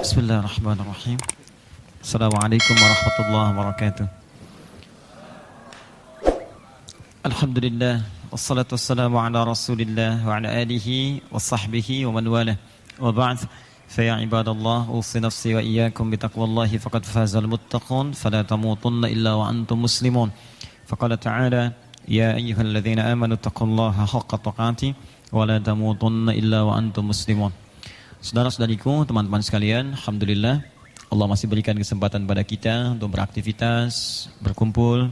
Bismillahirrahmanirrahim. Assalamualaikum warahmatullahi wabarakatuh. Alhamdulillah, wassalatu wassalamu ala rasulillah wa ala alihi wa sahbihi wa man walah. Wa ba'd, fa ya ibadallah, usi nafsi wa iyyakum bitaqwallahi faqad fazal muttaqun, fala tamutunna illa wa antum muslimun. Faqala ta'ala, ya ayyuhalladzina amanu taqullaha haqqa tuqatih wa la tamutunna illa wa antum muslimun. Saudara-saudariku, teman-teman sekalian, alhamdulillah Allah masih berikan kesempatan pada kita untuk beraktivitas, berkumpul,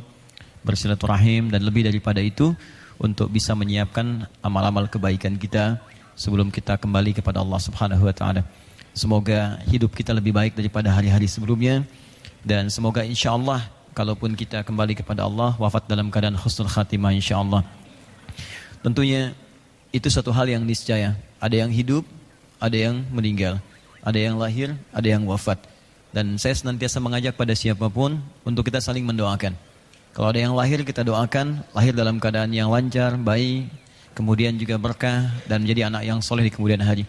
bersilaturahim, dan lebih daripada itu untuk bisa menyiapkan amal-amal kebaikan kita sebelum kita kembali kepada Allah Subhanahu wa taala. Semoga hidup kita lebih baik daripada hari-hari sebelumnya, dan semoga insyaallah kalaupun kita kembali kepada Allah wafat dalam keadaan husnul khatimah insyaallah. Tentunya itu satu hal yang niscaya, ada yang hidup, ada yang meninggal, ada yang lahir, ada yang wafat. Dan saya senantiasa mengajak pada siapapun untuk kita saling mendoakan. Kalau ada yang lahir, kita doakan lahir dalam keadaan yang lancar, baik, kemudian juga berkah dan menjadi anak yang soleh di kemudian hari.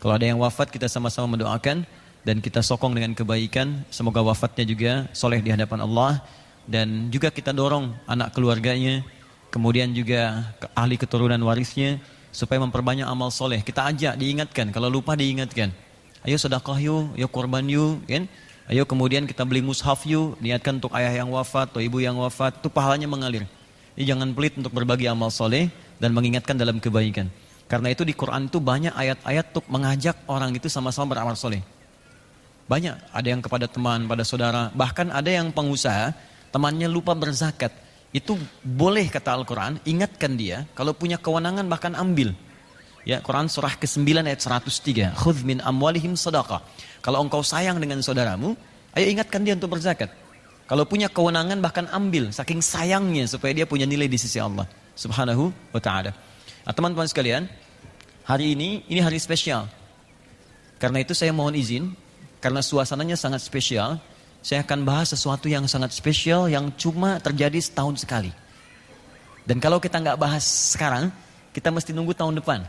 Kalau ada yang wafat, kita sama-sama mendoakan dan kita sokong dengan kebaikan, semoga wafatnya juga soleh di hadapan Allah. Dan juga kita dorong anak keluarganya, kemudian juga ahli keturunan warisnya, supaya memperbanyak amal soleh. Kita ajak, diingatkan, kalau lupa diingatkan. Ayo sedekah yuk, ayo korban yuk, kan? Ayo kemudian kita beli mushaf yuk, niatkan untuk ayah yang wafat atau ibu yang wafat, itu pahalanya mengalir. Jadi jangan pelit untuk berbagi amal soleh dan mengingatkan dalam kebaikan. Karena itu di Quran itu banyak ayat-ayat untuk mengajak orang itu sama-sama beramal soleh. Banyak, ada yang kepada teman, pada saudara, bahkan ada yang pengusaha, temannya lupa berzakat. Itu boleh kata Al-Quran, ingatkan dia, kalau punya kewenangan bahkan ambil. Ya, Quran surah ke-9 ayat 103, khudz min amwalihim sadaqah. Kalau engkau sayang dengan saudaramu, ayo ingatkan dia untuk berzakat. Kalau punya kewenangan bahkan ambil, saking sayangnya supaya dia punya nilai di sisi Allah Subhanahu wa ta'ala. Nah, teman-teman sekalian, hari ini hari spesial. Karena itu saya mohon izin, karena suasananya sangat spesial, saya akan bahas sesuatu yang sangat spesial yang cuma terjadi setahun sekali. Dan kalau kita nggak bahas sekarang, kita mesti nunggu tahun depan.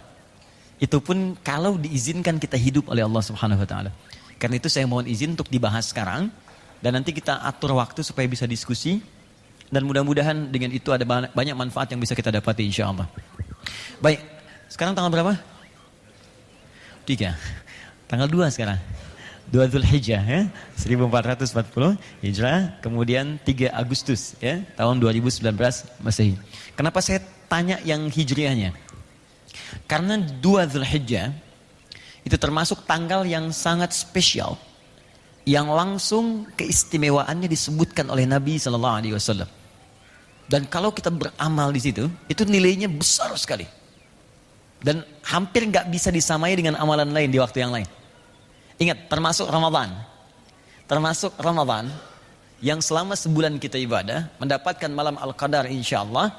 Itu pun kalau diizinkan kita hidup oleh Allah Subhanahu wa taala. Karena itu saya mohon izin untuk dibahas sekarang dan nanti kita atur waktu supaya bisa diskusi dan mudah-mudahan dengan itu ada banyak manfaat yang bisa kita dapati insyaallah. Baik, sekarang tanggal berapa? 3. Tanggal 2 sekarang. 2 Dzulhijjah ya, 1440 Hijrah, kemudian 3 Agustus ya, tahun 2019 Masehi. Kenapa saya tanya yang Hijriahnya? Karena 2 Dzulhijjah itu termasuk tanggal yang sangat spesial, yang langsung keistimewaannya disebutkan oleh Nabi sallallahu alaihi wasallam. Dan kalau kita beramal di situ, itu nilainya besar sekali. Dan hampir nggak bisa disamai dengan amalan lain di waktu yang lain. Ingat, termasuk Ramadan yang selama sebulan kita ibadah, mendapatkan malam Al-Qadar insyaallah,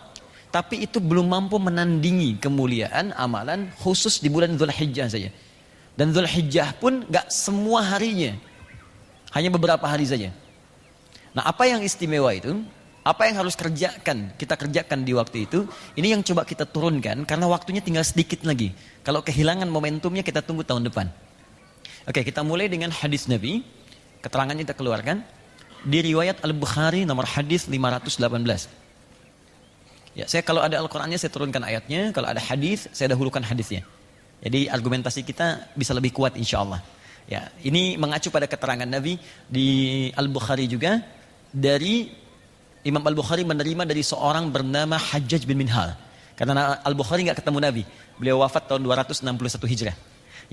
tapi itu belum mampu menandingi kemuliaan amalan khusus di bulan Dzulhijjah saja. Dan Dzulhijjah pun gak semua harinya, hanya beberapa hari saja. Nah, apa yang istimewa itu? Apa yang harus kita kerjakan di waktu itu? Ini yang coba kita turunkan, karena waktunya tinggal sedikit lagi. Kalau kehilangan momentumnya, kita tunggu tahun depan. Oke, kita mulai dengan hadis Nabi. Keterangannya kita keluarkan di riwayat Al-Bukhari nomor hadis 518. Ya, saya kalau ada Al-Qur'annya saya turunkan ayatnya, kalau ada hadis saya dahulukan hadisnya. Jadi argumentasi kita bisa lebih kuat insyaallah. Ya, ini mengacu pada keterangan Nabi di Al-Bukhari juga, dari Imam Al-Bukhari menerima dari seorang bernama Hajjaj bin Minhal. Karena Al-Bukhari enggak ketemu Nabi. Beliau wafat tahun 261 Hijrah.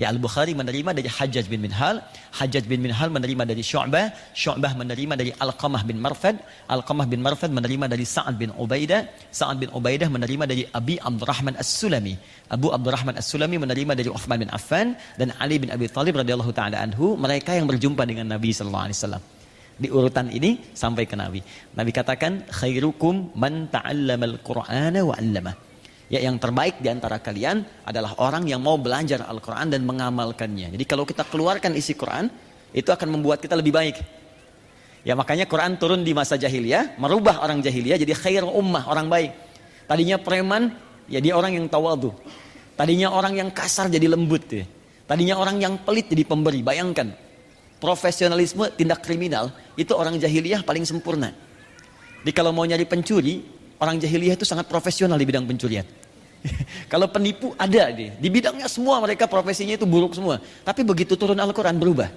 Ya, Al-Bukhari menerima dari Hajjaj bin Minhal, Hajjaj bin Minhal menerima dari Syu'bah, Syu'bah menerima dari Alqamah bin Marfad, Alqamah bin Marfad menerima dari Sa'ad bin Ubaidah, Sa'ad bin Ubaidah menerima dari Abi Abdurrahman As-Sulami, Abu Abdurrahman As-Sulami menerima dari Uthman bin Affan dan Ali bin Abi Thalib radhiyallahu taala anhu, mereka yang berjumpa dengan Nabi sallallahu alaihi wasallam. Di urutan ini sampai ke Nabi. Nabi katakan, khairukum man ta'allamal Qur'ana wa 'allamah. Ya, yang terbaik di antara kalian adalah orang yang mau belajar Al-Quran dan mengamalkannya. Jadi kalau kita keluarkan isi Quran, itu akan membuat kita lebih baik. Ya, makanya Quran turun di masa jahiliyah, merubah orang jahiliyah jadi khair ummah, orang baik. Tadinya preman, ya dia orang yang tawadhu. Tadinya orang yang kasar jadi lembut. Ya. Tadinya orang yang pelit jadi pemberi, bayangkan. profesionalisme tindak kriminal, itu orang jahiliyah paling sempurna. Jadi kalau mau nyari pencuri, orang jahiliyah itu sangat profesional di bidang pencurian. Kalau penipu ada di bidangnya semua, mereka profesinya itu buruk semua. Tapi begitu turun Al-Quran berubah.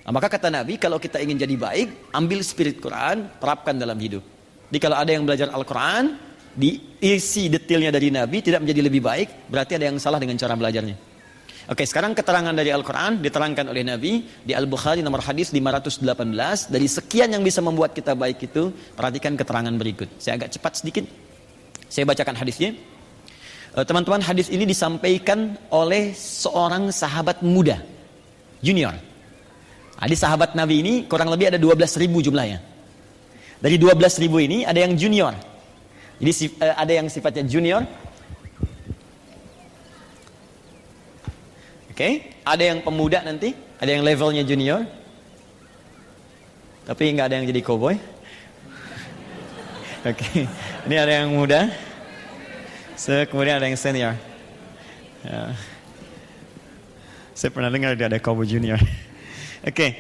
Nah, maka kata Nabi, kalau kita ingin jadi baik, ambil spirit Quran, terapkan dalam hidup. Jadi kalau ada yang belajar Al-Quran, diisi detailnya dari Nabi, tidak menjadi lebih baik, berarti ada yang salah dengan cara belajarnya. Oke, sekarang keterangan dari Al-Quran diterangkan oleh Nabi di Al-Bukhari nomor hadis 518. Dari sekian yang bisa membuat kita baik itu, perhatikan keterangan berikut. Saya agak cepat sedikit, saya bacakan hadisnya. Teman-teman, hadis ini disampaikan oleh seorang sahabat muda, junior. Hadis sahabat Nabi ini kurang lebih ada 12.000 jumlahnya. Dari 12.000 ini ada yang junior. Jadi ada yang sifatnya junior. Oke, ada yang pemuda nanti, ada yang levelnya junior. Tapi nggak ada yang jadi cowboy. Oke, ini ada yang muda. Kemudian ada yang senior. Ya. Saya pernah dengar ada cowboy junior. Oke,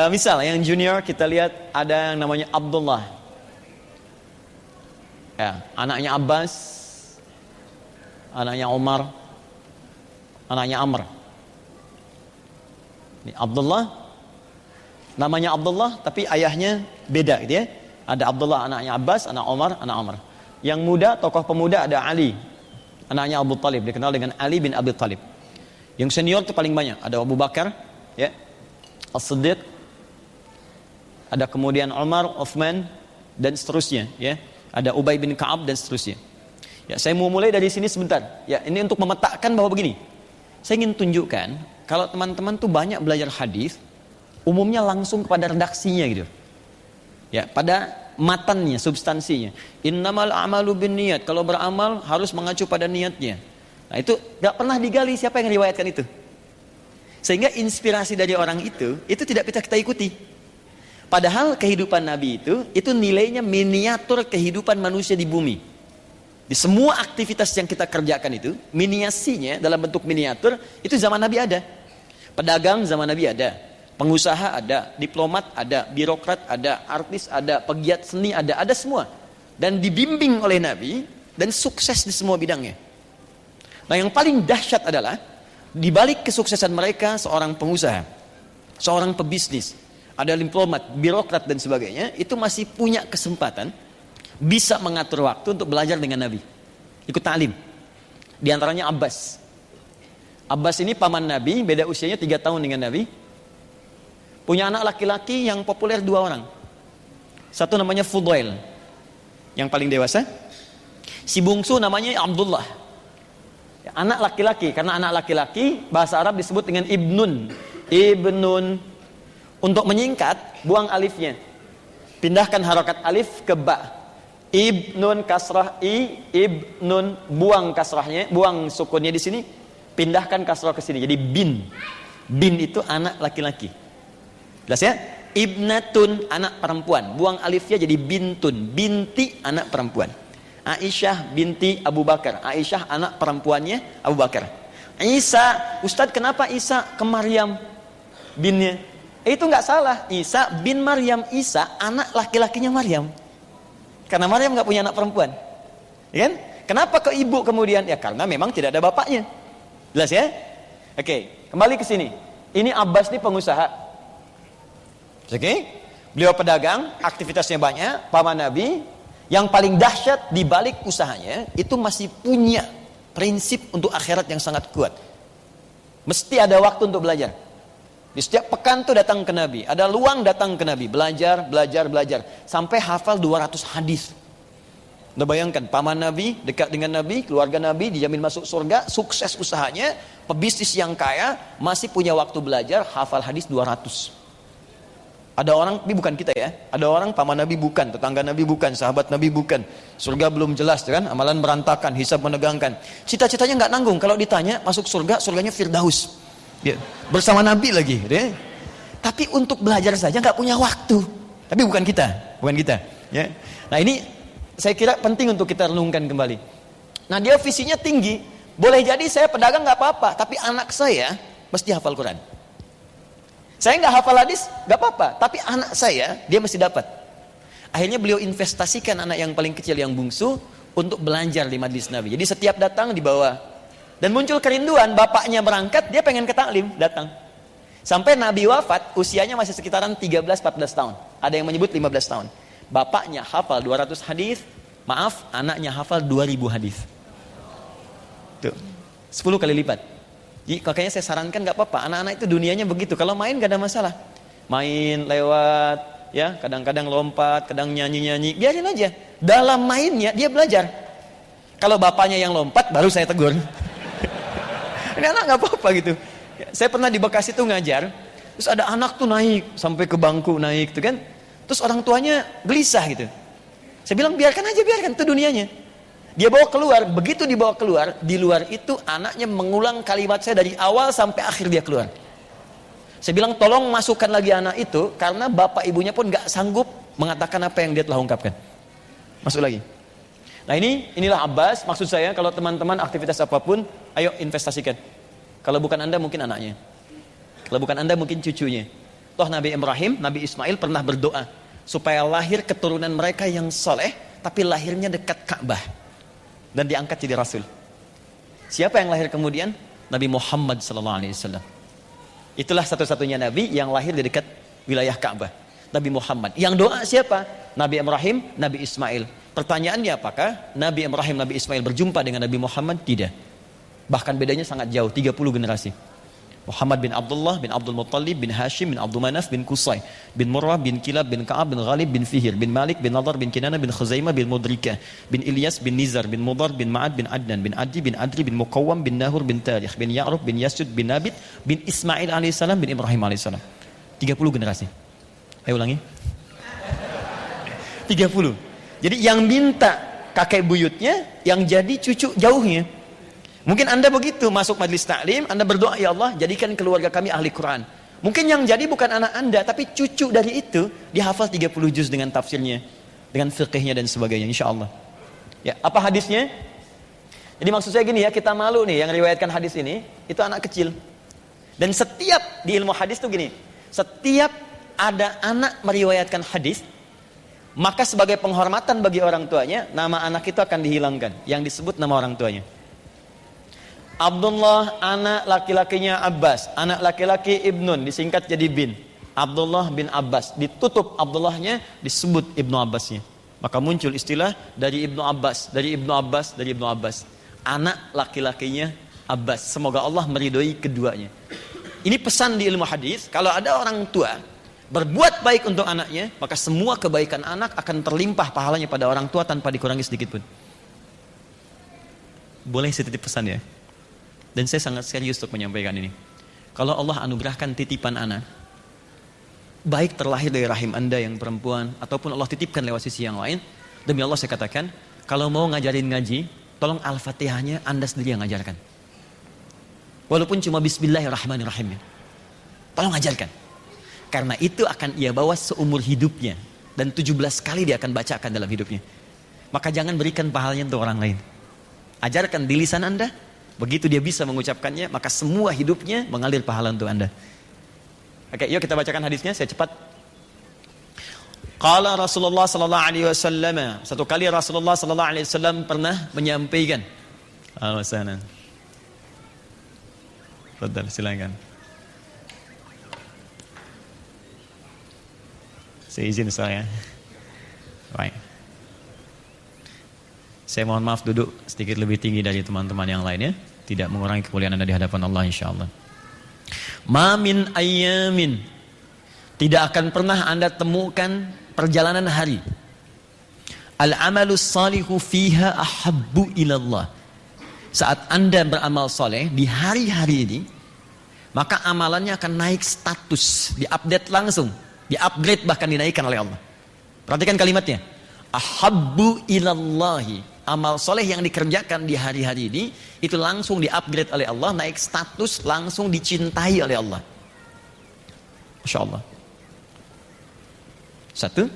misal yang junior kita lihat ada yang namanya Abdullah. Ya, anaknya Abbas, anaknya Umar, anaknya Amr. Ini Abdullah, namanya Abdullah tapi ayahnya beda gitu ya. Ada Abdullah anaknya Abbas, anak Umar, anak Amr. Yang muda, tokoh pemuda ada Ali, anaknya Abu Talib, dikenal dengan Ali bin Abi Talib. Yang senior itu paling banyak, ada Abu Bakar, ya, As-Siddiq, ada kemudian Umar, Uthman, dan seterusnya, ya. Ada Ubay bin Ka'ab dan seterusnya. Ya, saya mau mulai dari sini sebentar. Ya, ini untuk memetakan bahwa begini. Saya ingin tunjukkan kalau teman-teman tuh banyak belajar hadis, umumnya langsung kepada redaksinya gitu. Ya, pada matannya, substansinya. Innamal a'malu binniyat. Kalau beramal harus mengacu pada niatnya. Nah, itu gak pernah digali siapa yang riwayatkan itu. Sehingga inspirasi dari orang itu tidak bisa kita ikuti. Padahal kehidupan Nabi itu nilainya miniatur kehidupan manusia di bumi. Di semua aktivitas yang kita kerjakan itu, miniasinya dalam bentuk miniatur, itu zaman Nabi ada. Pedagang zaman Nabi ada. Pengusaha ada, diplomat ada, birokrat ada, artis ada, pegiat seni ada semua. Dan dibimbing oleh Nabi dan sukses di semua bidangnya. Nah, yang paling dahsyat adalah di balik kesuksesan mereka seorang pengusaha, seorang pebisnis, ada diplomat, birokrat dan sebagainya, itu masih punya kesempatan bisa mengatur waktu untuk belajar dengan Nabi. Ikut ta'lim. Di antaranya Abbas. Abbas ini paman Nabi, beda usianya 3 tahun dengan Nabi. Punya anak laki-laki yang populer 2 orang. Satu namanya Fudail, yang paling dewasa. Si bungsu namanya Abdullah. Anak laki-laki, karena anak laki-laki bahasa Arab disebut dengan Ibnun. Ibnun. Untuk menyingkat, buang alifnya. Pindahkan harokat alif ke ba. Ibnun kasrah i, ibnun, buang kasrahnya, buang sukunnya di sini, pindahkan kasrah ke sini. Jadi bin. Bin itu anak laki-laki. Jelas ya? Ibnatun, anak perempuan. Buang alifnya jadi bintun. Binti, anak perempuan. Aisyah binti Abu Bakar. Aisyah anak perempuannya Abu Bakar. Isa, Ustadz kenapa Isa ke Maryam binnya? Itu nggak salah. Isa bin Maryam. Isa anak laki-lakinya Maryam. Karena Maryam nggak punya anak perempuan. Ya kan? Kenapa ke ibu kemudian? Ya karena memang tidak ada bapaknya. Jelas ya? Oke, kembali ke sini. Ini Abbas ini pengusaha. Oke, beliau pedagang, aktivitasnya banyak, paman Nabi. Yang paling dahsyat di balik usahanya itu masih punya prinsip untuk akhirat yang sangat kuat. Mesti ada waktu untuk belajar. Di setiap pekan tuh datang ke Nabi, ada luang datang ke Nabi, belajar sampai hafal 200 hadis. Udah bayangkan, paman Nabi dekat dengan Nabi, keluarga Nabi dijamin masuk surga, sukses usahanya, pebisnis yang kaya, masih punya waktu belajar, hafal hadis 200. Ada orang, tapi bukan kita ya. Ada orang paman Nabi bukan, tetangga Nabi bukan, sahabat Nabi bukan. Surga belum jelas kan, amalan berantakan, hisab menegangkan. Cita-citanya nggak nanggung. Kalau ditanya masuk surga, surganya Firdaus. Ya, bersama Nabi lagi. Ya. Tapi untuk belajar saja nggak punya waktu. Tapi bukan kita. Ya. Nah ini saya kira penting untuk kita renungkan kembali. Nah dia visinya tinggi. Boleh jadi saya pedagang nggak apa-apa, tapi anak saya mesti hafal Quran. Saya nggak hafal hadis, nggak apa-apa. Tapi anak saya, dia mesti dapat. Akhirnya beliau investasikan anak yang paling kecil, yang bungsu, untuk belajar di majlis Nabi. Jadi setiap datang dibawa. Dan muncul kerinduan, bapaknya berangkat, dia pengen ke taklim, datang. Sampai Nabi wafat, usianya masih sekitaran 13-14 tahun. Ada yang menyebut 15 tahun. Bapaknya hafal 200 hadis, maaf, anaknya hafal 2000 hadis. Tuh, 10 kali lipat. Jadi makanya saya sarankan nggak apa-apa, anak-anak itu dunianya begitu. Kalau main nggak ada masalah, main lewat, ya kadang-kadang lompat, kadang nyanyi-nyanyi, biarin aja. Dalam mainnya dia belajar. Kalau bapaknya yang lompat, baru saya tegur. Ini anak nggak apa-apa gitu. Saya pernah di Bekasi tuh ngajar, terus ada anak tuh naik sampai ke bangku naik, tuh kan. Terus orang tuanya gelisah gitu. Saya bilang biarkan aja, biarkan, itu dunianya. Dia bawa keluar, begitu dibawa keluar, di luar itu anaknya mengulang kalimat saya dari awal sampai akhir dia keluar. Saya bilang tolong masukkan lagi anak itu, karena bapak ibunya pun gak sanggup mengatakan apa yang dia telah ungkapkan. Masuk lagi. Nah inilah Abbas, maksud saya kalau teman-teman aktivitas apapun, ayo investasikan. Kalau bukan Anda mungkin anaknya. Kalau bukan Anda mungkin cucunya. Toh Nabi Ibrahim, Nabi Ismail pernah berdoa supaya lahir keturunan mereka yang soleh, tapi lahirnya dekat Ka'bah. Dan diangkat jadi Rasul. Siapa yang lahir kemudian? Nabi Muhammad SAW. Itulah satu-satunya Nabi yang lahir di dekat wilayah Ka'bah. Nabi Muhammad. Yang doa siapa? Nabi Ibrahim, Nabi Ismail. Pertanyaannya apakah Nabi Ibrahim, Nabi Ismail berjumpa dengan Nabi Muhammad? Tidak. Bahkan bedanya sangat jauh, 30 generasi. Muhammad bin Abdullah bin Abdul Muttalib bin Hashim bin Abdul Manaf bin Qusay bin Murrah bin Kilab bin Ka'ab bin Ghalib bin Fihir bin Malik bin Nadar bin Kinana bin Khuzaimah bin Mudrikah bin Ilyas bin Nizar bin Mudar bin Ma'ad bin Adnan bin Adi bin Adri bin Muqawwam bin Nahur bin Tarikh bin Ya'rub bin Yasud bin Nabit bin Ismail alaihissalam bin Ibrahim alaihissalam. 30 generasi. Ayo ulangi. 30. Jadi yang minta kakek buyutnya, yang jadi cucu jauhnya. Mungkin Anda begitu, masuk majlis taklim, Anda berdoa, ya Allah, jadikan keluarga kami ahli Quran. Mungkin yang jadi bukan anak Anda, tapi cucu dari itu, dia hafal 30 juz dengan tafsirnya, dengan fiqhnya dan sebagainya, insya Allah. Ya, apa hadisnya? Jadi maksud saya gini ya, kita malu nih, yang riwayatkan hadis ini, itu anak kecil. Dan setiap, di ilmu hadis tuh gini, setiap ada anak meriwayatkan hadis, maka sebagai penghormatan bagi orang tuanya, nama anak itu akan dihilangkan, yang disebut nama orang tuanya. Abdullah, anak laki-lakinya Abbas, anak laki-laki Ibnun, disingkat jadi bin. Abdullah bin Abbas, ditutup Abdullahnya, disebut Ibnu Abbasnya. Maka muncul istilah dari Ibnu Abbas, dari Ibnu Abbas, dari Ibnu Abbas. Anak laki-lakinya Abbas. Semoga Allah meridhoi keduanya. Ini pesan di ilmu hadis, kalau ada orang tua berbuat baik untuk anaknya, maka semua kebaikan anak akan terlimpah pahalanya pada orang tua tanpa dikurangi sedikit pun. Boleh saya titip pesan ya? Dan saya sangat serius untuk menyampaikan ini. Kalau Allah anugerahkan titipan anak, baik terlahir dari rahim Anda yang perempuan, ataupun Allah titipkan lewat sisi yang lain, demi Allah saya katakan, kalau mau ngajarin ngaji, tolong Al-Fatihahnya Anda sendiri yang ngajarkan. Walaupun cuma Bismillahirrahmanirrahim. Tolong ajarkan. Karena itu akan ia bawa seumur hidupnya. Dan 17 kali dia akan bacakan dalam hidupnya. Maka jangan berikan pahalanya untuk orang lain. Ajarkan di lisan Anda. Begitu dia bisa mengucapkannya, maka semua hidupnya mengalir pahala untuk Anda. Oke, yuk kita bacakan hadisnya, saya cepat. Qala Rasulullah sallallahu alaihi wasallam. Satu kali Rasulullah sallallahu alaihi wasallam pernah menyampaikan. Al-Wasanan. Fadhal, silakan. Saya izin saya. Baik. Saya mohon maaf duduk sedikit lebih tinggi dari teman-teman yang lainnya, tidak mengurangi kemuliaan Anda di hadapan Allah insyaallah. Ma min ayyamin, tidak akan pernah Anda temukan perjalanan hari, al-amalus salihu fiha ahabbu ilallah, saat Anda beramal soleh di hari-hari ini, maka amalannya akan naik status, diupdate langsung, diupgrade, bahkan dinaikkan oleh Allah. Perhatikan kalimatnya, ahabbu ilallahi. Amal soleh yang dikerjakan di hari-hari ini, itu langsung di-upgrade oleh Allah, naik status, langsung dicintai oleh Allah. Masya Allah. Satu,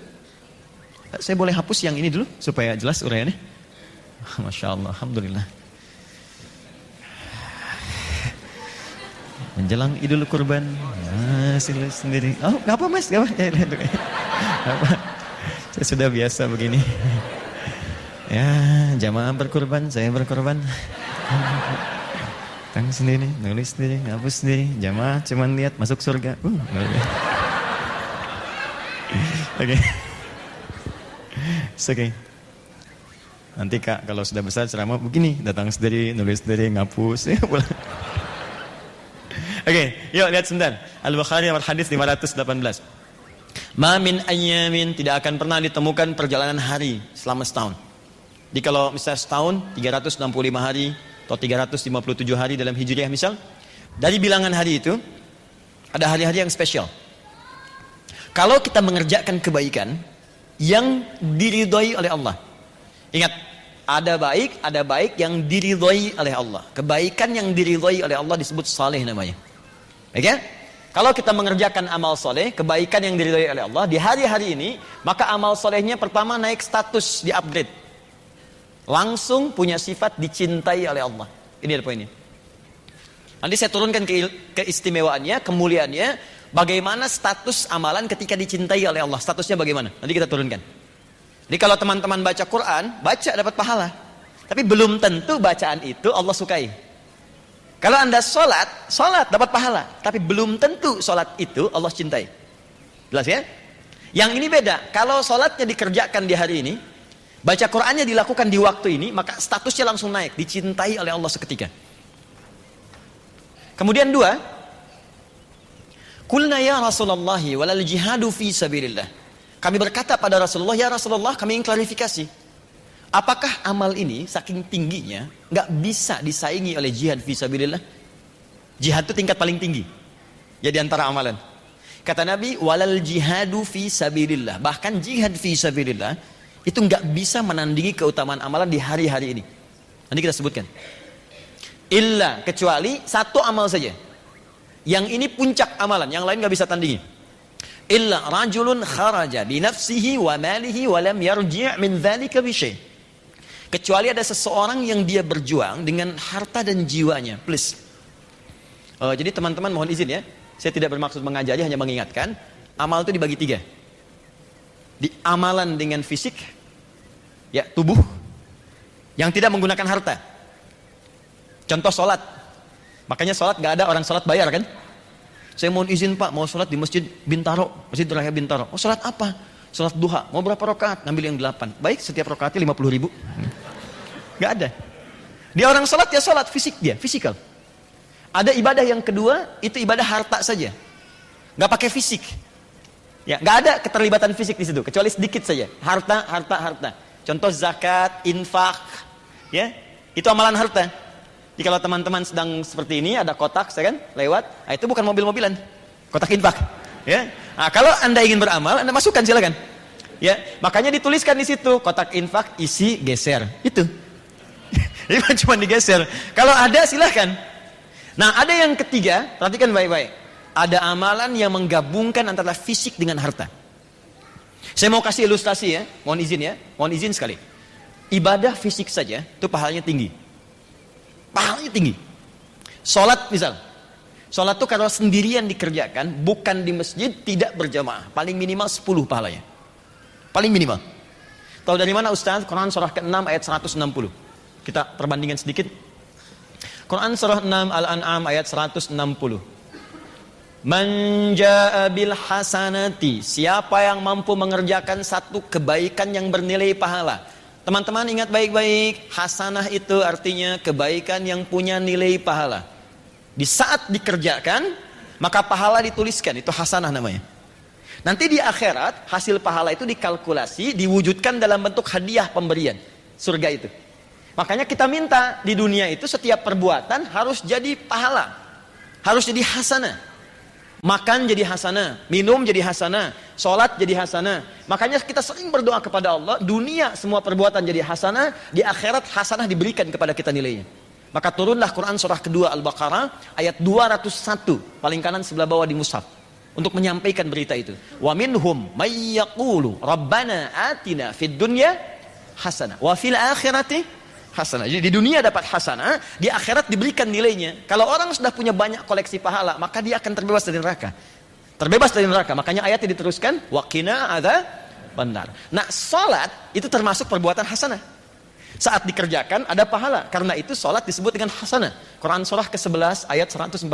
saya boleh hapus yang ini dulu, supaya jelas uraiannya. Masya Allah, Alhamdulillah. menjelang Idul Kurban. Sendiri. Oh, nggak apa mas, nggak apa. Nggak apa. Saya sudah biasa begini. Ya, jamaah berkurban, saya berkurban. Tang sendiri, nulis sendiri, ngapus sendiri. Jamaah cuman lihat masuk surga. Oke. Oke. Nanti Kak kalau sudah besar ceramah begini, datang sendiri, nulis sendiri, ngapus. Oke, yuk lihat sebentar. Al-Bukhari nomor hadis 518. Ma min ayyamin, tidak akan pernah ditemukan perjalanan hari selama setahun. Jadi kalau misalnya setahun 365 hari atau 357 hari dalam Hijriah misal, dari bilangan hari itu ada hari-hari yang spesial. Kalau kita mengerjakan kebaikan yang diridhoi oleh Allah. Ingat, ada baik yang diridhoi oleh Allah. Kebaikan yang diridhoi oleh Allah disebut saleh namanya. Oke? Kalau kita mengerjakan amal soleh, kebaikan yang diridhoi oleh Allah di hari-hari ini, maka amal solehnya pertama naik status, di-upgrade. Langsung punya sifat dicintai oleh Allah. Ini ada poinnya. Nanti saya turunkan keistimewaannya, kemuliaannya, bagaimana status amalan ketika dicintai oleh Allah. Statusnya bagaimana? Nanti kita turunkan. Jadi kalau teman-teman baca Quran, baca dapat pahala. Tapi belum tentu bacaan itu Allah sukai. Kalau Anda sholat dapat pahala. Tapi belum tentu sholat itu Allah cintai. Jelas ya? Yang ini beda. Kalau sholatnya dikerjakan di hari ini, baca Qurannya dilakukan di waktu ini, maka statusnya langsung naik, dicintai oleh Allah seketika. Kemudian dua, Qulna ya Rasulullah walal jihadu fi sabilillah. Kami berkata pada Rasulullah, ya Rasulullah, kami ingin klarifikasi. Apakah amal ini saking tingginya nggak bisa disaingi oleh jihad fi sabilillah? Jihad itu tingkat paling tinggi. Ya di antara amalan. Kata Nabi, walal jihadu fi sabilillah. Bahkan jihad fi sabilillah itu nggak bisa menandingi keutamaan amalan di hari-hari ini. Nanti kita sebutkan. Illa, kecuali satu amal saja. Yang ini puncak amalan, yang lain nggak bisa tandingi. Illa rajulun kharaja bi nafsihi wa malihi wa lam yarji' min dzalika bi syai'. Kecuali ada seseorang yang dia berjuang dengan harta dan jiwanya. Please. Jadi teman-teman mohon izin ya. Saya tidak bermaksud mengajari, hanya mengingatkan. Amal itu dibagi tiga. Di amalan dengan fisik, ya tubuh, yang tidak menggunakan harta. Contoh sholat. Makanya sholat gak ada orang sholat bayar kan? Saya mohon izin Pak, mau sholat di Masjid Bintaro, Masjid Raya Bintaro. Oh sholat apa? Sholat duha. Mau berapa rakaat? Ngambil yang 8. Baik, setiap rakaatnya 50.000. Gak ada. Dia orang sholat ya sholat, fisik dia, fisikal. Ada ibadah yang kedua, itu ibadah harta saja. Gak pakai fisik. Ya, nggak ada keterlibatan fisik di situ, kecuali sedikit saja. Harta. Contoh zakat, infak, ya, itu amalan harta. Jadi kalau teman-teman sedang seperti ini, ada kotak, saya kan, lewat, nah, itu bukan mobil-mobilan, kotak infak. Ya, nah, kalau Anda ingin beramal, Anda masukkan silakan. Ya, makanya dituliskan di situ kotak infak isi geser, itu. Ini cuma digeser. Kalau ada silakan. Nah, ada yang ketiga, perhatikan baik-baik. Ada amalan yang menggabungkan antara fisik dengan harta. Saya mau kasih ilustrasi ya, mohon izin sekali. Ibadah fisik saja itu pahalanya tinggi. Pahalanya tinggi. Sholat misal. Sholat itu kalau sendirian dikerjakan, bukan di masjid, tidak berjamaah. Paling minimal 10 pahalanya. Paling minimal. Tahu dari mana Ustaz? Quran surah ke-6 ayat 160. Kita perbandingan sedikit. Quran surah 6 Al-An'am ayat 160. Man jaa bil hasanati, siapa yang mampu mengerjakan satu kebaikan yang bernilai pahala. Teman-teman ingat baik-baik, hasanah itu artinya kebaikan yang punya nilai pahala. Di saat dikerjakan, maka pahala dituliskan, itu hasanah namanya. Nanti di akhirat, hasil pahala itu dikalkulasi, diwujudkan dalam bentuk hadiah pemberian, surga itu. Makanya kita minta di dunia itu setiap perbuatan harus jadi pahala, harus jadi hasanah. Makan jadi hasanah, minum jadi hasanah, sholat jadi hasanah. Makanya kita sering berdoa kepada Allah, dunia semua perbuatan jadi hasanah, di akhirat hasanah diberikan kepada kita nilainya. Maka turunlah Quran surah kedua Al-Baqarah ayat 201, paling kanan sebelah bawah di mushaf, untuk menyampaikan berita itu. Wa minhum may yaqulu rabbana atina fid dunya hasanah wa fil akhirati hasanah. Jadi di dunia dapat hasanah, di akhirat diberikan nilainya. Kalau orang sudah punya banyak koleksi pahala, maka dia akan terbebas dari neraka. Terbebas dari neraka. Makanya ayatnya diteruskan, waqina adzabannar. Nah, salat itu termasuk perbuatan hasanah. Saat dikerjakan ada pahala. Karena itu salat disebut dengan hasanah. Quran surah ke-11 ayat 114.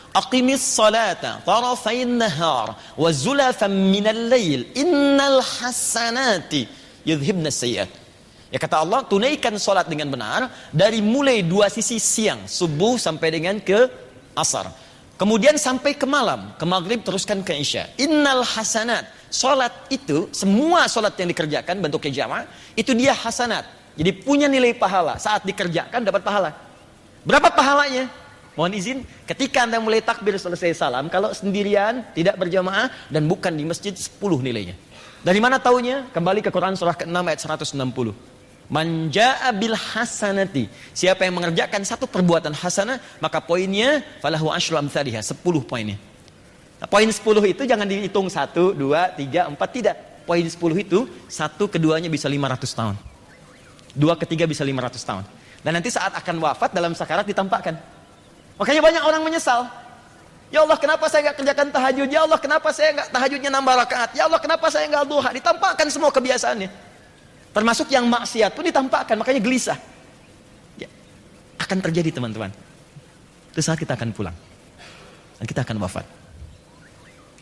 Aqimis salata tarafain nahar wa zulafan minal lail innal hasanati yudhibnas sayyi'at. Ya kata Allah, tunaikan salat dengan benar dari mulai dua sisi siang, subuh sampai dengan ke asar. Kemudian sampai ke malam, ke maghrib teruskan ke isya. Innal hasanat. Salat itu, semua salat yang dikerjakan bentuknya jamaah, itu dia hasanat. Jadi punya nilai pahala. Saat dikerjakan dapat pahala. Berapa pahalanya? Mohon izin, ketika Anda mulai takbir selesai salam, kalau sendirian, tidak berjamaah, dan bukan di masjid, 10 nilainya. Dari mana taunya? Kembali ke Quran surah ke-6 ayat 160. Man jaa bil hasanati. Siapa yang mengerjakan satu perbuatan hasanah, maka poinnya falahu asyru amsalihha, 10 poinnya. Nah, poin 10 itu jangan dihitung 1, 2, 3, 4, tidak. Poin 10 itu, 1 keduanya bisa 500 tahun. 2 ketiga bisa 500 tahun. Dan nanti saat akan wafat dalam sakarat ditampakkan. Makanya banyak orang menyesal. Ya Allah, kenapa saya nggak kerjakan tahajud? Ya Allah, kenapa saya nggak tahajudnya nambah rakaat? Ya Allah, kenapa saya nggak duha? Ditampakkan semua kebiasaannya. Termasuk yang maksiat pun ditampakkan, makanya gelisah. Ya, akan terjadi teman-teman. Itu saat kita akan pulang. Dan kita akan wafat.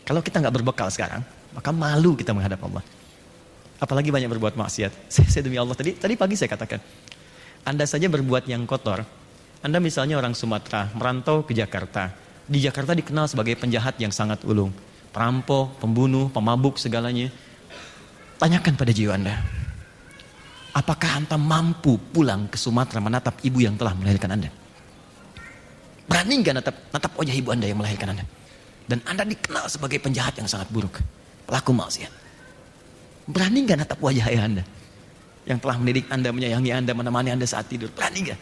Kalau kita nggak berbekal sekarang, maka malu kita menghadap Allah. Apalagi banyak berbuat maksiat. Saya demi Allah, tadi pagi saya katakan. Anda saja berbuat yang kotor. Anda misalnya orang Sumatera, merantau ke Jakarta. Di Jakarta dikenal sebagai penjahat yang sangat ulung. Perampok, pembunuh, pemabuk, segalanya. Tanyakan pada jiwa Anda. Apakah Anda mampu pulang ke Sumatera menatap ibu yang telah melahirkan Anda? Berani nggak natap wajah ibu Anda yang melahirkan Anda? Dan Anda dikenal sebagai penjahat yang sangat buruk. Pelaku maksiat. Berani nggak natap wajah ayah Anda? Yang telah mendidik Anda, menyayangi Anda, menemani Anda saat tidur. Berani nggak?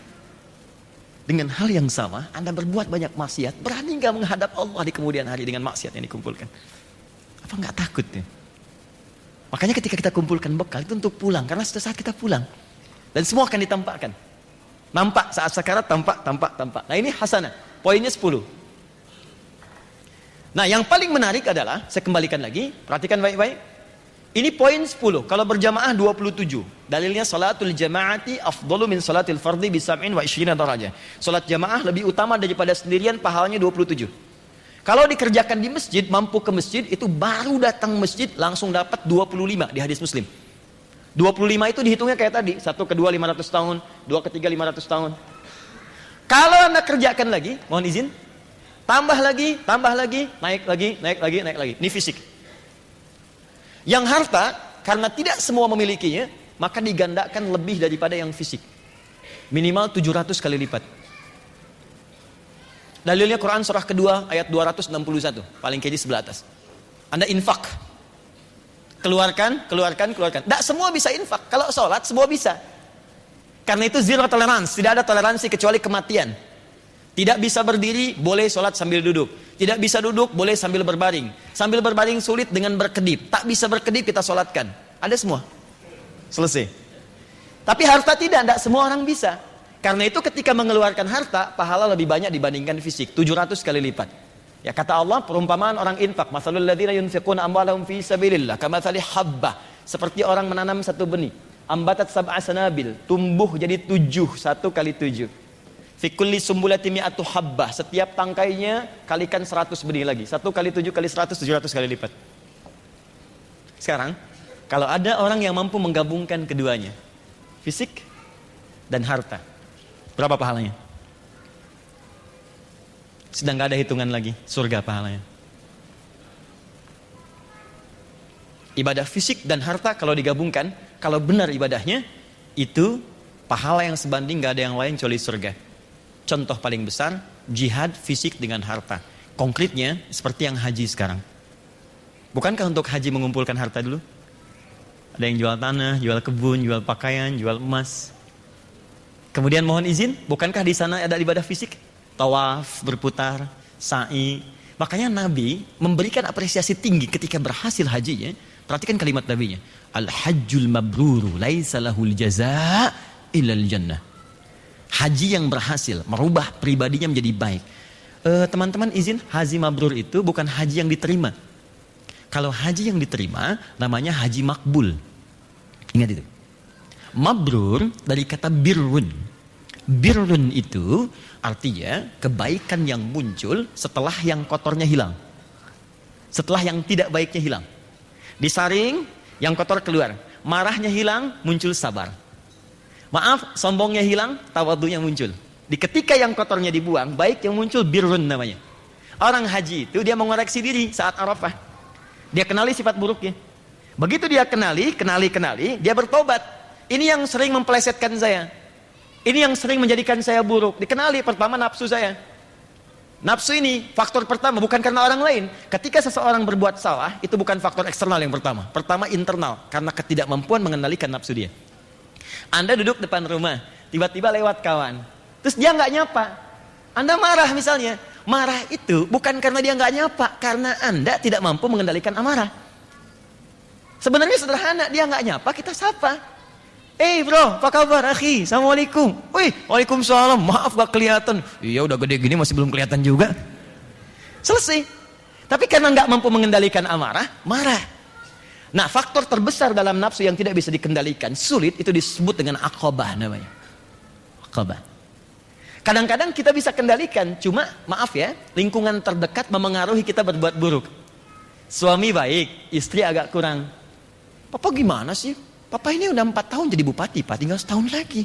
Dengan hal yang sama, Anda berbuat banyak maksiat, berani nggak menghadap Allah di kemudian hari dengan maksiat yang dikumpulkan? Apa nggak takut ya? Makanya ketika kita kumpulkan bekal itu untuk pulang, karena suatu saat kita pulang dan semua akan ditampakkan. Nampak saat sakarat, tampak. Nah ini hasanah, poinnya 10. Nah yang paling menarik adalah, saya kembalikan lagi, perhatikan baik-baik. Ini poin 10, kalau berjamaah 27. Dalilnya salatul jamaati afdalu min salatil fardhi bi 27 darajah. Salat jamaah lebih utama daripada sendirian, pahalanya 27. Kalau dikerjakan di masjid, mampu ke masjid, itu baru datang masjid langsung dapat 25 di hadis Muslim. 25 itu dihitungnya kayak tadi, 1 kedua 500 tahun, 2 ketiga 500 tahun. Kalau Anda kerjakan lagi, mohon izin, tambah lagi, naik lagi. Ini fisik. Yang harta, karena tidak semua memilikinya, maka digandakan lebih daripada yang fisik. Minimal 700 kali lipat. Dalilnya Quran surah kedua ayat 261, paling kiri sebelah atas. Anda infak. Keluarkan. Tidak semua bisa infak. Kalau sholat, semua bisa. Karena itu zero tolerance. Tidak ada toleransi kecuali kematian. Tidak bisa berdiri, boleh sholat sambil duduk. Tidak bisa duduk, boleh sambil berbaring. Sambil berbaring sulit dengan berkedip. Tak bisa berkedip, kita sholatkan. Ada semua. Selesai. Tapi harta tidak semua orang bisa. Karena itu ketika mengeluarkan harta, pahala lebih banyak dibandingkan fisik. 700 kali lipat. Ya kata Allah, perumpamaan orang infak. Masalul ladzina yunfiquna amwalahum fi sabilillah kamatsali habbah. Seperti orang menanam satu benih. Ambatat sab'a sanabil. Tumbuh jadi 7, 1 kali 7. Fi kulli sumbulati mi'atu habbah. Setiap tangkainya kalikan 100 benih lagi. 1 kali 7 kali 100, 700 kali lipat. Sekarang, kalau ada orang yang mampu menggabungkan keduanya, fisik dan harta, berapa pahalanya? Sedang gak ada hitungan lagi, surga pahalanya. Ibadah fisik dan harta kalau digabungkan, kalau benar ibadahnya, itu pahala yang sebanding gak ada yang lain kecuali surga. Contoh paling besar, jihad fisik dengan harta. Konkretnya, seperti yang haji sekarang. Bukankah untuk haji mengumpulkan harta dulu? Ada yang jual tanah, jual kebun, jual pakaian, jual emas. Kemudian mohon izin, bukankah di sana ada ibadah fisik? Tawaf, berputar, sa'i. Makanya Nabi memberikan apresiasi tinggi ketika berhasil hajinya. Perhatikan kalimat Nabinya. Al-hajjul mabruru laisa lahul jazaa illal jannah. Haji yang berhasil merubah pribadinya menjadi baik. Teman-teman izin, haji mabrur itu bukan haji yang diterima. Kalau haji yang diterima namanya haji makbul. Ingat itu. Mabrur dari kata birrun. Birrun itu artinya kebaikan yang muncul setelah yang kotornya hilang. Setelah yang tidak baiknya hilang. Disaring, yang kotor keluar. Marahnya hilang, muncul sabar. Maaf, sombongnya hilang, tawadhunya muncul. Di ketika yang kotornya dibuang, baik yang muncul birrun namanya. Orang haji itu dia mengoreksi diri saat Arafah. Dia kenali sifat buruknya. Begitu dia kenali, dia bertobat. Ini yang sering mempelesetkan saya. Ini yang sering menjadikan saya buruk. Dikenali pertama nafsu saya. Nafsu ini faktor pertama, bukan karena orang lain. Ketika seseorang berbuat salah, itu bukan faktor eksternal yang pertama. Pertama internal, karena ketidakmampuan mengendalikan nafsu dia. Anda duduk depan rumah, tiba-tiba lewat kawan. Terus dia nggak nyapa. Anda marah misalnya. Marah itu bukan karena dia nggak nyapa, karena Anda tidak mampu mengendalikan amarah. Sebenarnya sederhana, dia nggak nyapa, kita sapa. Bro, apa kabar akhi? Assalamualaikum. Wih, waalaikumsalam. Maaf gak kelihatan. Iya udah gede gini masih belum kelihatan juga. Selesai. Tapi karena nggak mampu mengendalikan amarah, marah. Nah, faktor terbesar dalam nafsu yang tidak bisa dikendalikan, sulit, itu disebut dengan aqabah namanya. Aqabah. Kadang-kadang kita bisa kendalikan, cuma maaf ya, lingkungan terdekat memengaruhi kita berbuat buruk. Suami baik, istri agak kurang. Papa gimana sih? Papa ini udah 4 tahun jadi bupati, Pak, tinggal setahun lagi.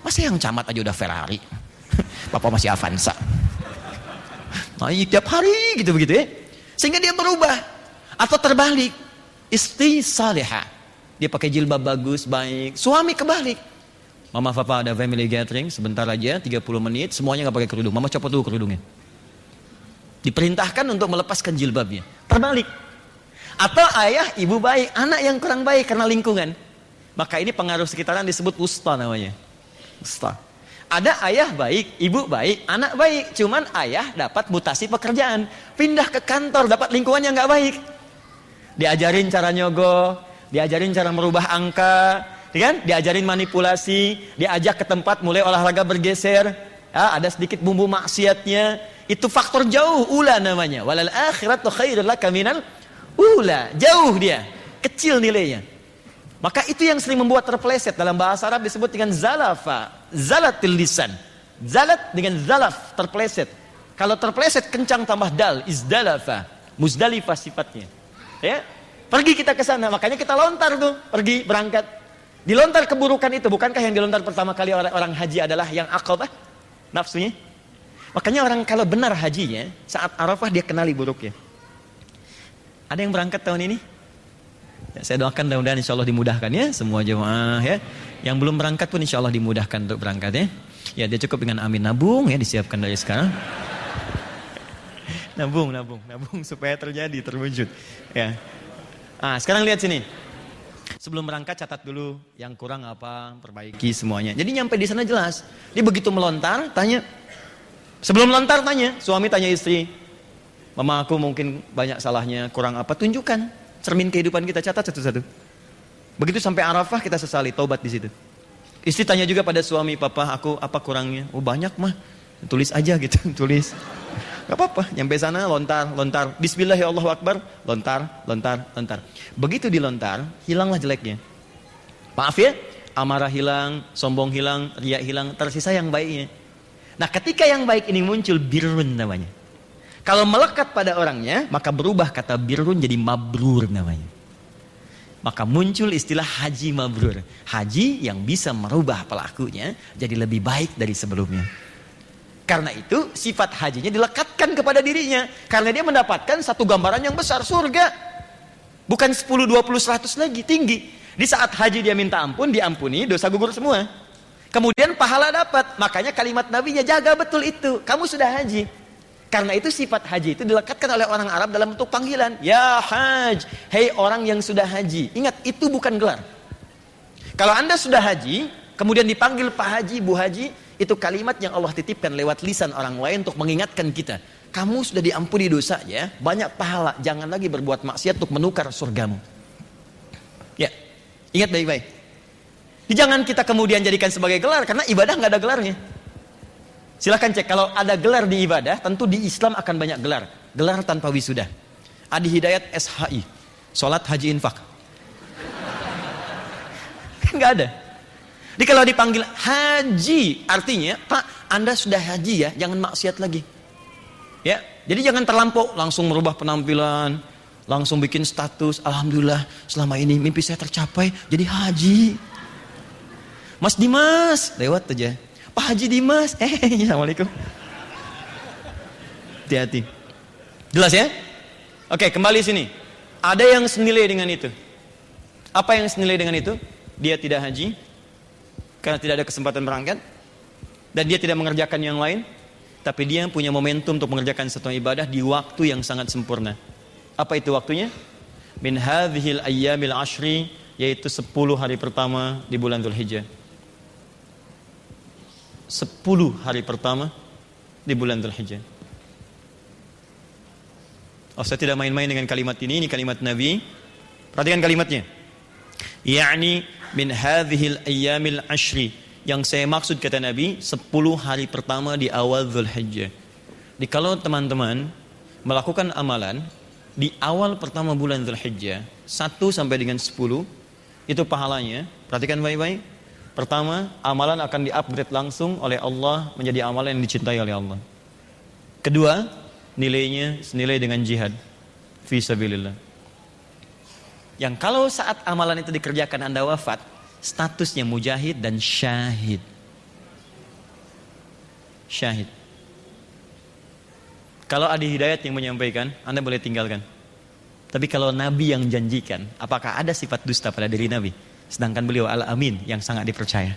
Masa yang camat aja udah Ferrari? Papa masih Avanza. Naik tiap hari gitu begitu ya. Sehingga dia berubah. Atau terbalik. Istri salihah. Dia pakai jilbab bagus, baik. Suami kebalik. Mama papa ada family gathering, sebentar aja 30 menit, semuanya gak pakai kerudung. Mama copot dulu kerudungnya. Diperintahkan untuk melepaskan jilbabnya. Terbalik. Atau ayah, ibu baik, anak yang kurang baik karena lingkungan. Maka ini pengaruh sekitaran disebut wusta namanya. Wusta. Ada ayah baik, ibu baik, anak baik. Cuman ayah dapat mutasi pekerjaan. Pindah ke kantor, dapat lingkungan yang gak baik. Diajarin cara nyogok, diajarin cara merubah angka, kan? Diajarin manipulasi, diajak ke tempat mulai olahraga bergeser. Ya, ada sedikit bumbu maksiatnya. Itu faktor jauh, ula namanya. Walal akhiratu khairul laka minal ula. Jauh dia, kecil nilainya. Maka itu yang sering membuat terpeleset. Dalam bahasa Arab disebut dengan zalafa, zalatil lisan. Zalat dengan zalaf, terpeleset. Kalau terpeleset kencang tambah dal, izdalafa, muzdalifah sifatnya. Ya, pergi kita ke sana, makanya kita lontar tuh, pergi berangkat. Dilontar keburukan itu, bukankah yang dilontar pertama kali orang haji adalah yang aqabah, nafsunya? Makanya orang kalau benar hajinya, saat Arafah dia kenali buruknya. Ada yang berangkat tahun ini? Ya, saya doakan mudah-mudahan insya Allah dimudahkan ya semua jemaah ya. Yang belum berangkat pun insya Allah dimudahkan untuk berangkat ya. Ya dia cukup dengan amin, nabung ya, disiapkan dari sekarang. nabung supaya terwujud ya. Nah, sekarang lihat sini. Sebelum berangkat catat dulu yang kurang apa, perbaiki semuanya. Jadi nyampe di sana jelas. Dia begitu melontar tanya. Sebelum lontar tanya, suami tanya istri. Mama aku mungkin banyak salahnya, kurang apa, tunjukkan. Cermin kehidupan kita, catat satu-satu. Begitu sampai Arafah kita sesali, taubat di situ. Istri tanya juga pada suami, papa aku apa kurangnya? Oh banyak mah, tulis aja gitu, tulis. Gak apa-apa, nyampe sana lontar. Bismillah ya Allahu Akbar, lontar. Begitu dilontar, hilanglah jeleknya. Maaf ya, amarah hilang, sombong hilang, riya hilang, tersisa yang baiknya. Nah ketika yang baik ini muncul, birrun namanya. Kalau melekat pada orangnya, maka berubah kata birrun jadi mabrur namanya. Maka muncul istilah haji mabrur. Haji yang bisa merubah pelakunya jadi lebih baik dari sebelumnya. Karena itu sifat hajinya dilekatkan kepada dirinya. Karena dia mendapatkan satu gambaran yang besar, surga. Bukan 10, 20, 100 lagi, tinggi. Di saat haji dia minta ampun, diampuni, dosa gugur semua. Kemudian pahala dapat. Makanya kalimat nabinya jaga betul itu. Kamu sudah haji. Karena itu sifat haji itu dilekatkan oleh orang Arab dalam bentuk panggilan. Ya haj, hei orang yang sudah haji. Ingat, itu bukan gelar. Kalau Anda sudah haji, kemudian dipanggil Pak Haji, Bu Haji, itu kalimat yang Allah titipkan lewat lisan orang lain untuk mengingatkan kita. Kamu sudah diampuni dosanya, banyak pahala. Jangan lagi berbuat maksiat untuk menukar surgamu. Ingat baik-baik. Jangan kita kemudian jadikan sebagai gelar, karena ibadah nggak ada gelarnya. Silahkan cek, kalau ada gelar di ibadah, tentu di Islam akan banyak gelar. Gelar tanpa wisuda. Adi Hidayat SHI, Sholat Haji Infak. Nggak ada. Jadi kalau dipanggil haji, artinya, Pak, Anda sudah haji ya, jangan maksiat lagi. Ya, jadi jangan terlampau langsung merubah penampilan, langsung bikin status, alhamdulillah selama ini mimpi saya tercapai jadi haji. Mas Dimas, lewat aja. Pak Haji Dimas, assalamualaikum. Hati-hati. Jelas ya? Oke, kembali sini. Ada yang senilai dengan itu. Apa yang senilai dengan itu? Dia tidak haji karena tidak ada kesempatan berangkat, dan dia tidak mengerjakan yang lain, tapi dia punya momentum untuk mengerjakan satu ibadah di waktu yang sangat sempurna. Apa itu waktunya? Min hadhil ayyamil ashri, yaitu 10 hari pertama di bulan Dzulhijjah. 10 hari pertama di bulan Dzulhijjah. Oh, saya tidak main-main dengan kalimat ini kalimat Nabi. Perhatikan kalimatnya. Ya'ni min hadhil ayyamil ashri. Yang saya maksud kata Nabi, 10 hari pertama di awal Dzulhijjah. Jadi kalau teman-teman melakukan amalan di awal pertama bulan Dzulhijjah, 1 sampai dengan 10, itu pahalanya, perhatikan baik-baik. Pertama, amalan akan di-upgrade langsung oleh Allah menjadi amalan yang dicintai oleh Allah. Kedua, nilainya senilai dengan jihad fi sabilillah. Yang kalau saat amalan itu dikerjakan Anda wafat, statusnya mujahid dan syahid. Syahid. Kalau Adi Hidayat yang menyampaikan, Anda boleh tinggalkan. Tapi kalau Nabi yang janjikan, apakah ada sifat dusta pada diri Nabi? Sedangkan beliau al-amin yang sangat dipercaya.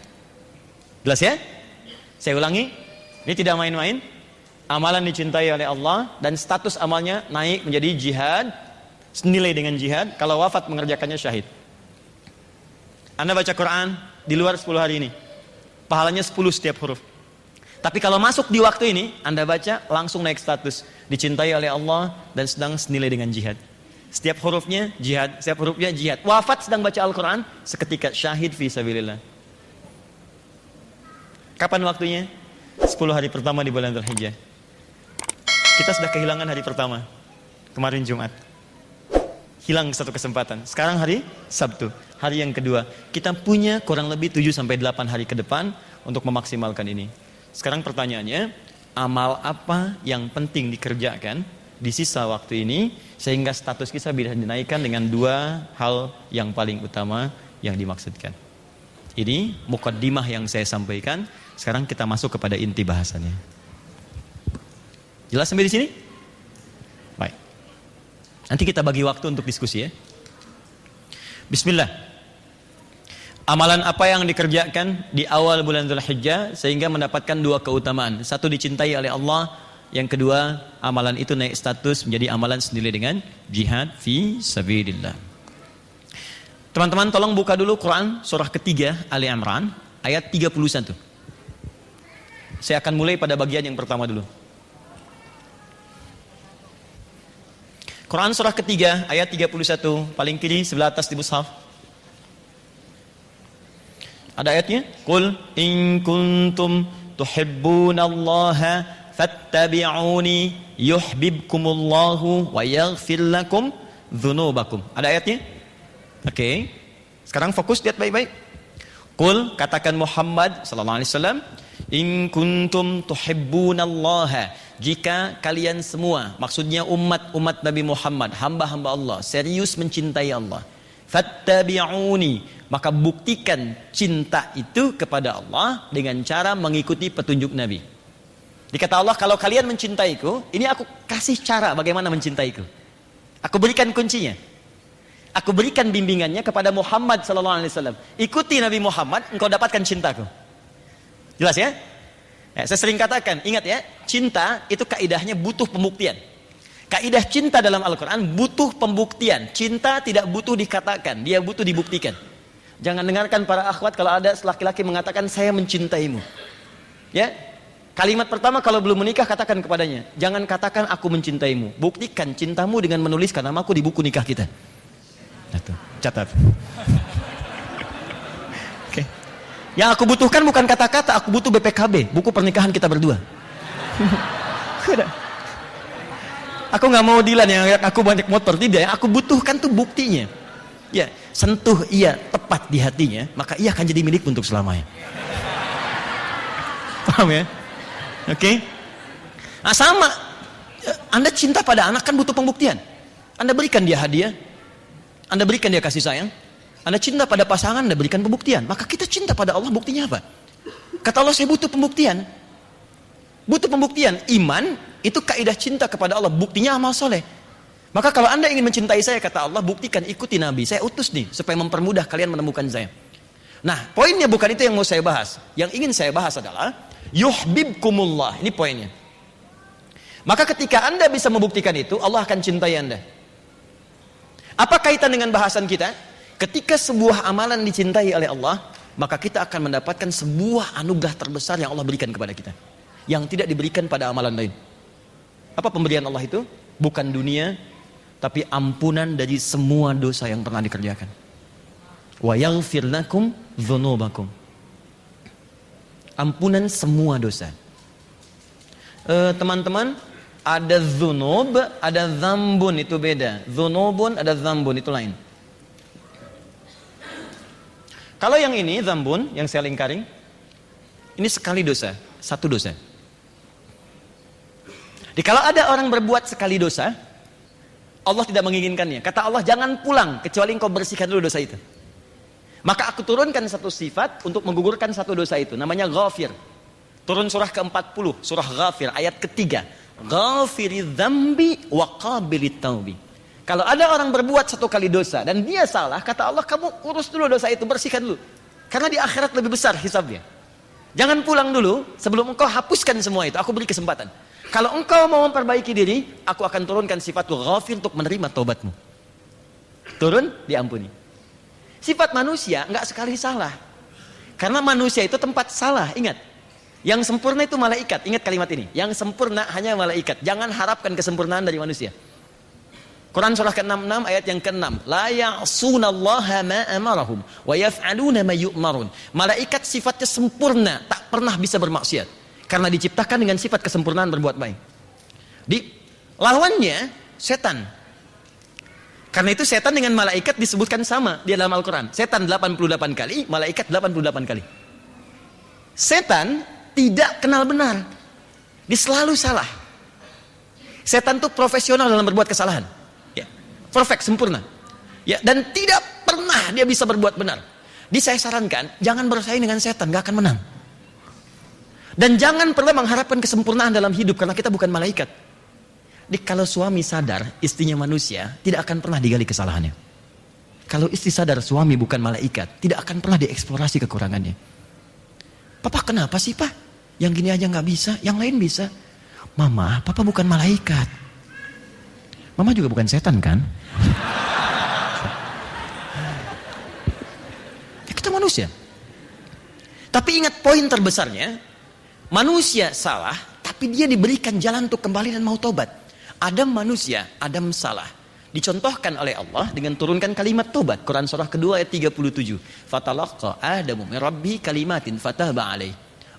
Jelas ya? Saya ulangi, ini tidak main-main. Amalan dicintai oleh Allah dan status amalnya naik menjadi jihad, senilai dengan jihad. Kalau wafat mengerjakannya syahid. Anda baca Quran di luar 10 hari ini, pahalanya 10 setiap huruf. Tapi kalau masuk di waktu ini, Anda baca langsung naik status, dicintai oleh Allah dan sedang senilai dengan jihad. Setiap hurufnya jihad, setiap hurufnya jihad. Wafat sedang baca Al-Quran, seketika syahid fi sabilillah. Kapan waktunya? 10 hari pertama di bulan Dzulhijjah. Kita sudah kehilangan hari pertama, kemarin Jumat. Hilang satu kesempatan. Sekarang hari Sabtu, hari yang kedua. Kita punya kurang lebih 7-8 hari ke depan untuk memaksimalkan ini. Sekarang pertanyaannya, amal apa yang penting dikerjakan di sisa waktu ini sehingga status kita bisa dinaikkan dengan 2 hal yang paling utama yang dimaksudkan. Ini mukaddimah yang saya sampaikan. Sekarang kita masuk kepada inti bahasannya. Jelas sampai di sini? Baik. Nanti kita bagi waktu untuk diskusi ya. Bismillah. Amalan apa yang dikerjakan di awal bulan Dzulhijjah sehingga mendapatkan 2 keutamaan. 1 dicintai oleh Allah, yang kedua amalan itu naik status menjadi amalan senilai dengan jihad fi sabilillah. Teman-teman tolong buka dulu Quran surah ketiga Ali Imran ayat 31. Saya akan mulai pada bagian yang pertama dulu. Quran surah ketiga ayat 31, paling kiri sebelah atas di mushaf. Ada ayatnya, qul in kuntum tuhibbunallaha fattabi'uni yuhibbukumullahu wa yaghfir lakum dzunubakum. Ada ayatnya? Oke. Sekarang fokus, lihat baik-baik. Qul, katakan Muhammad sallallahu alaihi wasallam, in kuntum tuhibbunallaha, jika kalian semua, maksudnya umat Nabi Muhammad, hamba-hamba Allah, serius mencintai Allah, fattabi'uni, maka buktikan cinta itu kepada Allah dengan cara mengikuti petunjuk Nabi. Dikata Allah, kalau kalian mencintaiku, ini aku kasih cara bagaimana mencintaiku. Aku berikan kuncinya. Aku berikan bimbingannya kepada Muhammad sallallahu alaihi wasallam. Ikuti Nabi Muhammad, engkau dapatkan cintaku. Jelas ya? Saya sering katakan, ingat ya, cinta itu kaidahnya butuh pembuktian. Kaidah cinta dalam Al-Quran butuh pembuktian. Cinta tidak butuh dikatakan, dia butuh dibuktikan. Jangan dengarkan para akhwat kalau ada laki-laki mengatakan saya mencintaimu. Ya, kalimat pertama kalau belum menikah katakan kepadanya, jangan katakan aku mencintaimu. Buktikan cintamu dengan menuliskan namaku di buku nikah kita. Catat. Yang aku butuhkan bukan kata-kata, aku butuh BPKB, buku pernikahan kita berdua. Aku nggak mau Dilan yang aku banyak motor, tidak. Yang aku butuhkan tuh buktinya. Ya, sentuh ia tepat di hatinya, maka ia akan jadi milik untuk selamanya. Paham ya? Oke? Nah, sama. Anda cinta pada anak kan butuh pembuktian. Anda berikan dia hadiah, Anda berikan dia kasih sayang. Anda cinta pada pasangan, Anda berikan pembuktian. Maka kita cinta pada Allah, buktinya apa? Kata Allah, saya butuh pembuktian. Butuh pembuktian. Iman itu kaidah cinta kepada Allah, buktinya amal soleh. Maka kalau Anda ingin mencintai saya, kata Allah, buktikan, ikuti Nabi. Saya utus nih supaya mempermudah kalian menemukan saya. Nah, poinnya bukan itu yang mau saya bahas. Yang ingin saya bahas adalah yuhibbukumullah. Ini poinnya. Maka ketika Anda bisa membuktikan itu, Allah akan cintai Anda. Apa kaitan dengan bahasan kita? Ketika sebuah amalan dicintai oleh Allah, maka kita akan mendapatkan sebuah anugerah terbesar yang Allah berikan kepada kita, yang tidak diberikan pada amalan lain. Apa pemberian Allah itu? Bukan dunia, tapi ampunan dari semua dosa yang pernah dikerjakan. Wa yaghfir lakum dzunubakum. Ampunan semua dosa. Teman-teman, ada dzunub, ada dzambun, itu beda. Dzunubun, ada dzambun, itu lain. Kalau yang ini, dzambun, yang saya lingkari, ini sekali dosa, satu dosa. Jadi kalau ada orang berbuat sekali dosa, Allah tidak menginginkannya. Kata Allah, jangan pulang kecuali engkau bersihkan dulu dosa itu. Maka aku turunkan satu sifat untuk menggugurkan satu dosa itu, namanya ghafir. Turun surah ke-40, surah Ghafir, ayat ketiga. Ghafiridz dzambi wa qabilit taubi. Kalau ada orang berbuat satu kali dosa dan dia salah, kata Allah, kamu urus dulu dosa itu, bersihkan dulu. Karena di akhirat lebih besar hisabnya. Jangan pulang dulu, sebelum engkau hapuskan semua itu, aku beri kesempatan. Kalau engkau mau memperbaiki diri, aku akan turunkan sifat ghafir untuk menerima taubatmu. Turun, diampuni. Sifat manusia enggak sekali salah. Karena manusia itu tempat salah, ingat. Yang sempurna itu malaikat, ingat kalimat ini. Yang sempurna hanya malaikat. Jangan harapkan kesempurnaan dari manusia. Quran surah ke-66 ayat yang ke-6. La ya'sunallaha ma amarahum wa yaf'aluna ma yu'marun. Malaikat sifatnya sempurna, tak pernah bisa bermaksiat. Karena diciptakan dengan sifat kesempurnaan berbuat baik. Di lawannya setan. Karena itu setan dengan malaikat disebutkan sama di dalam Al-Quran. Setan 88 kali, malaikat 88 kali. Setan tidak kenal benar. Dia selalu salah. Setan itu profesional dalam berbuat kesalahan. Perfect, sempurna. Ya, dan tidak pernah dia bisa berbuat benar. Jadi saya sarankan, jangan bersaing dengan setan, gak akan menang. Dan jangan pernah mengharapkan kesempurnaan dalam hidup, karena kita bukan malaikat. Jadi kalau suami sadar istrinya manusia, tidak akan pernah digali kesalahannya. Kalau istri sadar suami bukan malaikat, tidak akan pernah dieksplorasi kekurangannya. Papa kenapa sih, Pak? Yang gini aja gak bisa, yang lain bisa. Mama, Papa bukan malaikat. Mama juga bukan setan kan? Ya, kita manusia. Tapi ingat poin terbesarnya, manusia salah, tapi dia diberikan jalan untuk kembali dan mau tobat. Adam manusia, Adam salah. Dicontohkan oleh Allah dengan turunkan kalimat tobat. Quran surah kedua ayat 37. Fatalaqqa Adamu min Rabbihi kalimatin fataba alaih.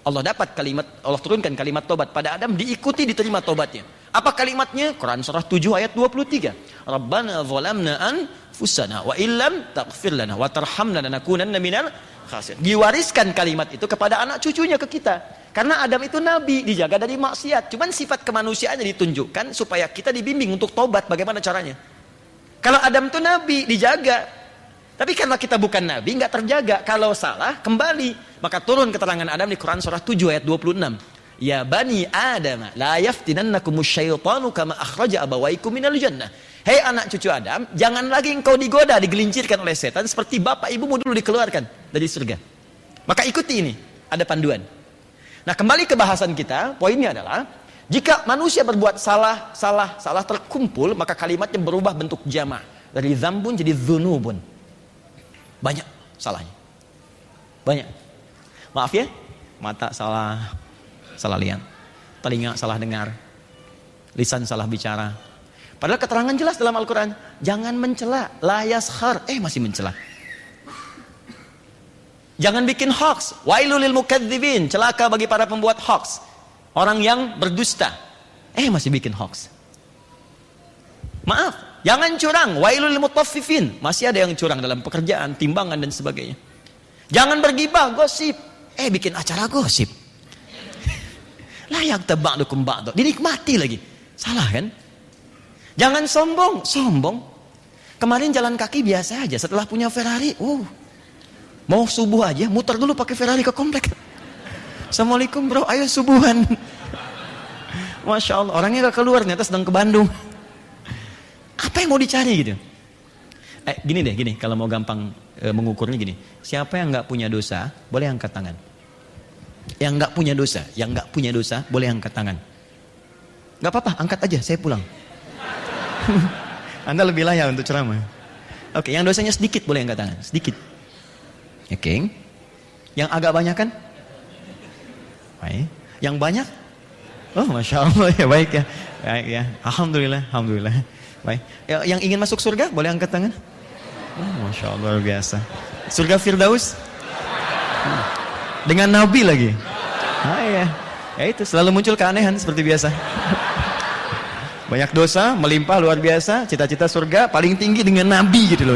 Allah dapat kalimat, Allah turunkan kalimat tobat pada Adam, diikuti diterima tobatnya. Apa kalimatnya? Quran surah 7 ayat 23. Rabbana zalamna anfusana wa illam taghfir lana wa tarhamna lanakunanna minal khasirin. Diwariskan kalimat itu kepada anak cucunya ke kita. Karena Adam itu nabi, dijaga dari maksiat. Cuman sifat kemanusiaannya ditunjukkan supaya kita dibimbing untuk tobat. Bagaimana caranya? Kalau Adam itu nabi, dijaga. Tapi karena kita bukan nabi, nggak terjaga. Kalau salah, kembali. Maka turun keterangan Adam di Quran surah 7 ayat 26. Ya bani Adam, la yaftinannakumus syaitanu kama akhraja abawaikum minal jannah. Hei anak cucu Adam, jangan lagi engkau digoda, digelincirkan oleh setan seperti bapak ibumu dulu dikeluarkan dari surga. Maka ikuti ini, ada panduan. Nah, kembali ke bahasan kita, poinnya adalah jika manusia berbuat salah terkumpul, maka kalimatnya berubah bentuk jama' dari dzambun jadi dzunubun. Banyak salahnya. Banyak. Maaf ya, mata salah lihat, telinga salah dengar, lisan salah bicara. Padahal keterangan jelas dalam Al-Quran, jangan mencela, la yaskhar, masih mencela. Jangan bikin hoax. Wailul lil mukadzibin, celaka bagi para pembuat hoax. Orang yang berdusta. Masih bikin hoax. Maaf, jangan curang. Wailul lil mutaffifin, masih ada yang curang dalam pekerjaan, timbangan dan sebagainya. Jangan bergibah, gosip. Bikin acara gosip. Layak taba'dukum ba'du, dinikmati lagi. Salah kan? Jangan sombong. Kemarin jalan kaki biasa aja, setelah punya Ferrari, mau subuh aja, muter dulu pakai Ferrari ke komplek. Assalamualaikum bro, ayo subuhan. Masya Allah, orangnya gak keluar, ternyata sedang ke Bandung. Apa yang mau dicari gitu? Gini, kalau mau gampang mengukurnya gini. Siapa yang gak punya dosa, boleh angkat tangan. Yang gak punya dosa, boleh angkat tangan. Gak apa-apa, angkat aja, saya pulang. Anda lebih layak untuk ceramah. Oke, yang dosanya sedikit boleh angkat tangan, sedikit. Oke. Yang agak banyak kan? Baik. Yang banyak? Masya Allah ya, baik ya. Baik ya. Alhamdulillah. Baik. Yang ingin masuk surga boleh angkat tangan? Masya Allah, luar biasa. Surga Firdaus? Dengan Nabi lagi. Ya itu selalu muncul keanehan seperti biasa. Banyak dosa, melimpah luar biasa, cita-cita surga paling tinggi dengan Nabi gitu loh.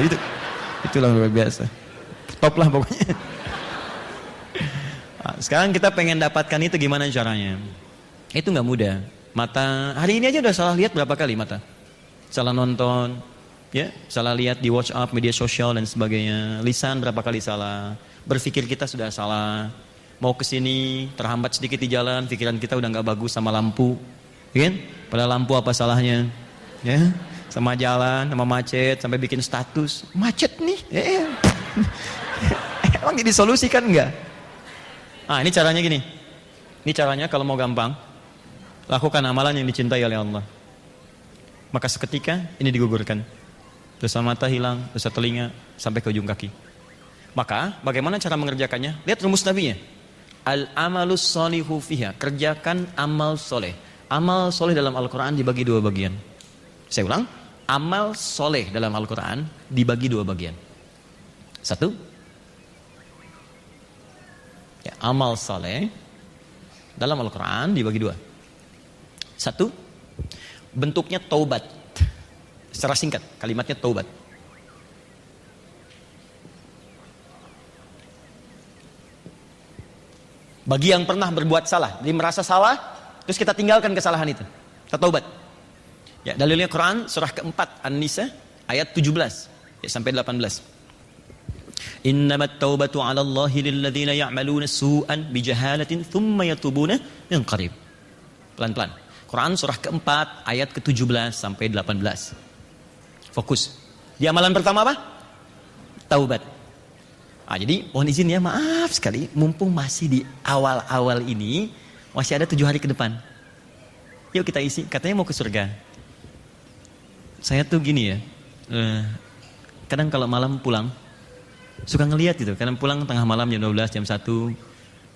Itulah luar biasa. Top lah pokoknya. Sekarang kita pengen dapatkan itu, gimana caranya? Itu nggak mudah. Mata hari ini aja udah salah lihat berapa kali mata? Salah nonton, ya, salah lihat di WhatsApp, media sosial dan sebagainya. Lisan berapa kali salah? Berpikir kita sudah salah. Mau kesini terhambat sedikit di jalan, pikiran kita udah nggak bagus sama lampu, kan? Pada lampu apa salahnya? Ya, sama jalan, sama macet, sampai bikin status macet nih. Emang disolusikan nggak? Ini caranya gini. Ini caranya kalau mau gampang, lakukan amalan yang dicintai oleh Allah. Maka seketika ini digugurkan. Dosa mata hilang, dosa telinga sampai ke ujung kaki. Maka bagaimana cara mengerjakannya? Lihat rumus nabinya. Al-amalus solihu fiha, kerjakan amal soleh. Amal soleh dalam Al-Quran dibagi dua bagian. Saya ulang, amal soleh dalam Al-Quran dibagi dua bagian. Satu, ya, amal soleh dalam Al-Quran dibagi dua. Satu, bentuknya taubat. Secara singkat, kalimatnya taubat. Bagi yang pernah berbuat salah, jadi merasa salah, terus kita tinggalkan kesalahan itu, kita taubat. Ya, dalilnya Quran surah keempat An-Nisa ayat 17 ya, sampai 18. Innamat taubatu 'ala Allahi lilladzina ya'maluna su'an bijahalatin thumma yatubuna min qarib. Pelan-pelan. Quran surah keempat ayat ke-17 sampai 18. Fokus. Di amalan pertama apa? Taubat. Jadi mohon izin ya, maaf sekali, mumpung masih di awal-awal ini, masih ada 7 hari ke depan. Yuk kita isi, katanya mau ke surga. Saya tuh gini ya, kadang kalau malam pulang, suka ngelihat gitu, kadang pulang tengah malam jam 12, jam 1,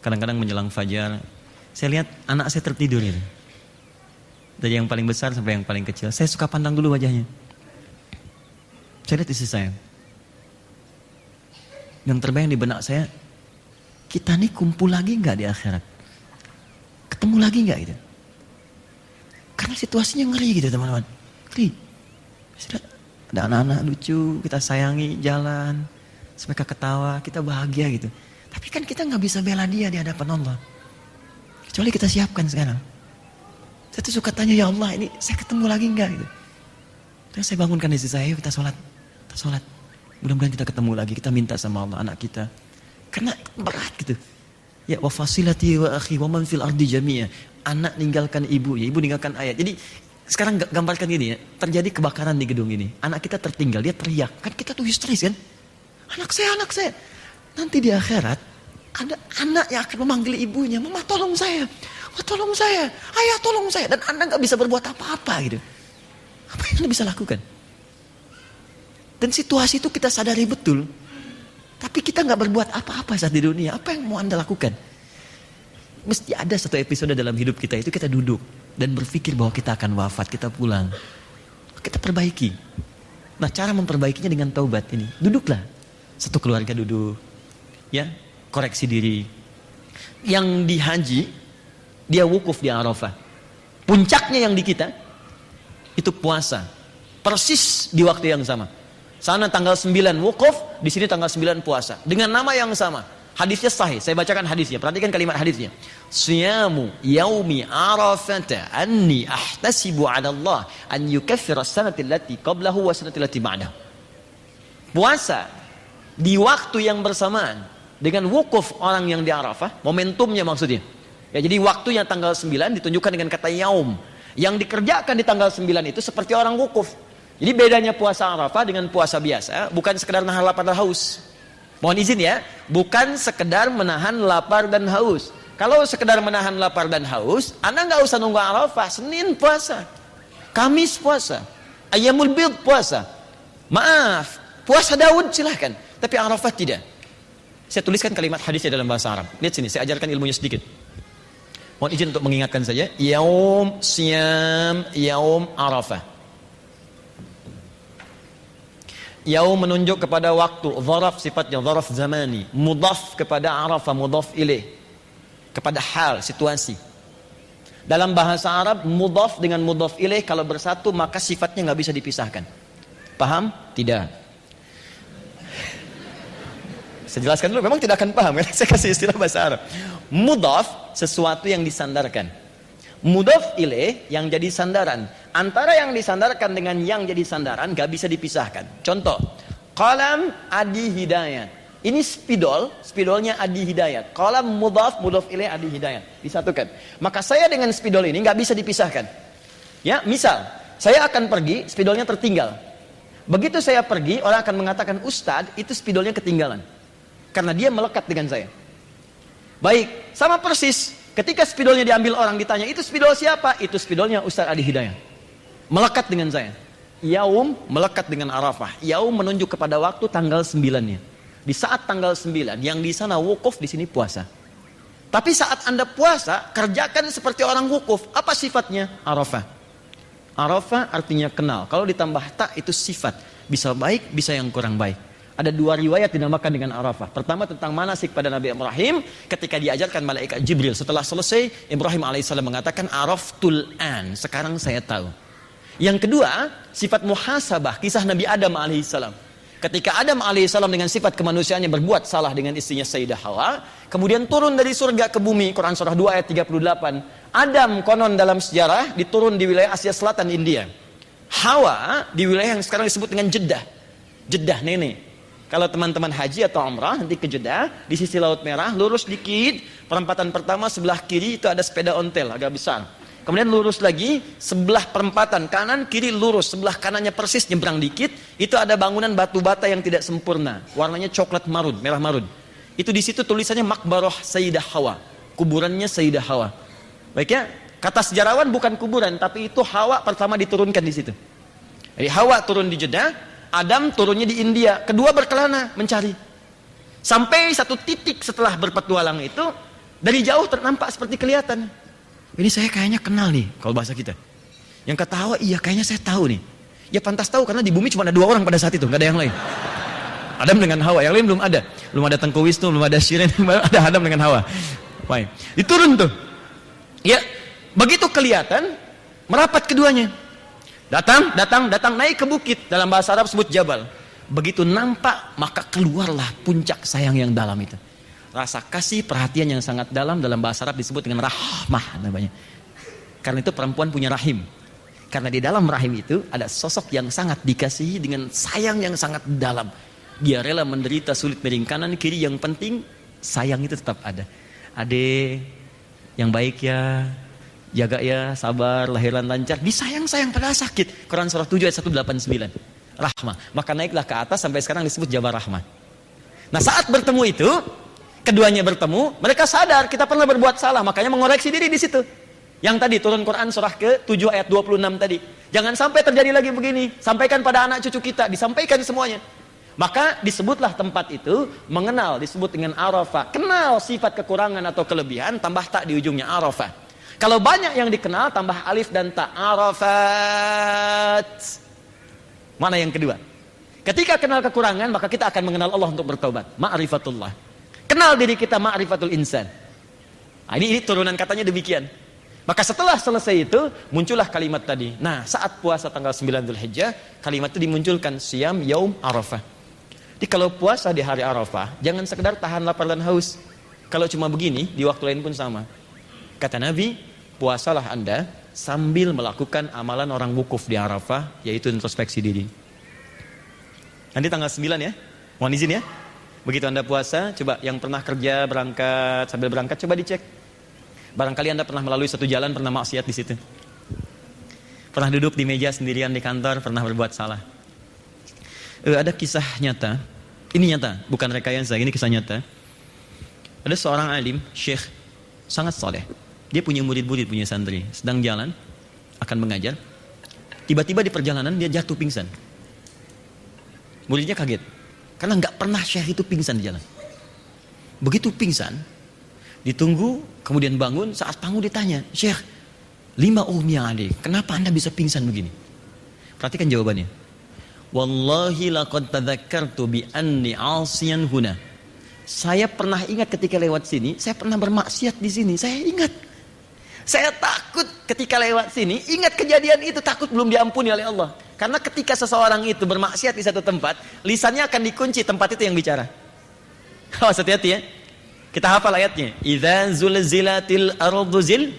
kadang-kadang menjelang fajar, saya lihat anak saya tertidur gitu. Dari yang paling besar sampai yang paling kecil, saya suka pandang dulu wajahnya. Saya lihat istri saya. Yang terbayang di benak saya, kita nih kumpul lagi nggak di akhirat? Ketemu lagi nggak gitu? Karena situasinya ngeri gitu teman-teman. Ngeri. Ada anak-anak lucu, kita sayangi, jalan, mereka ketawa, kita bahagia gitu. Tapi kan kita nggak bisa bela dia di hadapan Allah. Kecuali kita siapkan sekarang. Saya tuh suka tanya, ya Allah, ini saya ketemu lagi nggak gitu? Terus saya bangunkan istri saya, yuk kita sholat. Kita sholat. Mudah-mudahan kita ketemu lagi, kita minta sama Allah anak kita. Karena berat gitu. Ya, wa fasilati wa akhi wa man fil ardi jami'a. Anak ninggalkan ibu, ya ibu ninggalkan ayah. Jadi sekarang gambarkan gini ya, terjadi kebakaran di gedung ini. Anak kita tertinggal, dia teriak. Kan kita tuh histeris kan? Anak saya. Nanti di akhirat ada anak yang akan memanggil ibunya, "Mama tolong saya. Mama tolong saya. Ayah tolong saya." Dan anak enggak bisa berbuat apa-apa gitu. Apa yang Anda bisa lakukan? Dan situasi itu kita sadari betul. Tapi kita nggak berbuat apa-apa saat di dunia. Apa yang mau Anda lakukan? Mesti ada satu episode dalam hidup kita itu kita duduk dan berpikir bahwa kita akan wafat, kita pulang. Kita perbaiki. Nah, cara memperbaikinya dengan taubat ini. Duduklah. Satu keluarga duduk. Ya, koreksi diri. Yang di haji, dia wukuf di Arafah. Puncaknya yang di kita, itu puasa. Persis di waktu yang sama. Sana tanggal 9 wukuf, di sini tanggal 9 puasa. Dengan nama yang sama. Hadisnya sahih, saya bacakan hadisnya. Perhatikan kalimat hadisnya. Siyamu yaumi arafata anni ahtasibu ala Allah an yukaffira as-sanati allati qablahu wa sanati allati ba'dahu. Puasa di waktu yang bersamaan dengan wukuf orang yang di Arafah, momentumnya maksudnya. Ya, jadi waktunya tanggal 9 ditunjukkan dengan kata yaum. Yang dikerjakan di tanggal 9 itu seperti orang wukuf. Jadi bedanya puasa Arafah dengan puasa biasa, bukan sekedar nahan lapar dan haus. Mohon izin ya, bukan sekedar menahan lapar dan haus. Kalau sekedar menahan lapar dan haus, Anda nggak usah nunggu Arafah. Senin puasa, Kamis puasa, Ayyamul Bid puasa. Maaf, puasa Daud silahkan, tapi Arafah tidak. Saya tuliskan kalimat hadisnya dalam bahasa Arab. Lihat sini, saya ajarkan ilmunya sedikit. Mohon izin untuk mengingatkan saja. Yaum Siyam Yaum Arafah. Yaum menunjuk kepada waktu, zaraf sifatnya zaraf zamani, mudhaf kepada Arafah, mudhaf ilaih, kepada hal, situasi. Dalam bahasa Arab, mudhaf dengan mudhaf ilaih kalau bersatu maka sifatnya nggak bisa dipisahkan. Paham? Tidak. Saya jelaskan dulu, memang tidak akan paham kan? Saya kasih istilah bahasa Arab. Mudhaf, sesuatu yang disandarkan. Mudhaf ilaih, yang jadi sandaran. Antara yang disandarkan dengan yang jadi sandaran gak bisa dipisahkan. Contoh, qalam Adi Hidayat. Ini spidolnya Adi Hidayat. Qalam mudhaf ilaih Adi Hidayat. Disatukan. Maka saya dengan spidol ini gak bisa dipisahkan. Ya, misal, saya akan pergi, spidolnya tertinggal. Begitu saya pergi, orang akan mengatakan, Ustadz, itu spidolnya ketinggalan. Karena dia melekat dengan saya. Baik, sama persis. Ketika spidolnya diambil orang, ditanya, itu spidol siapa? Itu spidolnya Ustadz Adi Hidayat. Melekat dengan saya. Yaum melekat dengan Arafah. Yaum menunjuk kepada waktu tanggal 9-nya. Di saat tanggal 9, yang di sana wukuf, di sini puasa. Tapi saat Anda puasa, kerjakan seperti orang wukuf. Apa sifatnya? Arafah. Arafah artinya kenal. Kalau ditambah tak, itu sifat. Bisa baik, bisa yang kurang baik. Ada dua riwayat dinamakan dengan Arafah. Pertama tentang manasik pada Nabi Ibrahim ketika diajarkan malaikat Jibril. Setelah selesai, Ibrahim alaihissalam mengatakan Araftul an, sekarang saya tahu. Yang kedua, sifat muhasabah, kisah Nabi Adam alaihissalam. Ketika Adam alaihissalam dengan sifat kemanusiaannya berbuat salah dengan istrinya Sayyidah Hawa, kemudian turun dari surga ke bumi, Quran surah 2 ayat 38. Adam konon dalam sejarah diturun di wilayah Asia Selatan India. Hawa di wilayah yang sekarang disebut dengan Jeddah. Jeddah nenek. Kalau teman-teman haji atau umrah nanti ke Jeddah, di sisi Laut Merah, lurus dikit, perempatan pertama sebelah kiri itu ada sepeda ontel agak besar. Kemudian lurus lagi, sebelah perempatan kanan, kiri lurus, sebelah kanannya persis nyebrang dikit, itu ada bangunan batu bata yang tidak sempurna, warnanya coklat marun, merah marun. Itu di situ tulisannya Makbarah Sayyidah Hawa, kuburannya Sayyidah Hawa. Baik ya, kata sejarawan bukan kuburan, tapi itu Hawa pertama diturunkan di situ. Jadi Hawa turun di Jeddah, Adam turunnya di India, kedua berkelana mencari. Sampai satu titik setelah berpetualang itu, dari jauh ternampak seperti kelihatan. Ini saya kayaknya kenal nih, kalau bahasa kita. Yang kata Hawa, iya kayaknya saya tahu nih. Ya pantas tahu karena di bumi cuma ada 2 orang pada saat itu, nggak ada yang lain. Adam dengan Hawa, yang lain belum ada. Belum ada Tengku Wisnu, belum ada Syirin, ada Adam dengan Hawa. Baik, diturun tuh. Ya, begitu kelihatan, merapat keduanya. Datang, naik ke bukit. Dalam bahasa Arab sebut jabal. Begitu nampak, maka keluarlah puncak sayang yang dalam itu. Rasa kasih, perhatian yang sangat dalam bahasa Arab disebut dengan rahmah namanya. Karena itu perempuan punya rahim. Karena di dalam rahim itu ada sosok yang sangat dikasihi dengan sayang yang sangat dalam. Dia rela menderita sulit miring kanan kiri, yang penting sayang itu tetap ada. Ade yang baik ya, jaga ya, sabar, lahiran lancar, disayang-sayang pada sakit. Quran surah 7 ayat 189. Rahmah. Maka naiklah ke atas sampai sekarang disebut Jabal Rahmah. Nah, saat bertemu itu, keduanya bertemu, mereka sadar kita pernah berbuat salah, makanya mengoreksi diri di situ. Yang tadi turun Quran surah ke-7 ayat 26 tadi. Jangan sampai terjadi lagi begini. Sampaikan pada anak cucu kita, disampaikan semuanya. Maka disebutlah tempat itu mengenal, disebut dengan Arafah. Kenal sifat kekurangan atau kelebihan, tambah tak di ujungnya Arafah. Kalau banyak yang dikenal, tambah alif dan ta. Arafat. Mana yang kedua? Ketika kenal kekurangan, maka kita akan mengenal Allah untuk bertaubat. Ma'rifatullah. Kenal diri kita, ma'rifatul insan. Nah, ini turunan katanya demikian. Maka setelah selesai itu, muncullah kalimat tadi. Nah, saat puasa tanggal 9 Dzulhijjah, kalimat itu dimunculkan, siyam yaum Arafah. Jadi kalau puasa di hari Arafah, jangan sekedar tahan lapar dan haus. Kalau cuma begini, di waktu lain pun sama. Kata Nabi, puasalah Anda sambil melakukan amalan orang wukuf di Arafah, yaitu introspeksi diri. Nanti tanggal 9 ya, mohon izin ya. Begitu Anda puasa, coba yang pernah kerja, berangkat, sambil berangkat, coba dicek. Barangkali Anda pernah melalui satu jalan, pernah maksiat di situ. Pernah duduk di meja sendirian di kantor, pernah berbuat salah. Ada kisah nyata, ini nyata, bukan rekayasa, ini kisah nyata. Ada seorang alim, syekh, sangat soleh. Dia punya murid-murid, punya santri. Sedang jalan, akan mengajar. Tiba-tiba di perjalanan dia jatuh pingsan. Muridnya kaget. Karena nggak pernah syekh itu pingsan di jalan. Begitu pingsan, ditunggu, kemudian bangun, saat bangun ditanya, Syekh, 5 ummi adik, kenapa Anda bisa pingsan begini? Perhatikan jawabannya. Wallahi laqad tadzakartu bi anni 'asiyan huna. Saya pernah ingat ketika lewat sini, saya pernah bermaksiat di sini, saya ingat. Saya takut ketika lewat sini, ingat kejadian itu, takut belum diampuni oleh Allah. Karena ketika seseorang itu bermaksiat di satu tempat, lisannya akan dikunci, tempat itu yang bicara. Awas, hati-hati ya. Kita hafal ayatnya. Idza zulzilatil ardu zil.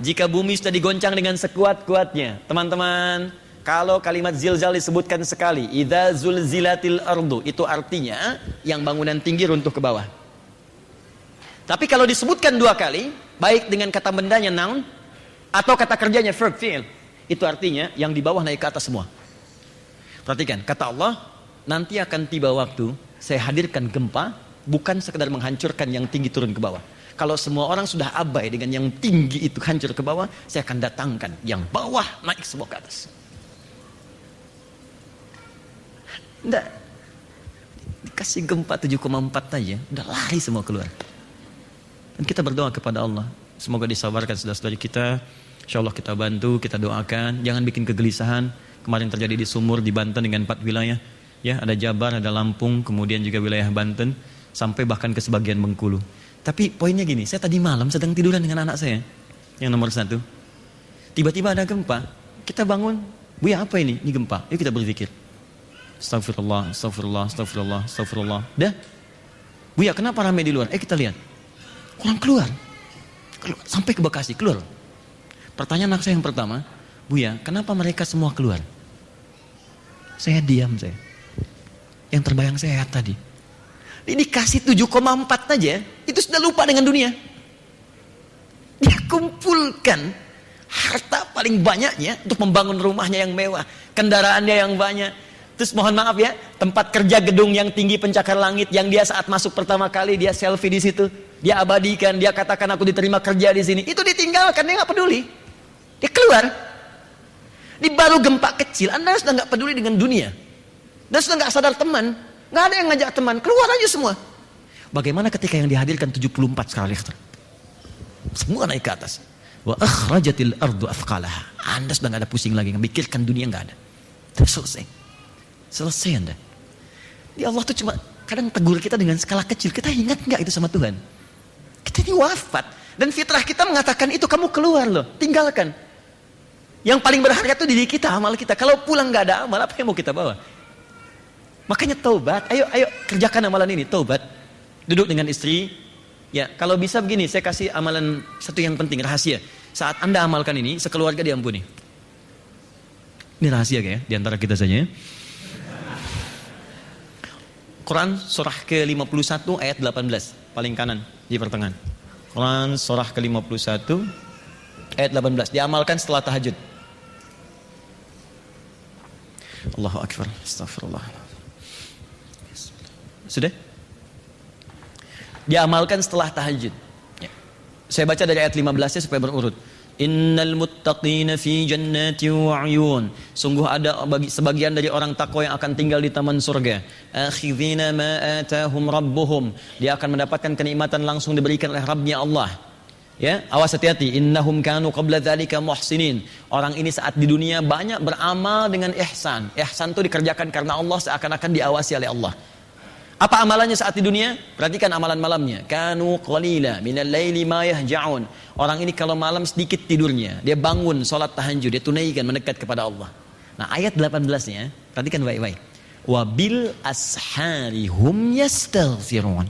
Jika bumi sudah digoncang dengan sekuat-kuatnya. Teman-teman, kalau kalimat zilzal disebutkan sekali, idza zulzilatil ardu, itu artinya yang bangunan tinggi runtuh ke bawah. Tapi kalau disebutkan 2 kali, baik dengan kata bendanya noun atau kata kerjanya verb fi'il, itu artinya yang di bawah naik ke atas semua. Perhatikan, kata Allah, nanti akan tiba waktu saya hadirkan gempa, bukan sekedar menghancurkan yang tinggi turun ke bawah. Kalau semua orang sudah abai dengan yang tinggi itu hancur ke bawah, saya akan datangkan yang bawah naik semua ke atas. Enggak, dikasih gempa 7,4 aja, udah lari semua keluar. Dan kita berdoa kepada Allah, semoga disabarkan saudara-saudari kita. Insya Allah kita bantu, kita doakan, jangan bikin kegelisahan. Kemarin terjadi di Sumur, di Banten dengan 4 wilayah. Ya, ada Jabar, ada Lampung, kemudian juga wilayah Banten, sampai bahkan ke sebagian Bengkulu. Tapi poinnya gini, saya tadi malam sedang tiduran dengan anak saya, yang nomor 1. Tiba-tiba ada gempa, kita bangun, Buya apa ini? Ini gempa, yuk kita berzikir. Astagfirullah, astagfirullah, astagfirullah, astagfirullah. Dah, Buya kenapa ramai di luar? Kita lihat, orang keluar, sampai ke Bekasi, keluar. Pertanyaan anak saya yang pertama, Buya, kenapa mereka semua keluar? Saya diam saya. Yang terbayang saya tadi. Ini dikasih 7,4 aja, itu sudah lupa dengan dunia. Dia kumpulkan harta paling banyaknya untuk membangun rumahnya yang mewah, kendaraannya yang banyak. Terus mohon maaf ya, tempat kerja gedung yang tinggi pencakar langit yang dia saat masuk pertama kali dia selfie di situ, dia abadikan, dia katakan aku diterima kerja di sini. Itu ditinggalkan, dia nggak peduli. Dia keluar. Di baru gempa kecil, Anda sudah nggak peduli dengan dunia. Dan sudah nggak sadar teman, nggak ada yang ngajak teman, keluar aja semua. Bagaimana ketika yang dihadirkan 74 skala Richter? Semua naik ke atas. Wa akhrajatil ardu athqalaha. Anda sudah nggak ada pusing lagi, memikirkan dunia nggak ada. Terus selesai Anda. Di Allah tuh cuma kadang tegur kita dengan skala kecil. Kita ingat nggak itu sama Tuhan? Kita ini wafat dan fitrah kita mengatakan itu, kamu keluar loh, tinggalkan. Yang paling berharga itu diri kita, amal kita. Kalau pulang nggak ada amal, apa yang mau kita bawa? Makanya taubat. Ayo kerjakan amalan ini, taubat. Duduk dengan istri. Ya, kalau bisa begini, saya kasih amalan satu yang penting, rahasia. Saat Anda amalkan ini, sekeluarga diampuni. Ini rahasia ya, di antara kita saja ya. Quran surah ke-51 ayat 18, paling kanan di pertengahan. Quran surah ke-51 ayat 18, diamalkan setelah tahajud. Allahu Akbar, astagfirullah. Sudah? Diamalkan setelah tahajud. Ya. Saya baca dari ayat 15-nya supaya berurut. Innal muttaqina fi jannati wa 'uyun. Sungguh ada sebagian dari orang takwa yang akan tinggal di taman surga. Akhidhina ma atahum rabbuhum. Dia akan mendapatkan kenikmatan langsung diberikan oleh Rabbnya Allah. Ya, awas hati-hati. Innahum kanu qabla dzalika muhsinin. Orang ini saat di dunia banyak beramal dengan ihsan. Ihsan itu dikerjakan karena Allah, seakan-akan diawasi oleh Allah. Apa amalannya saat di dunia? Perhatikan amalan malamnya. Kanu qalila minal laili ma yahja'un. Orang ini kalau malam sedikit tidurnya, dia bangun salat tahajud, dia tunaikan mendekat kepada Allah. Nah, ayat 18-nya, perhatikan baik-baik. Wabil ashari hum yastaghfirun.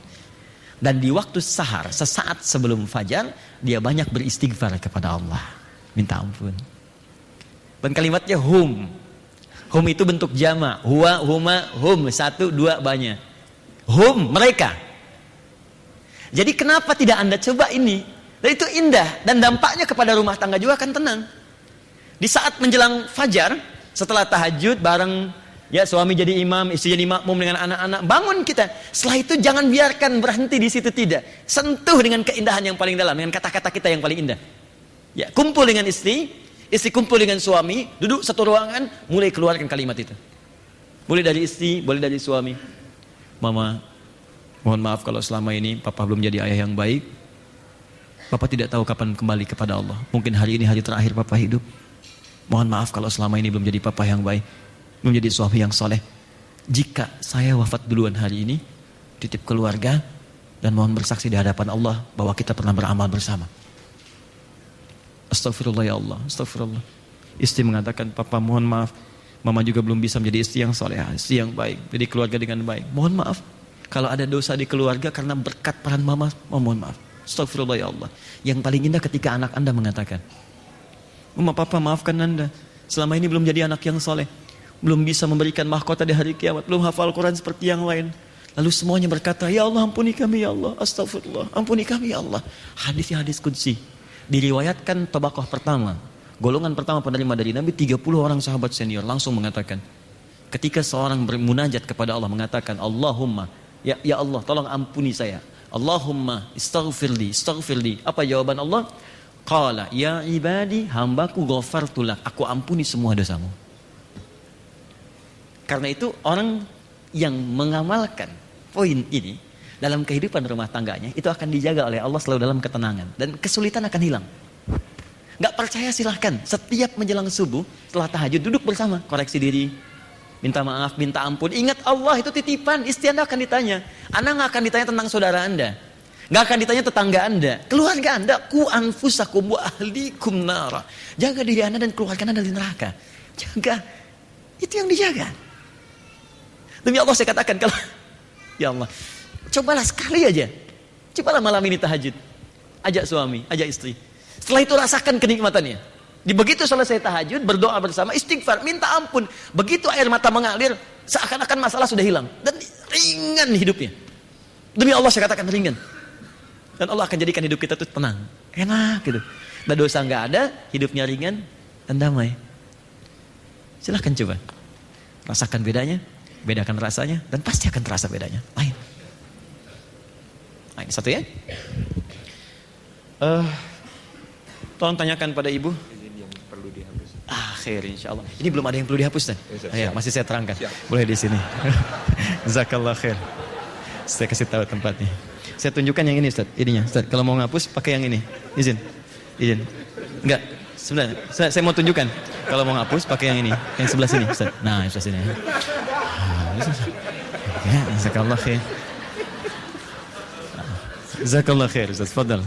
Dan di waktu sahar, sesaat sebelum fajar, dia banyak beristighfar kepada Allah. Minta ampun. Dan kalimatnya hum. Hum itu bentuk jama. Huwa, huma, hum. 1, 2, banyak. Hum, mereka. Jadi kenapa tidak Anda coba ini? Dan itu indah. Dan dampaknya kepada rumah tangga juga akan tenang. Di saat menjelang fajar, setelah tahajud bareng, ya suami jadi imam, istri jadi makmum dengan anak-anak, bangun kita. Setelah itu jangan biarkan berhenti di situ, tidak. Sentuh dengan keindahan yang paling dalam, dengan kata-kata kita yang paling indah. Ya, kumpul dengan istri kumpul dengan suami, duduk satu ruangan, mulai keluarkan kalimat itu. Boleh dari istri, boleh dari suami. Mama, mohon maaf kalau selama ini papa belum jadi ayah yang baik. Papa tidak tahu kapan kembali kepada Allah. Mungkin hari ini hari terakhir papa hidup. Mohon maaf kalau selama ini belum jadi papa yang baik, belum jadi suami yang soleh. Jika saya wafat duluan hari ini, titip keluarga dan mohon bersaksi di hadapan Allah bahwa kita pernah beramal bersama. Astagfirullah ya Allah, astagfirullah. Istri mengatakan, papa mohon maaf, mama juga belum bisa menjadi istri yang soleh, istri yang baik, jadi keluarga dengan baik. Mohon maaf kalau ada dosa di keluarga karena berkat peran mama, mohon maaf. Astagfirullah ya Allah. Yang paling indah ketika anak Anda mengatakan, Mama, papa maafkan Anda, selama ini belum jadi anak yang soleh, belum bisa memberikan mahkota di hari kiamat, belum hafal Quran seperti yang lain. Lalu semuanya berkata, ya Allah ampuni kami ya Allah, astagfirullah, ampuni kami ya Allah. Hadisnya hadis qudsi. Diriwayatkan tabaqah pertama, golongan pertama penerima dari Nabi, 30 orang sahabat senior langsung mengatakan, ketika seorang bermunajat kepada Allah mengatakan, Allahumma, ya Allah tolong ampuni saya, Allahumma istaghfirli. Apa jawaban Allah? Qala ya ibadi hambaku ghafartulak, aku ampuni semua dosamu. Karena itu orang yang mengamalkan poin ini dalam kehidupan rumah tangganya itu akan dijaga oleh Allah selalu dalam ketenangan dan kesulitan akan hilang. Gak percaya silahkan, setiap menjelang subuh setelah tahajud duduk bersama, koreksi diri, minta maaf, minta ampun. Ingat Allah itu titipan, istri Anda akan ditanya. Anda gak akan ditanya tentang saudara Anda, gak akan ditanya tetangga Anda, keluarga Anda. Ku anfusakum wa ahlikum nara. Jaga diri Anda dan keluarga Anda dari neraka. Jaga, itu yang dijaga. Demi Allah saya katakan, kalau ya Allah, cobalah sekali aja, cobalah malam ini tahajud, ajak suami, ajak istri. Setelah itu rasakan kenikmatannya. Di begitu selesai tahajud, berdoa bersama, istighfar, minta ampun. Begitu air mata mengalir, seakan-akan masalah sudah hilang dan ringan hidupnya. Demi Allah saya katakan ringan. Dan Allah akan jadikan hidup kita itu tenang, enak gitu. Dan dosa nggak ada, hidupnya ringan dan damai. Silahkan coba, rasakan bedanya, bedakan rasanya, dan pasti akan terasa bedanya. Lain. Lain satu ya. Tolong tanyakan pada ibu. Yang perlu dihapus. Khair insyaallah. Ini belum ada yang perlu dihapus dan. Ya, masih saya terangkan. Siap. Boleh di sini. Jazakallah khair. Saya kasih tahu tempatnya. Saya tunjukkan yang ini Ustaz, ininya. Ustaz, kalau mau ngapus pakai yang ini. Izin. Enggak, sebenarnya saya mau tunjukkan. Kalau mau ngapus pakai yang ini, yang sebelah sini, Ustaz. Nah, sebelah sini. Ya, jazakallah khair. Jazakallah khair, Ustaz. Fadal.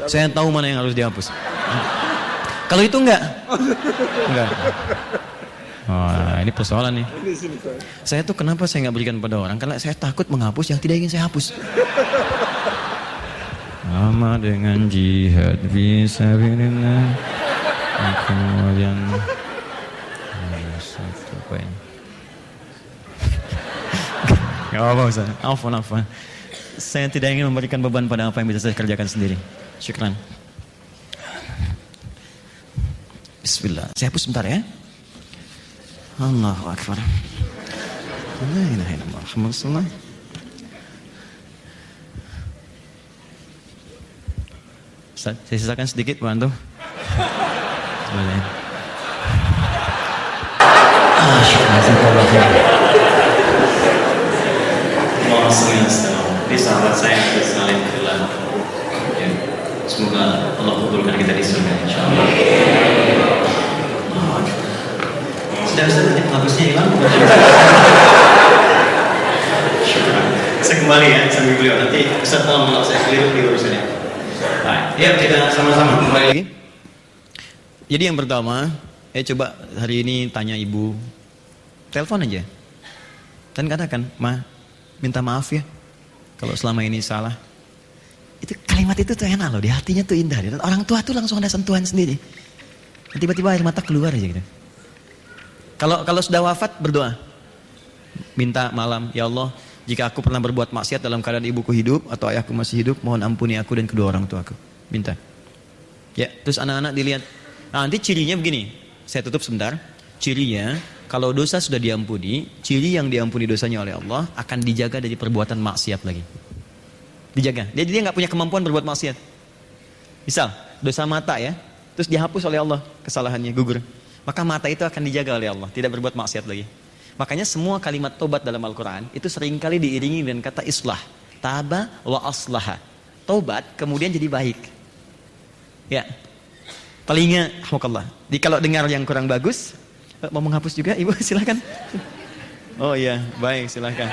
Saya tahu mana yang harus dihapus. Kalau itu enggak. Wah, ini persoalan nih. Saya tuh kenapa saya nggak berikan pada orang? Karena saya takut menghapus yang tidak ingin saya hapus. Sama dengan jihad fisabilillah. Kemudian satu poin. Gak apa-apa Ustaz. Afwan. Saya tidak ingin memberikan beban pada apa yang bisa saya kerjakan sendiri. Syukran. Bismillah. Saya hapus sebentar ya. Allahu Akbar. La ilaha illallah Muhammad sallallahu. Saya sisakan sedikit bantu. Boleh. Ini sahabat saya yang bersalin fillah. Semoga Allah kabulkan kita di surga insyaallah. Sudah bisa hapusnya hilang. kembali ya sambil beliau. Nanti Ustaz tolong kalau saya keliru urusannya. Baik, ya kita sama-sama kembali lagi. Jadi yang pertama, coba hari ini tanya ibu, telepon aja. Dan katakan, Ma, minta maaf ya kalau selama ini salah. Itu kalimat itu tuh enak loh, di hatinya tuh indah. Dan orang tua tuh langsung ada sentuhan sendiri. Tiba-tiba air mata keluar aja gitu. Kalau sudah wafat berdoa. Minta malam, ya Allah, jika aku pernah berbuat maksiat dalam keadaan ibuku hidup atau ayahku masih hidup, mohon ampuni aku dan kedua orang tuaku. Minta. Ya, terus anak-anak dilihat. Nah, nanti cirinya begini. Saya tutup sebentar. Cirinya, kalau dosa sudah diampuni, ciri yang diampuni dosanya oleh Allah akan dijaga dari perbuatan maksiat lagi. Dijaga. Dia nggak punya kemampuan berbuat maksiat. Misal, dosa mata ya, terus dihapus oleh Allah kesalahannya, gugur. Maka mata itu akan dijaga oleh Allah, tidak berbuat maksiat lagi. Makanya semua kalimat tobat dalam Al-Quran itu seringkali diiringi dengan kata islah. Taba wa aslaha. Tobat kemudian jadi baik. Ya. Telinga, alhamdulillah. Jadi kalau dengar yang kurang bagus, mau menghapus juga ibu silakan. Oh iya, baik silakan.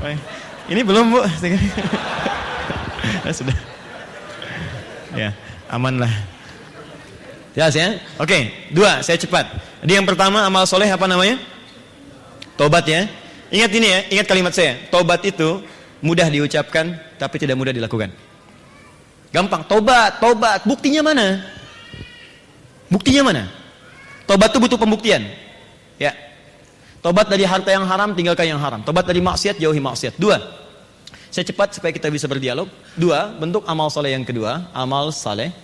Baik. Ini belum bu. Sudah. Ya, aman lah. Jelas ya? Oke, 2, saya cepat. Jadi yang pertama amal soleh apa namanya? Tobat ya. Ingat ini ya, ingat kalimat saya. Tobat itu mudah diucapkan tapi tidak mudah dilakukan. Gampang, tobat. Buktinya mana? Buktinya mana? Tobat itu butuh pembuktian. Ya. Tobat dari harta yang haram, tinggalkan yang haram. Tobat dari maksiat, jauhi maksiat. 2. Saya cepat supaya kita bisa berdialog. 2, bentuk amal soleh yang kedua, amal saleh.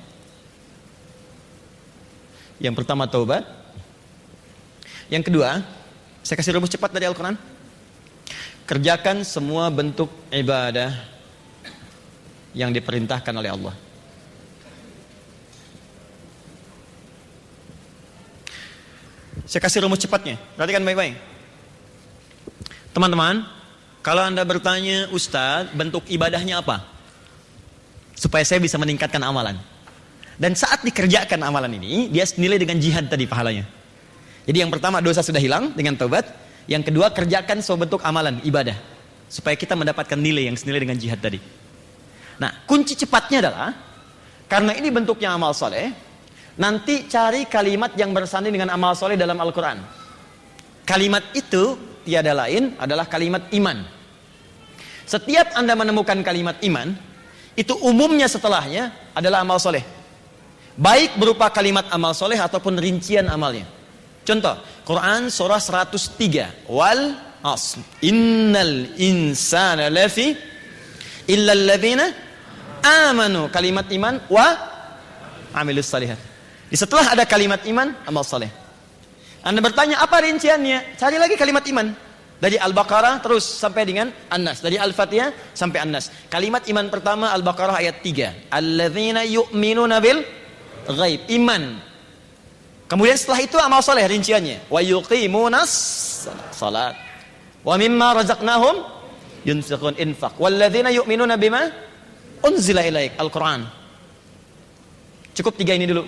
Yang pertama taubat. Yang kedua, saya kasih rumus cepat dari Al-Quran. Kerjakan semua bentuk ibadah yang diperintahkan oleh Allah. Saya kasih rumus cepatnya. Perhatikan baik-baik. Teman-teman, kalau Anda bertanya, Ustaz, bentuk ibadahnya apa? Supaya saya bisa meningkatkan amalan. Dan saat dikerjakan amalan ini, dia senilai dengan jihad tadi pahalanya. Jadi yang pertama, dosa sudah hilang dengan taubat. Yang kedua, kerjakan semua bentuk amalan, ibadah. Supaya kita mendapatkan nilai yang senilai dengan jihad tadi. Nah, kunci cepatnya adalah, karena ini bentuknya amal soleh, nanti cari kalimat yang bersanding dengan amal soleh dalam Al-Quran. Kalimat itu tiada lain adalah kalimat iman. Setiap Anda menemukan kalimat iman, itu umumnya setelahnya adalah amal soleh. Baik berupa kalimat amal soleh ataupun rincian amalnya. Contoh, Quran surah 103. Wal asr. Innal insana lafi illal ladzina amanu. Kalimat iman wa amilus salihat. Setelah ada kalimat iman, amal soleh. Anda bertanya apa rinciannya? Cari lagi kalimat iman. Dari Al-Baqarah terus sampai dengan An-Nas. Dari Al-Fatihah sampai An-Nas. Kalimat iman pertama Al-Baqarah ayat 3. Alladzina yu'minuna bil ghaib. Iman. Kemudian setelah itu amal soleh rinciannya. Wa yuqimunas salat. Wa mimma razaqnahum yunfiqun infaq. Walladzina yu'minuna bima unzila ilaik. Al-Quran. Cukup 3 ini dulu.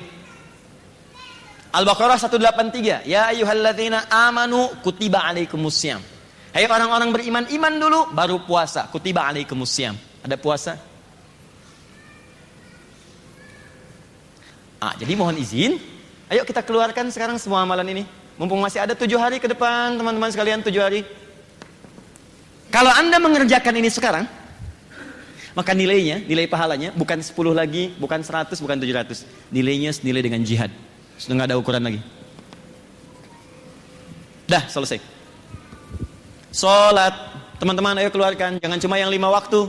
Al-Baqarah 183. Ya ayyuhalladzina amanu kutiba alaikumussyam. Hai orang-orang beriman, iman dulu baru puasa. Kutiba alaikumussyam. Ada puasa. Jadi mohon izin, ayo kita keluarkan sekarang semua amalan ini. Mumpung masih ada 7 hari ke depan, teman-teman sekalian, 7 hari. Kalau Anda mengerjakan ini sekarang, maka nilainya, nilai pahalanya bukan 10 lagi, bukan 100, bukan 700. Nilainya senilai dengan jihad. Sudah nggak ada ukuran lagi. Dah selesai. Sholat, teman-teman ayo keluarkan. Jangan cuma yang 5 waktu.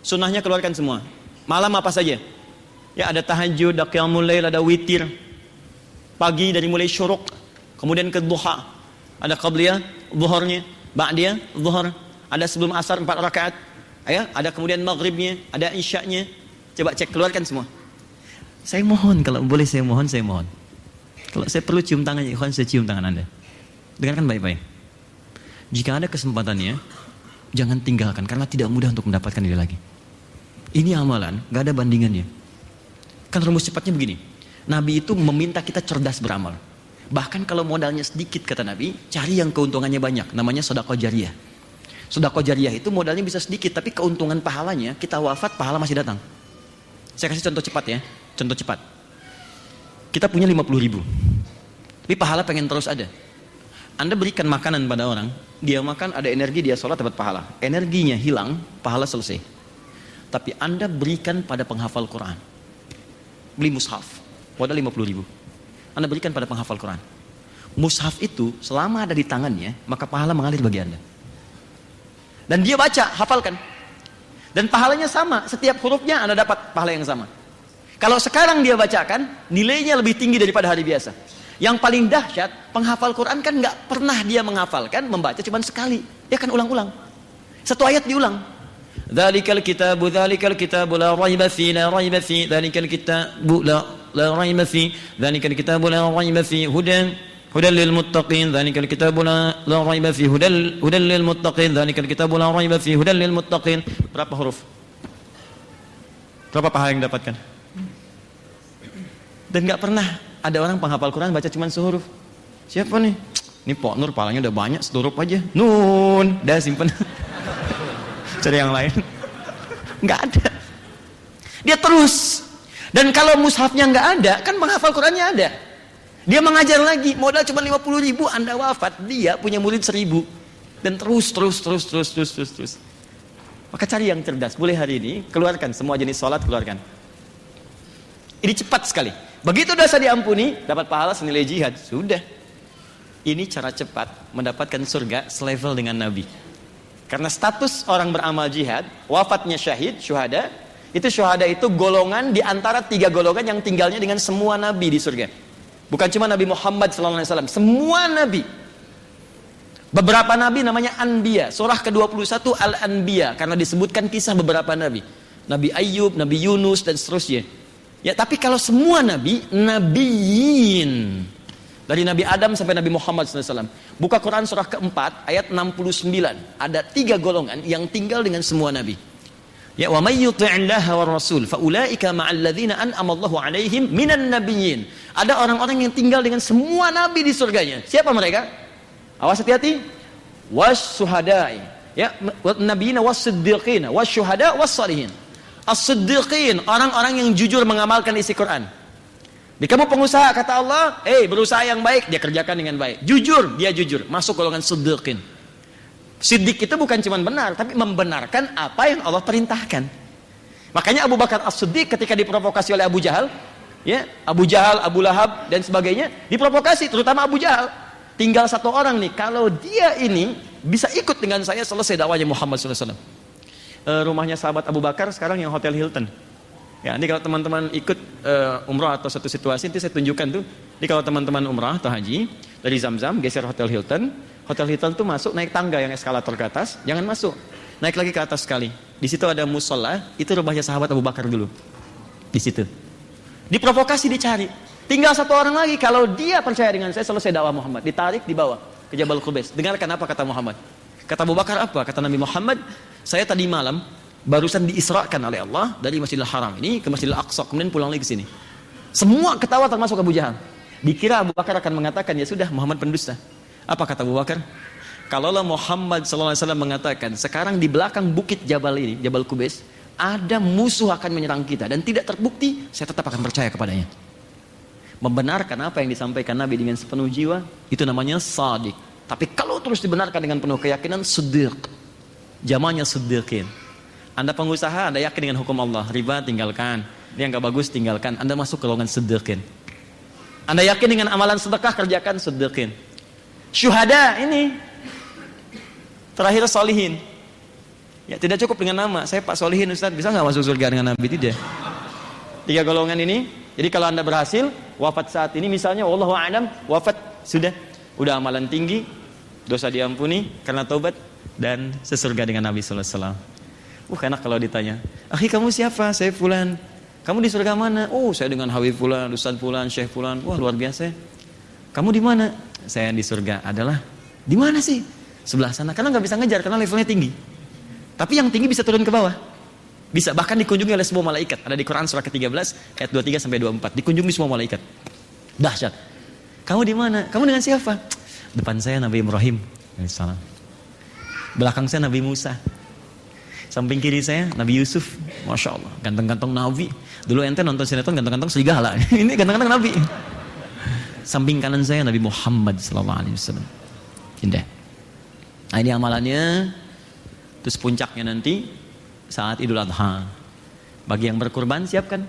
Sunnahnya keluarkan semua. Malam apa saja. Ya ada tahajud, ada qiyamul lail, ada witir. Pagi dari mulai syuruk, kemudian ke duha. Ada qabliyah, zuhurnya, ba'diyah, zuhur. Ada sebelum asar 4 rakaat. Ya, ada kemudian maghribnya, ada isya'nya. Coba cek, keluarkan semua. Saya mohon, kalau boleh saya mohon. Kalau saya perlu cium tangannya, ikhwan, saya cium tangan Anda. Dengarkan baik-baik. Jika ada kesempatannya, jangan tinggalkan, karena tidak mudah untuk mendapatkan ini lagi. Ini amalan, gak ada bandingannya. Kan rumus cepatnya begini. Nabi itu meminta kita cerdas beramal. Bahkan kalau modalnya sedikit, kata Nabi, cari yang keuntungannya banyak. Namanya sedekah jariyah. Sedekah jariyah itu modalnya bisa sedikit, tapi keuntungan pahalanya, kita wafat, pahala masih datang. Saya kasih contoh cepat ya, contoh cepat. Kita punya 50.000, tapi pahala pengen terus ada. Anda berikan makanan pada orang, dia makan, ada energi, dia sholat, dapat pahala. Energinya hilang, pahala selesai. Tapi Anda berikan pada penghafal Quran. Beli mushaf, modal 50.000. Anda berikan pada penghafal Quran. Mushaf itu selama ada di tangannya, maka pahala mengalir bagi Anda. Dan dia baca, hafalkan. Dan pahalanya sama, setiap hurufnya Anda dapat pahala yang sama. Kalau sekarang dia bacakan, nilainya lebih tinggi daripada hari biasa. Yang paling dahsyat, penghafal Quran kan nggak pernah dia menghafalkan, membaca cuma sekali. Dia kan ulang-ulang. Satu ayat diulang. Dzalikal kitabu la raiba fi, la raiba fi, dzalikal kitabu la raiba fi, dzalikal kitabu la raiba fi, hudan lil muttaqin, dzalikal kitabu la raiba fi, hudan lil muttaqin, dzalikal kitabu la raiba fi, hudan lil muttaqin. Berapa huruf? Berapa pahala yang dapatkan? Dan nggak pernah ada orang penghafal Quran baca cuma sehuruf. Siapa nih? Ini Pok Nur pahalanya udah banyak, sehuruf aja. Nun, dah simpen. Cari yang lain. Nggak ada. Dia terus. Dan kalau mushafnya nggak ada, kan penghafal Qurannya ada. Dia mengajar lagi, modal cuma 50.000, Anda wafat, dia punya murid 1.000. Dan terus. Maka cari yang cerdas. Boleh hari ini, keluarkan semua jenis sholat, keluarkan. Ini cepat sekali. Begitu dosa diampuni, dapat pahala senilai jihad. Sudah. Ini cara cepat mendapatkan surga selevel dengan Nabi. Karena status orang beramal jihad, wafatnya syahid, syuhada, itu golongan di antara 3 golongan yang tinggalnya dengan semua Nabi di surga. Bukan cuma Nabi Muhammad SAW, semua Nabi. Beberapa Nabi namanya Anbiya. Surah ke-21 Al-Anbiya, karena disebutkan kisah beberapa Nabi. Nabi Ayyub, Nabi Yunus, dan seterusnya. Ya, tapi kalau semua Nabi, Nabiyin. Dari Nabi Adam sampai Nabi Muhammad SAW. Buka Quran surah ke-4, ayat 69. Ada 3 golongan yang tinggal dengan semua Nabi. Ya, wa may yuti'illaha war rasul fa ulaika ma'al ladzina an'ama Allahu 'alaihim minan nabiyyin. Ada orang-orang yang tinggal dengan semua nabi di surganya. Siapa mereka? Awas hati-hati. Was-syuhada'i, ya, nabiyina was-siddiqin, was-syuhada' was-shalihin. As-siddiqin, orang-orang yang jujur mengamalkan isi Quran. Di kamu pengusaha, kata Allah, berusaha yang baik, dia kerjakan dengan baik. Jujur, dia jujur, masuk golongan siddiqin. Siddiq itu bukan cuma benar, tapi membenarkan apa yang Allah perintahkan. Makanya Abu Bakar As-Siddiq ketika diprovokasi oleh Abu Jahal, ya, Abu Jahal, Abu Lahab dan sebagainya, diprovokasi, terutama Abu Jahal. Tinggal satu orang nih, kalau dia ini bisa ikut dengan saya, selesai dakwahnya Muhammad SAW. Rumahnya sahabat Abu Bakar sekarang yang Hotel Hilton. Ya, nanti kalau teman-teman ikut umrah atau satu situasi, nanti saya tunjukkan tuh. Jadi kalau teman-teman umrah atau haji dari Zamzam geser Hotel Hilton. Hotel Hilton tuh masuk naik tangga yang eskalator ke atas, jangan masuk. Naik lagi ke atas sekali. Di situ ada musola, itu rumahnya sahabat Abu Bakar dulu. Di situ. Diprovokasi, dicari. Tinggal satu orang lagi, kalau dia percaya dengan saya, selesai dakwah Muhammad. Ditarik, dibawa ke Jabal Qubais. Dengarkan apa kata Muhammad. Kata Abu Bakar apa? Kata Nabi Muhammad, saya tadi malam barusan diisrakan oleh Allah dari Masjidil Haram ini ke Masjidil Aqsa, kemudian pulang lagi ke sini. Semua ketawa termasuk Abu Jahal. Dikira Abu Bakar akan mengatakan, ya sudah, Muhammad pendusta. Apa kata Abu Bakar? Kalaulah Muhammad SAW mengatakan, sekarang di belakang bukit Jabal ini, Jabal Qubais, ada musuh akan menyerang kita dan tidak terbukti, saya tetap akan percaya kepadanya. Membenarkan apa yang disampaikan Nabi dengan sepenuh jiwa, itu namanya shadiq. Tapi kalau terus dibenarkan dengan penuh keyakinan, siddiq. Jamannya siddiqin. Anda pengusaha, Anda yakin dengan hukum Allah, riba tinggalkan, ini yang gak bagus tinggalkan, Anda masuk ke golongan siddiqin. Anda yakin dengan amalan sedekah, kerjakan, siddiqin. Syuhada ini terakhir solihin. Ya, tidak cukup dengan nama, saya Pak Solihin Ustaz, bisa nggak masuk surga dengan Nabi? Tidak. 3 golongan ini. Jadi kalau Anda berhasil wafat saat ini, misalnya wallahu a'lam, wafat sudah amalan tinggi, dosa diampuni karena taubat dan sesurga dengan Nabi sallallahu alaihi wasallam. Enak kalau ditanya, "Akhi, kamu siapa?" "Saya fulan." "Kamu di surga mana?" "Oh, saya dengan Habib fulan, Ustaz fulan, Syekh fulan." "Wah, luar biasa." "Kamu di mana?" "Saya di surga." "Adalah di mana sih?" "Sebelah sana." Karena nggak bisa ngejar, karena levelnya tinggi. Tapi yang tinggi bisa turun ke bawah. Bisa bahkan dikunjungi oleh semua malaikat. Ada di Quran surah ke-13 ayat 23 sampai 24. Dikunjungi semua malaikat. Dahsyat. "Kamu di mana?" "Kamu dengan siapa?" "Depan saya Nabi Ibrahim alaihissalam." Belakang saya Nabi Musa. Samping kiri saya Nabi Yusuf. Masya Allah, ganteng-ganteng Nabi. Dulu ente nonton sinetron ganteng-ganteng serigala. Ini ganteng-ganteng Nabi. Samping kanan saya Nabi Muhammad SAW. Indah. Nah ini amalannya. Terus puncaknya nanti saat Idul Adha. Bagi yang berkurban siapkan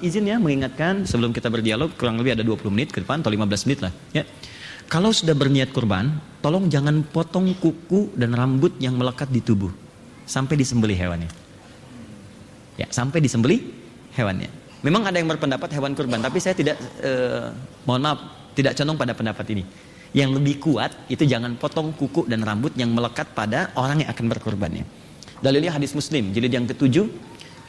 izin ya, mengingatkan sebelum kita berdialog, kurang lebih ada 20 menit ke depan atau 15 menit lah ya. Kalau sudah berniat kurban, tolong jangan potong kuku dan rambut yang melekat di tubuh sampai disembelih hewannya. Ya, sampai disembelih hewannya. Memang ada yang berpendapat hewan kurban, tapi saya tidak mohon maaf, tidak condong pada pendapat ini. Yang lebih kuat itu jangan potong kuku dan rambut yang melekat pada orang yang akan berkurbannya. Dalilnya hadis Muslim jilid yang ke-7,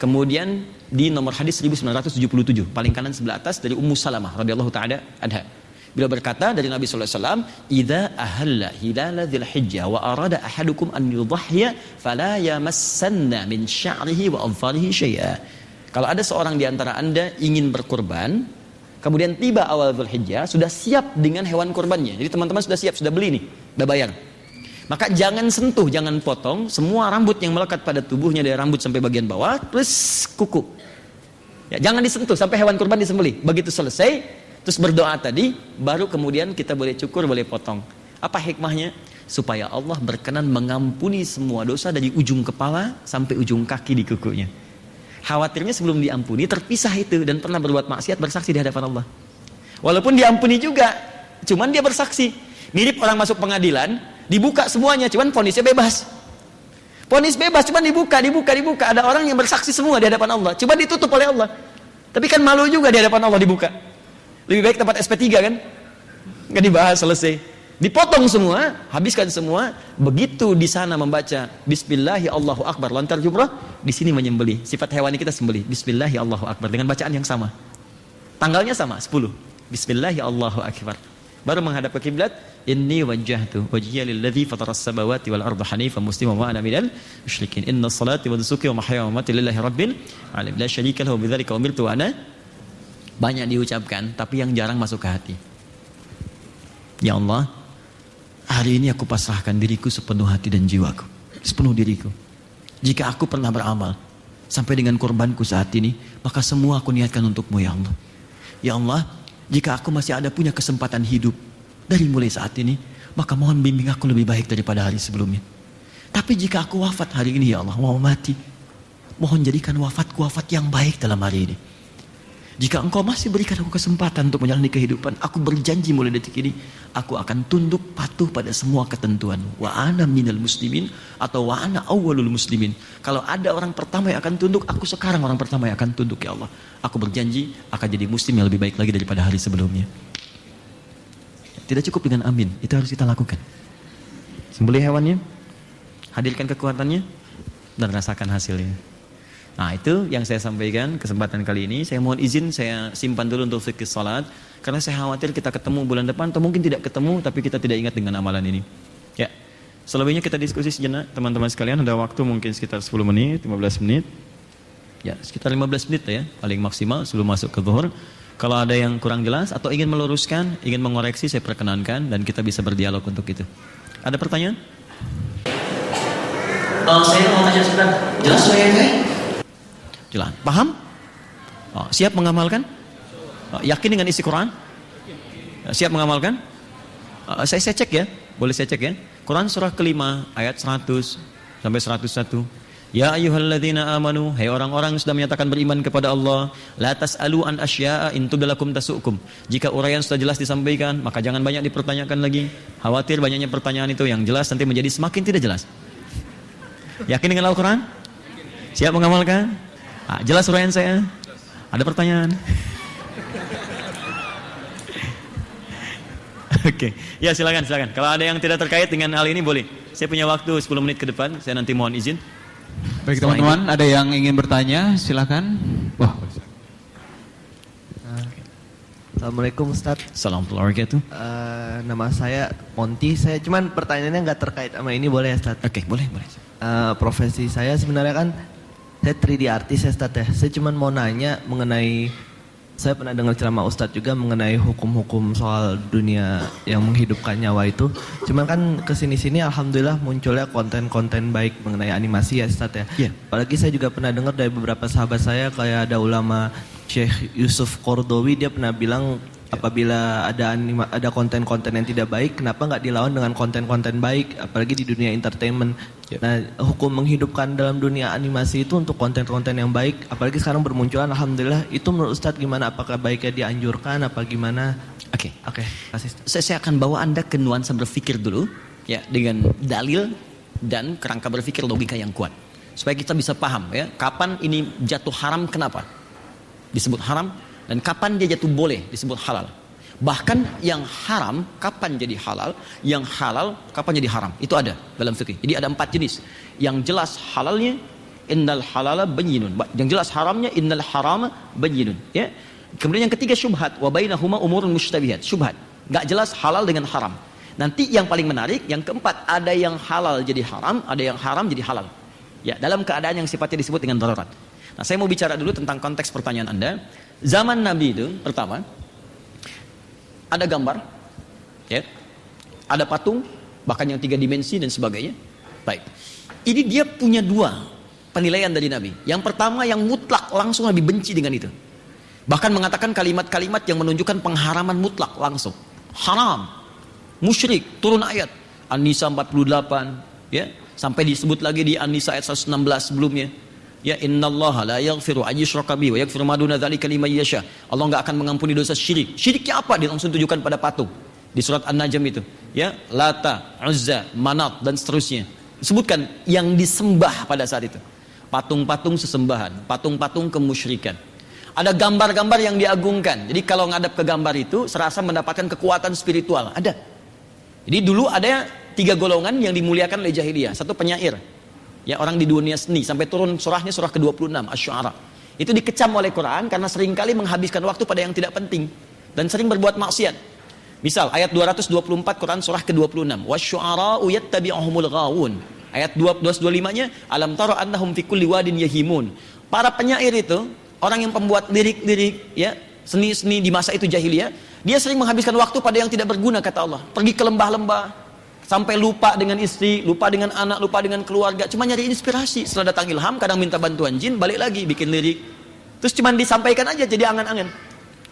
kemudian di nomor hadis 1977, paling kanan sebelah atas dari Ummu Salamah radhiyallahu taala anha. Beliau berkata dari Nabi sallallahu alaihi wasallam, "Idza ahalla hilal dzil hijjah wa arada ahadukum an yudhhiya fala yamassanna min sya'rihi wa adfarihi syai'a." Kalau ada seorang di antara Anda ingin berkurban, kemudian tiba awal Dzulhijjah, sudah siap dengan hewan kurbannya. Jadi teman-teman sudah siap, sudah beli nih, sudah bayar. Maka jangan sentuh, jangan potong semua rambut yang melekat pada tubuhnya dari rambut sampai bagian bawah plus kuku. Ya, jangan disentuh sampai hewan kurban disembelih. Begitu selesai, terus berdoa tadi, baru kemudian kita boleh cukur, boleh potong. Apa hikmahnya? Supaya Allah berkenan mengampuni semua dosa dari ujung kepala sampai ujung kaki di kukunya. Khawatirnya sebelum diampuni terpisah itu dan pernah berbuat maksiat bersaksi di hadapan Allah. Walaupun diampuni juga, cuman dia bersaksi. Mirip orang masuk pengadilan, dibuka semuanya, cuman vonisnya bebas. Vonis bebas, cuman dibuka. Ada orang yang bersaksi semua di hadapan Allah, cuman ditutup oleh Allah. Tapi kan malu juga di hadapan Allah dibuka. Lebih baik tempat SP3 kan? Nggak dibahas, selesai. Dipotong semua, habiskan semua. Begitu di sana membaca Bismillahi Allahu Akbar, lontar jumrah, di sini menyembelih. Sifat hewani kita sembelih. Bismillahi Allahu Akbar dengan bacaan yang sama. Tanggalnya sama, 10. Bismillahi Allahu Akbar. Baru menghadap ke kiblat, inni wajjahtu wajhiya lilladzi fataras samawati wal arda hanifan musliman wa ana minal musyrikin. Inna salati wa nusuki wa mahyaya wa mamati lillahi rabbil alamin. La syarika lahu bidzalika umirtu wa ana. Banyak diucapkan, tapi yang jarang masuk ke hati. Ya Allah, hari ini aku pasrahkan diriku sepenuh hati dan jiwaku, sepenuh diriku. Jika aku pernah beramal sampai dengan korbanku saat ini, maka semua aku niatkan untukmu ya Allah. Ya Allah, jika aku masih ada punya kesempatan hidup dari mulai saat ini, maka mohon bimbing aku lebih baik daripada hari sebelumnya. Tapi jika aku wafat hari ini ya Allah, mau mati, mohon jadikan wafatku wafat yang baik dalam hari ini. Jika engkau masih berikan aku kesempatan untuk menjalani kehidupan, aku berjanji mulai detik ini, aku akan tunduk patuh pada semua ketentuan. Wa ana minal muslimin atau wa ana awwalul muslimin. Kalau ada orang pertama yang akan tunduk, aku sekarang orang pertama yang akan tunduk ya Allah. Aku berjanji akan jadi muslim yang lebih baik lagi daripada hari sebelumnya. Tidak cukup dengan amin, itu harus kita lakukan. Sembelih hewannya, hadirkan kekuatannya, dan rasakan hasilnya. Nah itu yang saya sampaikan kesempatan kali ini. Saya mohon izin saya simpan dulu untuk fikih salat, karena saya khawatir kita ketemu bulan depan atau mungkin tidak ketemu tapi kita tidak ingat dengan amalan ini. Ya, selebihnya kita diskusi sejenak teman-teman sekalian. Ada waktu mungkin sekitar 10 menit, 15 menit. Ya, sekitar 15 menit ya paling maksimal sebelum masuk ke zuhur. Kalau ada yang kurang jelas atau ingin meluruskan, ingin mengoreksi, saya perkenankan dan kita bisa berdialog untuk itu. Ada pertanyaan? Saya mau tanya sebentar. Jelas saya? Jelas. Paham? Oh, siap mengamalkan? Oh, yakin dengan isi Quran? Siap mengamalkan? Saya cek ya. Boleh saya cek ya. Quran surah kelima ayat 100 sampai 101. Ya ayyuhalladzina amanu, hai orang-orang yang sudah menyatakan beriman kepada Allah, la tas'alu an asya'a in tubdalakum tasu'kum. Jika uraian sudah jelas disampaikan, maka jangan banyak dipertanyakan lagi. Khawatir banyaknya pertanyaan itu yang jelas nanti menjadi semakin tidak jelas. Yakin dengan Al-Quran? Siap mengamalkan? Jelas uraian saya? Ada pertanyaan? Oke, ya silakan. Kalau ada yang tidak terkait dengan hal ini boleh. Saya punya waktu 10 menit ke depan. Saya nanti mohon izin. Baik teman-teman, ada yang ingin bertanya? Silakan. Wah. Assalamualaikum Ustaz. Assalamualaikum warahmatullahi wabarakatuh. Nama saya Monty. Saya cuman pertanyaannya nggak terkait sama ini, boleh ya Ustaz? Oke, boleh. Profesi saya sebenarnya kan saya 3D artis ya Ustaz ya. Saya cuman mau nanya mengenai Saya pernah dengar ceramah Ustadz juga mengenai hukum-hukum soal dunia yang menghidupkan nyawa itu. Cuman kan kesini-sini alhamdulillah munculnya konten-konten baik mengenai animasi ya Ustadz ya. Iya. Apalagi saya juga pernah dengar dari beberapa sahabat saya kayak ada ulama Syekh Yusuf Qaradawi, dia pernah bilang apabila ada konten-konten yang tidak baik, kenapa nggak dilawan dengan konten-konten baik, apalagi di dunia entertainment. Nah, hukum menghidupkan dalam dunia animasi itu untuk konten-konten yang baik, apalagi sekarang bermunculan, alhamdulillah. Itu menurut Ustadz gimana? Apakah baiknya dianjurkan, apa gimana? Oke. Kasih. Saya akan bawa Anda ke nuansa berpikir dulu, ya, dengan dalil dan kerangka berpikir logika yang kuat, supaya kita bisa paham, ya, kapan ini jatuh haram, kenapa disebut haram, dan kapan dia jatuh boleh disebut halal. Bahkan yang haram kapan jadi halal, yang halal kapan jadi haram, itu ada dalam fikih. Jadi ada 4 jenis. Yang jelas halalnya innal halala bayyinun, yang jelas haramnya innal harama bayyinun, ya. Kemudian yang ketiga syubhat, wa bainahuma umurun mushtabihat, syubhat, enggak jelas halal dengan haram. Nanti yang paling menarik yang keempat, ada yang halal jadi haram, ada yang haram jadi halal, ya, dalam keadaan yang sifatnya disebut dengan darurat. Nah, saya mau bicara dulu tentang konteks pertanyaan Anda. Zaman Nabi itu pertama ada gambar, ya, ada patung, bahkan yang 3 dimensi dan sebagainya. Baik, ini dia punya 2 penilaian dari Nabi. Yang pertama yang mutlak, langsung Nabi benci dengan itu. Bahkan mengatakan kalimat-kalimat yang menunjukkan pengharaman mutlak langsung. Haram, musyrik, turun ayat An-Nisa 48, ya, sampai disebut lagi di An-Nisa ayat 116 sebelumnya. Ya, innallaha la yaghfiru an yushraka bihi wa yaghfiru ma duna dzalika liman yasha. Allah enggak akan mengampuni dosa syirik. Syiriknya apa? Dia langsung tunjukkan pada patung. Di surat An-Najm itu, ya, Lata, Uzza, Manat dan seterusnya. Disebutkan yang disembah pada saat itu. Patung-patung sesembahan, patung-patung kemusyrikan. Ada gambar-gambar yang diagungkan. Jadi kalau ngadap ke gambar itu serasa mendapatkan kekuatan spiritual. Ada. Jadi dulu ada 3 golongan yang dimuliakan oleh jahiliyah. Satu penyair, ya, orang di dunia seni, sampai turun surahnya surah ke-26 Asy-Syu'ara. Itu dikecam oleh Quran karena seringkali menghabiskan waktu pada yang tidak penting dan sering berbuat maksiat. Misal ayat 224 Quran surah ke-26, wasyu'ara'u yattabi'uhumul ghawun. Ayat 225-nya, alam tara annahum fi kulli wadin yahimun. Para penyair itu, orang yang pembuat lirik-lirik, ya, seni-seni di masa itu jahiliyah, dia sering menghabiskan waktu pada yang tidak berguna, kata Allah. Pergi ke lembah-lembah, sampai lupa dengan istri, lupa dengan anak, lupa dengan keluarga, cuma nyari inspirasi. Setelah datang ilham, kadang minta bantuan jin, balik lagi bikin lirik. Terus cuma disampaikan aja jadi angan-angan.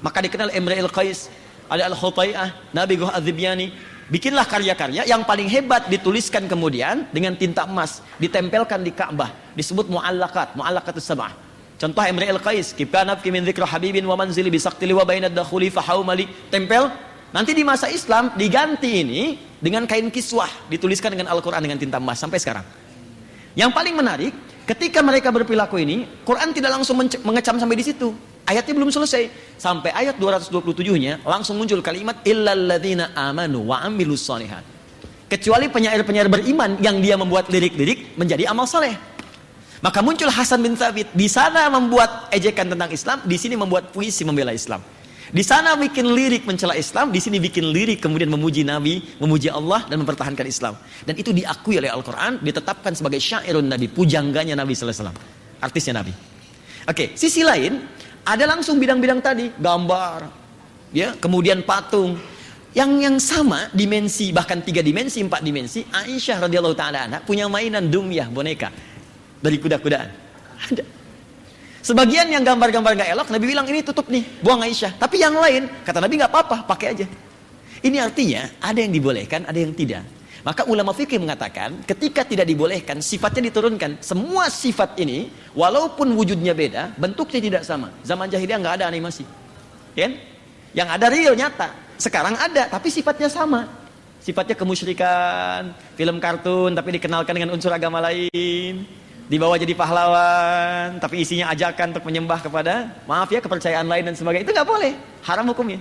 Maka dikenal Imrul Qais, ada Al-Khutai'ah, Nabi Guh Az-Zibyani. Bikinlah karya-karya yang paling hebat, dituliskan kemudian dengan tinta emas, ditempelkan di Ka'bah, disebut mu'allaqatus sab'ah. Contoh Imrul Qais, kibanab min dzikra habibin wa manzili bi saqtili wa bainad dakhuli fa haumali, tempel. Nanti di masa Islam diganti ini dengan kain kiswah, dituliskan dengan Al-Quran dengan tinta emas sampai sekarang. Yang paling menarik, ketika mereka berperilaku ini, Quran tidak langsung mengecam sampai di situ. Ayatnya belum selesai. Sampai ayat 227-nya langsung muncul kalimat illalladzina amanu wa amilus shalihat. Kecuali penyair-penyair beriman yang dia membuat lirik-lirik menjadi amal saleh. Maka muncul Hasan bin Thabit, di sana membuat ejekan tentang Islam, di sini membuat puisi membela Islam. Di sana bikin lirik mencela Islam, di sini bikin lirik kemudian memuji Nabi, memuji Allah dan mempertahankan Islam. Dan itu diakui oleh Al-Quran, ditetapkan sebagai syairun Nabi, pujangganya Nabi sallallahu alaihi wasallam, artisnya Nabi. Oke, sisi lain ada langsung bidang-bidang tadi, gambar, ya, kemudian patung, yang sama dimensi, bahkan 3 dimensi, 4 dimensi. Aisyah radhiyallahu taala anha punya mainan dumyah, boneka dari kuda-kudaan. Ada. Sebagian yang gambar-gambar gak elok, Nabi bilang ini tutup nih, buang Aisyah. Tapi yang lain, kata Nabi gak apa-apa, pakai aja. Ini artinya ada yang dibolehkan, ada yang tidak. Maka ulama fikih mengatakan, ketika tidak dibolehkan, sifatnya diturunkan. Semua sifat ini, walaupun wujudnya beda, bentuknya tidak sama. Zaman jahiliyah gak ada animasi, ya? Yang ada real, nyata. Sekarang ada, tapi sifatnya sama. Sifatnya kemusyrikan, film kartun, tapi dikenalkan dengan unsur agama lain. Dibawa jadi pahlawan, tapi isinya ajakan untuk menyembah kepada, maaf ya, kepercayaan lain dan sebagainya. Itu nggak boleh, haram hukumnya.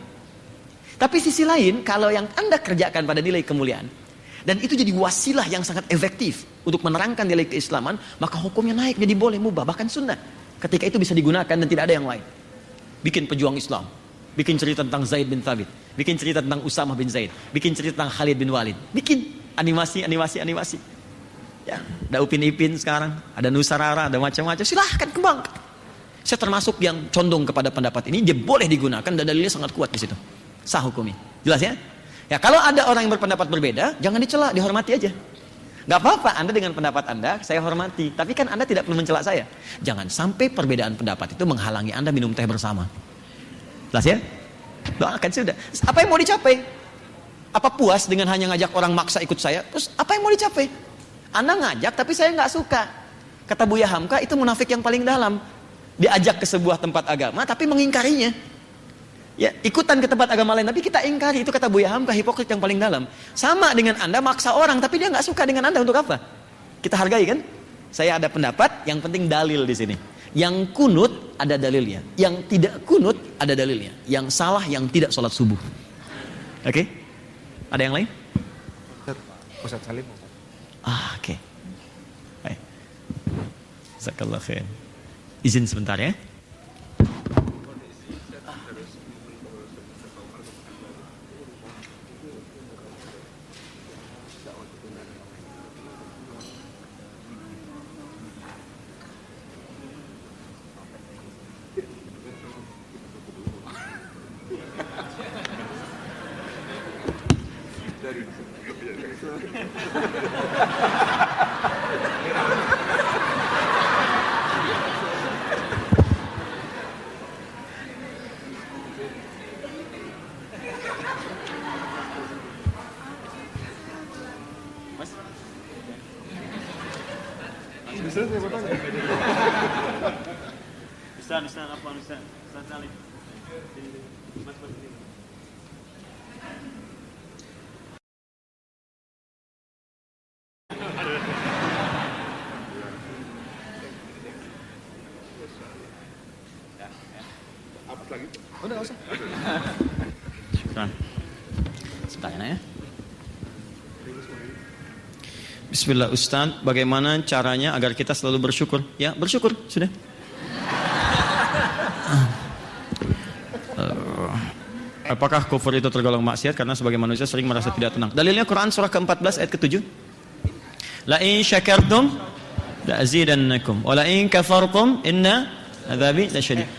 Tapi sisi lain, kalau yang Anda kerjakan pada nilai kemuliaan, dan itu jadi wasilah yang sangat efektif untuk menerangkan nilai keislaman, maka hukumnya naik jadi boleh, mubah, bahkan sunnah. Ketika itu bisa digunakan dan tidak ada yang lain. Bikin pejuang Islam, bikin cerita tentang Zaid bin Thabit, bikin cerita tentang Usamah bin Zaid, bikin cerita tentang Khalid bin Walid, bikin animasi. Ya, ada Upin Ipin sekarang, ada Nusarara, ada macam-macam. Silahkan kembangkan. Saya termasuk yang condong kepada pendapat ini, dia boleh digunakan dan dalilnya sangat kuat di situ. Sah hukumnya. Jelas ya? Ya, kalau ada orang yang berpendapat berbeda, jangan dicela, dihormati aja. Gak apa-apa, Anda dengan pendapat Anda, saya hormati. Tapi kan Anda tidak perlu mencela saya. Jangan sampai perbedaan pendapat itu menghalangi Anda minum teh bersama. Jelas ya? Doakan sudah. Apa yang mau dicapai? Apa puas dengan hanya ngajak orang maksa ikut saya? Terus apa yang mau dicapai? Anda ngajak tapi saya nggak suka. Kata Buya Hamka, itu munafik yang paling dalam. Diajak ke sebuah tempat agama tapi mengingkarinya. Ya, ikutan ke tempat agama lain tapi kita ingkari. Itu kata Buya Hamka, hipokrit yang paling dalam. Sama dengan Anda maksa orang tapi dia nggak suka dengan Anda, untuk apa? Kita hargai kan? Saya ada pendapat, yang penting dalil di sini. Yang kunut ada dalilnya, yang tidak kunut ada dalilnya. Yang salah yang tidak sholat subuh. Oke? Ada yang lain? Ustaz Salim. Oke. Baik. Jazakallah khair. Izin sebentar ya. Ustaz, apa Ustaz? Ustaz Salim. Udah nggak usah. Syukran. Sebentar ya. Bismillah Ustaz, bagaimana caranya agar kita selalu bersyukur? Ya, bersyukur, sudah. Apakah kufur itu tergolong maksiat karena sebagai manusia sering merasa tidak tenang? Dalilnya Quran surah ke-14 ayat ke-7. La in syakartum la azidannakum wa la in kafartum inna adzabi lasyadid.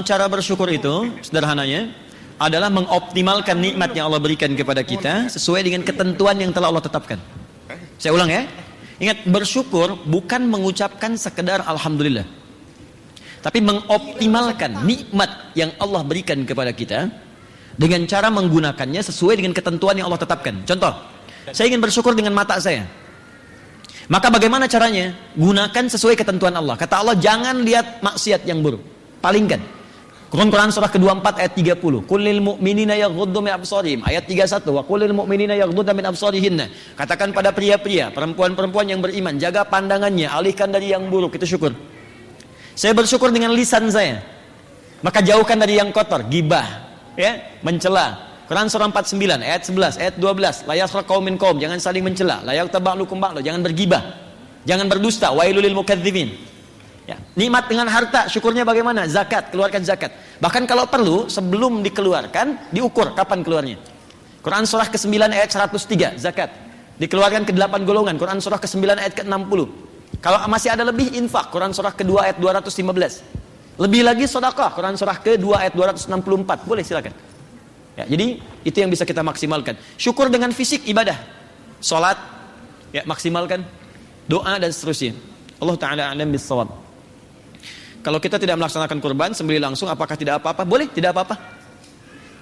Cara bersyukur itu sederhananya adalah mengoptimalkan nikmat yang Allah berikan kepada kita sesuai dengan ketentuan yang telah Allah tetapkan. Saya ulang ya. Ingat, bersyukur bukan mengucapkan sekedar alhamdulillah, tapi mengoptimalkan nikmat yang Allah berikan kepada kita dengan cara menggunakannya sesuai dengan ketentuan yang Allah tetapkan. Contoh, saya ingin bersyukur dengan mata saya. Maka bagaimana caranya? Gunakan sesuai ketentuan Allah. Kata Allah, jangan lihat maksiat yang buruk. Palingkan. Quran surah ke-24 ayat 30. Qulil mu'minina yaghuddu min absarihim. Ayat 31. Wa qulil mu'minina yaghuddu min absarihinna. Katakan pada pria-pria, perempuan-perempuan yang beriman, jaga pandangannya, alihkan dari yang buruk. Itu syukur. Saya bersyukur dengan lisan saya. Maka jauhkan dari yang kotor, gibah, ya, mencela. Quran surah 49 ayat 11, ayat 12. La yaskhar qaumin qaum, jangan saling mencela. La yaghtab ba'lukum ba'la, jangan bergibah. Jangan berdusta. Wailul lil mukadzibin. Ya, nikmat dengan harta, syukurnya bagaimana? Zakat, keluarkan zakat. Bahkan kalau perlu, sebelum dikeluarkan, diukur kapan keluarnya. Quran surah ke-9 ayat 103, zakat. Dikeluarkan ke 8 golongan, Quran surah ke-9 ayat ke-60. Kalau masih ada lebih, infak, Quran surah ke-2 ayat 215. Lebih lagi sedekah, Quran surah ke-2 ayat 264. Boleh, silakan. Ya, jadi itu yang bisa kita maksimalkan. Syukur dengan fisik, ibadah. Salat, ya, maksimalkan. Doa dan seterusnya. Allah Ta'ala a'lam bis-shawab. Kalau kita tidak melaksanakan kurban, sembelih langsung, apakah tidak apa-apa? Boleh, tidak apa-apa.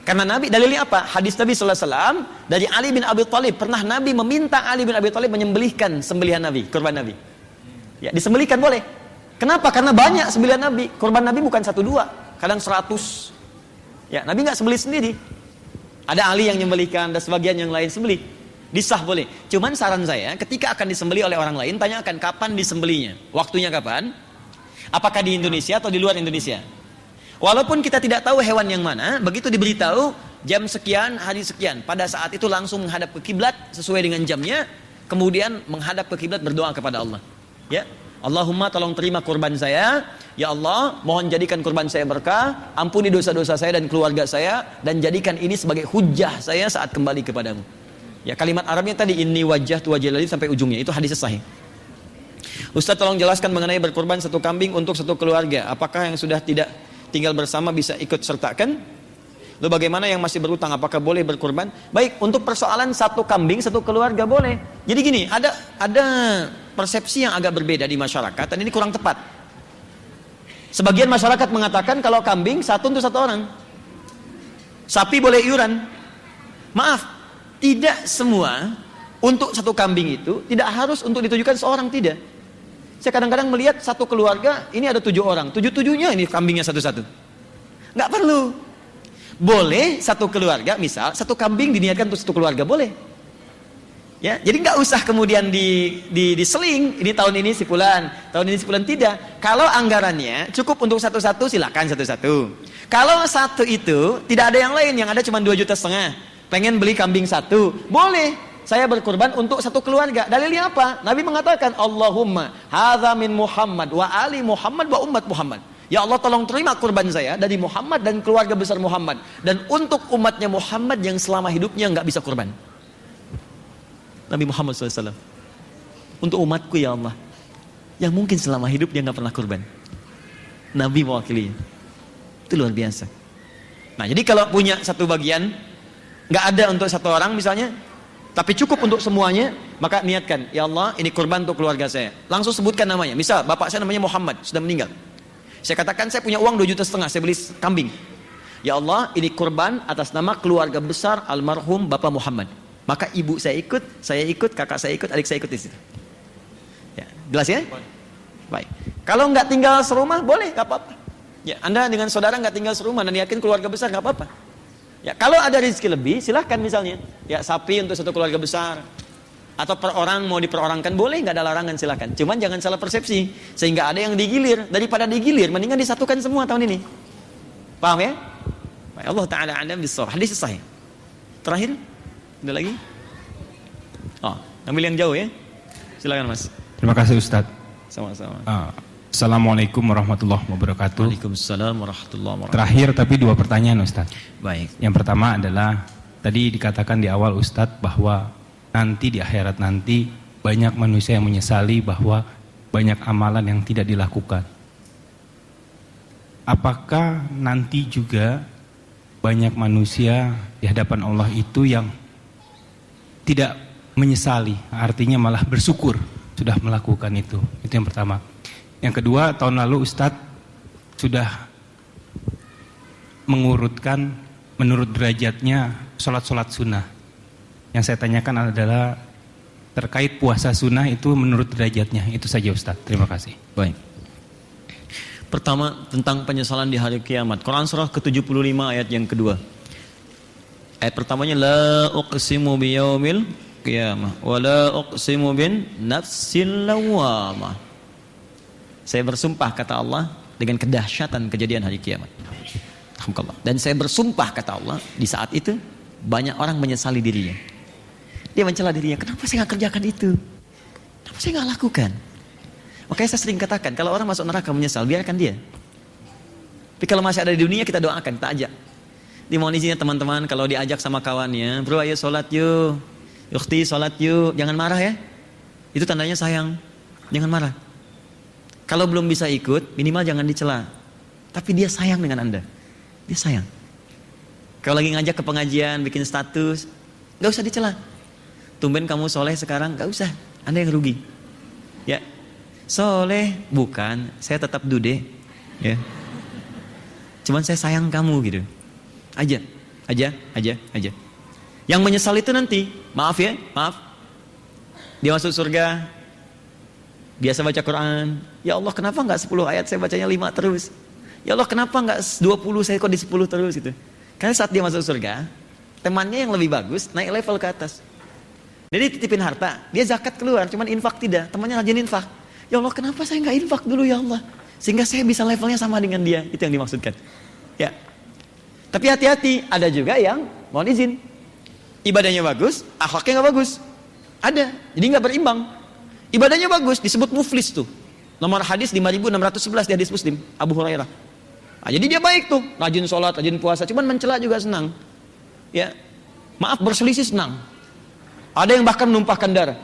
Karena Nabi, dalilnya apa? Hadis Nabi sallallahu alaihi wasallam dari Ali bin Abi Thalib, pernah Nabi meminta Ali bin Abi Thalib menyembelihkan sembelihan Nabi, kurban Nabi. Ya, disembelihkan boleh. Kenapa? Karena banyak sembelihan Nabi. Kurban Nabi bukan 1-2, kadang 100. Ya, Nabi nggak sembelih sendiri. Ada Ali yang menyembelihkan, dan sebagian yang lain sembelih. Disah boleh. Cuman saran saya, ketika akan disembelih oleh orang lain, tanyakan kapan disembelihnya. Waktunya kapan? Apakah di Indonesia atau di luar Indonesia? Walaupun kita tidak tahu hewan yang mana, begitu diberitahu jam sekian, hari sekian, pada saat itu langsung menghadap ke kiblat sesuai dengan jamnya, kemudian menghadap ke kiblat berdoa kepada Allah. Ya, Allahumma tolong terima kurban saya, ya Allah, mohon jadikan kurban saya berkah, ampuni dosa-dosa saya dan keluarga saya, dan jadikan ini sebagai hujjah saya saat kembali kepadamu. Ya, kalimat Arabnya tadi inni wajjahtu wajhiya sampai ujungnya, itu hadis sahih. Ustaz, tolong jelaskan mengenai berkurban satu kambing untuk satu keluarga. Apakah yang sudah tidak tinggal bersama bisa ikut sertakan? Lalu bagaimana yang masih berutang? Apakah boleh berkurban? Baik, untuk persoalan satu kambing satu keluarga boleh. Jadi gini, ada persepsi yang agak berbeda di masyarakat dan ini kurang tepat. Sebagian masyarakat mengatakan kalau kambing satu untuk satu orang, sapi boleh iuran. Maaf, tidak semua untuk satu kambing itu tidak harus untuk ditujukan seorang, tidak. Saya kadang-kadang melihat satu keluarga ini ada 7 orang, 7-7-nya ini kambingnya satu-satu. Nggak perlu. Boleh satu keluarga, misal satu kambing diniatkan untuk satu keluarga, boleh. Ya, jadi nggak usah kemudian diseling. Ini tahun ini si fulan, tahun ini si fulan, tidak. Kalau anggarannya cukup untuk satu-satu, silakan satu-satu. Kalau satu itu tidak ada yang lain, yang ada cuma 2,5 juta, pengen beli kambing satu, boleh. Saya berkorban untuk satu keluarga. Dalilnya apa? Nabi mengatakan, Allahumma hadza min Muhammad wa ali Muhammad wa umat Muhammad. Ya Allah, tolong terima kurban saya dari Muhammad dan keluarga besar Muhammad, dan untuk umatnya Muhammad yang selama hidupnya nggak bisa kurban. Nabi Muhammad SAW, untuk umatku ya Allah, yang mungkin selama hidup dia nggak pernah kurban. Nabi mewakili. Itu luar biasa. Nah, jadi kalau punya satu bagian nggak ada untuk satu orang misalnya, tapi cukup untuk semuanya, maka niatkan, ya Allah, ini kurban untuk keluarga saya. Langsung sebutkan namanya. Misal bapak saya namanya Muhammad, sudah meninggal. Saya katakan saya punya uang 2,5 juta, saya beli kambing. Ya Allah, ini kurban atas nama keluarga besar almarhum Bapak Muhammad. Maka ibu saya ikut, kakak saya ikut, adik saya ikut di situ. Ya, jelas ya? Baik. Kalau nggak tinggal serumah, boleh, nggak apa-apa. Ya, Anda dengan saudara nggak tinggal serumah dan yakin keluarga besar, nggak apa-apa. Ya, kalau ada rezeki lebih, silahkan misalnya. Ya, sapi untuk satu keluarga besar. Atau per orang mau diperorangkan, boleh, nggak ada larangan, silahkan. Cuman jangan salah persepsi. Sehingga ada yang digilir. Daripada digilir, mendingan disatukan semua tahun ini. Paham ya? Baik, Allah Ta'ala a'lam bis-shawab. Hadis sahih. Terakhir, ada lagi? Oh, ambil yang jauh ya. Silakan Mas. Terima kasih Ustadz. Sama-sama. Assalamualaikum warahmatullahi wabarakatuh. Waalaikumsalam warahmatullahi wabarakatuh. Terakhir tapi 2 pertanyaan Ustadz. Baik. Yang pertama adalah, tadi dikatakan di awal Ustadz bahwa nanti di akhirat nanti banyak manusia yang menyesali bahwa banyak amalan yang tidak dilakukan. Apakah nanti juga banyak manusia di hadapan Allah itu yang tidak menyesali, artinya malah bersyukur sudah melakukan itu? Itu yang pertama. Yang kedua, tahun lalu Ustadz sudah mengurutkan menurut derajatnya sholat-sholat sunnah. Yang saya tanyakan adalah terkait puasa sunnah itu menurut derajatnya. Itu saja Ustadz, terima kasih. Baik. Pertama, tentang penyesalan di hari kiamat. Quran surah ke-75 ayat yang kedua. Ayat pertamanya, la uqsimu biyaumil qiyamah wa la uqsimu bin nafsil lawwamah. Saya bersumpah, kata Allah, dengan kedahsyatan kejadian hari kiamat. Dan saya bersumpah, kata Allah, di saat itu banyak orang menyesali dirinya. Dia mencela dirinya, kenapa saya nggak kerjakan itu? Kenapa saya nggak lakukan? Makanya saya sering katakan, kalau orang masuk neraka menyesal, biarkan dia. Tapi kalau masih ada di dunia, kita doakan, kita ajak. Dimohon izinnya teman-teman, kalau diajak sama kawannya, bro ayo sholat yuk, ukhti sholat yuk, jangan marah ya. Itu tandanya sayang, jangan marah. Kalau belum bisa ikut, minimal jangan dicela. Tapi dia sayang dengan Anda. Dia sayang. Kalau lagi ngajak ke pengajian, bikin status, gak usah dicela. Tumben kamu soleh sekarang, gak usah. Anda yang rugi. Ya, soleh bukan, saya tetap dude. Ya, cuman saya sayang kamu gitu. Aja. Yang menyesal itu nanti, maaf ya, maaf. Dia masuk surga, biasa baca Quran. Ya Allah, kenapa nggak 10 ayat saya bacanya 5 terus? Ya Allah, kenapa nggak 20 saya kok di 10 terus gitu? Karena saat dia masuk surga, temannya yang lebih bagus naik level ke atas. Jadi titipin harta, dia zakat keluar, cuman infak tidak. Temannya rajin infak. Ya Allah, kenapa saya nggak infak dulu ya Allah? Sehingga saya bisa levelnya sama dengan dia. Itu yang dimaksudkan. Ya. Tapi hati-hati, ada juga yang mohon izin, ibadahnya bagus, akhlaknya nggak bagus. Ada, jadi nggak berimbang. Ibadahnya bagus, disebut muflis tuh. Nomor hadis 5611 di hadis Muslim, Abu Hurairah. Nah, jadi dia baik tuh, rajin sholat, rajin puasa, cuman mencela juga senang. Ya, maaf berselisih senang. Ada yang bahkan menumpahkan darah.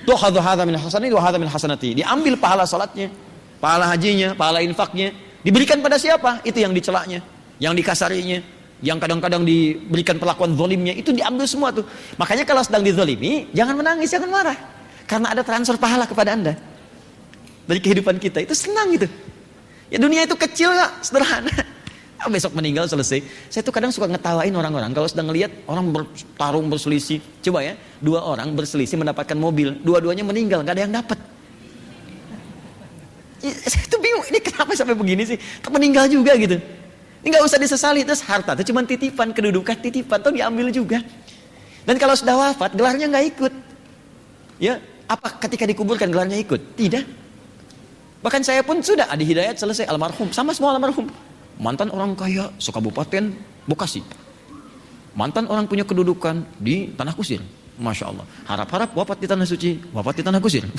Tu'khadhu hadza min hasanati wa hadza min hasanati. Diambil pahala salatnya, pahala hajinya, pahala infaknya, diberikan pada siapa? Itu yang dicelaknya, yang dikasarinya, yang kadang-kadang diberikan perlakuan zalimnya, itu diambil semua tuh. Makanya kalau sedang dizalimi, jangan menangis, jangan marah. Karena ada transfer pahala kepada Anda. Dari kehidupan kita, itu senang gitu. Ya dunia itu kecil kok, sederhana. Besok meninggal selesai. Saya tuh kadang suka ngetawain orang-orang kalau sedang ngelihat orang bertarung berselisih. Coba ya, 2 orang berselisih mendapatkan mobil, dua-duanya meninggal, nggak ada yang dapat. Ya, saya tuh bingung, ini kenapa sampai begini sih? Meninggal juga gitu. Ini nggak usah disesali, terus harta itu cuma titipan, kedudukan titipan, tuh diambil juga. Dan kalau sudah wafat, gelarnya nggak ikut. Ya, apa ketika dikuburkan gelarnya ikut? Tidak. Bahkan saya pun sudah Adi Hidayat selesai almarhum, sama semua almarhum. Mantan orang kaya sekabupaten Bekasi, mantan orang punya kedudukan di Tanah Kusir, Masya Allah. Harap-harap wafat di Tanah Suci, wafat di Tanah Kusir.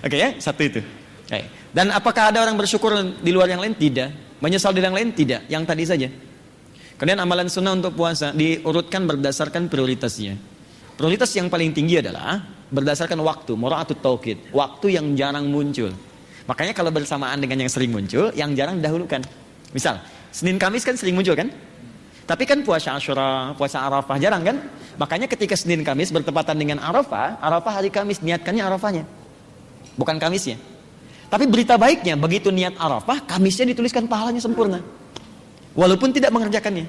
Oke ya, satu itu. Oke. Dan apakah ada orang bersyukur di luar yang lain? Tidak. Menyesal di yang lain? Tidak. Yang tadi saja. Kemudian amalan sunnah untuk puasa diurutkan berdasarkan prioritasnya. Prioritas yang paling tinggi adalah berdasarkan waktu, mura'atut tauqid, waktu yang jarang muncul. Makanya kalau bersamaan dengan yang sering muncul, yang jarang didahulukan. Misal, Senin Kamis kan sering muncul kan? Tapi kan puasa Asyura, puasa Arafah jarang kan? Makanya ketika Senin Kamis bertepatan dengan Arafah, Arafah hari Kamis, niatkannya Arafahnya, bukan Kamisnya. Tapi berita baiknya, begitu niat Arafah, Kamisnya dituliskan pahalanya sempurna. Walaupun tidak mengerjakannya.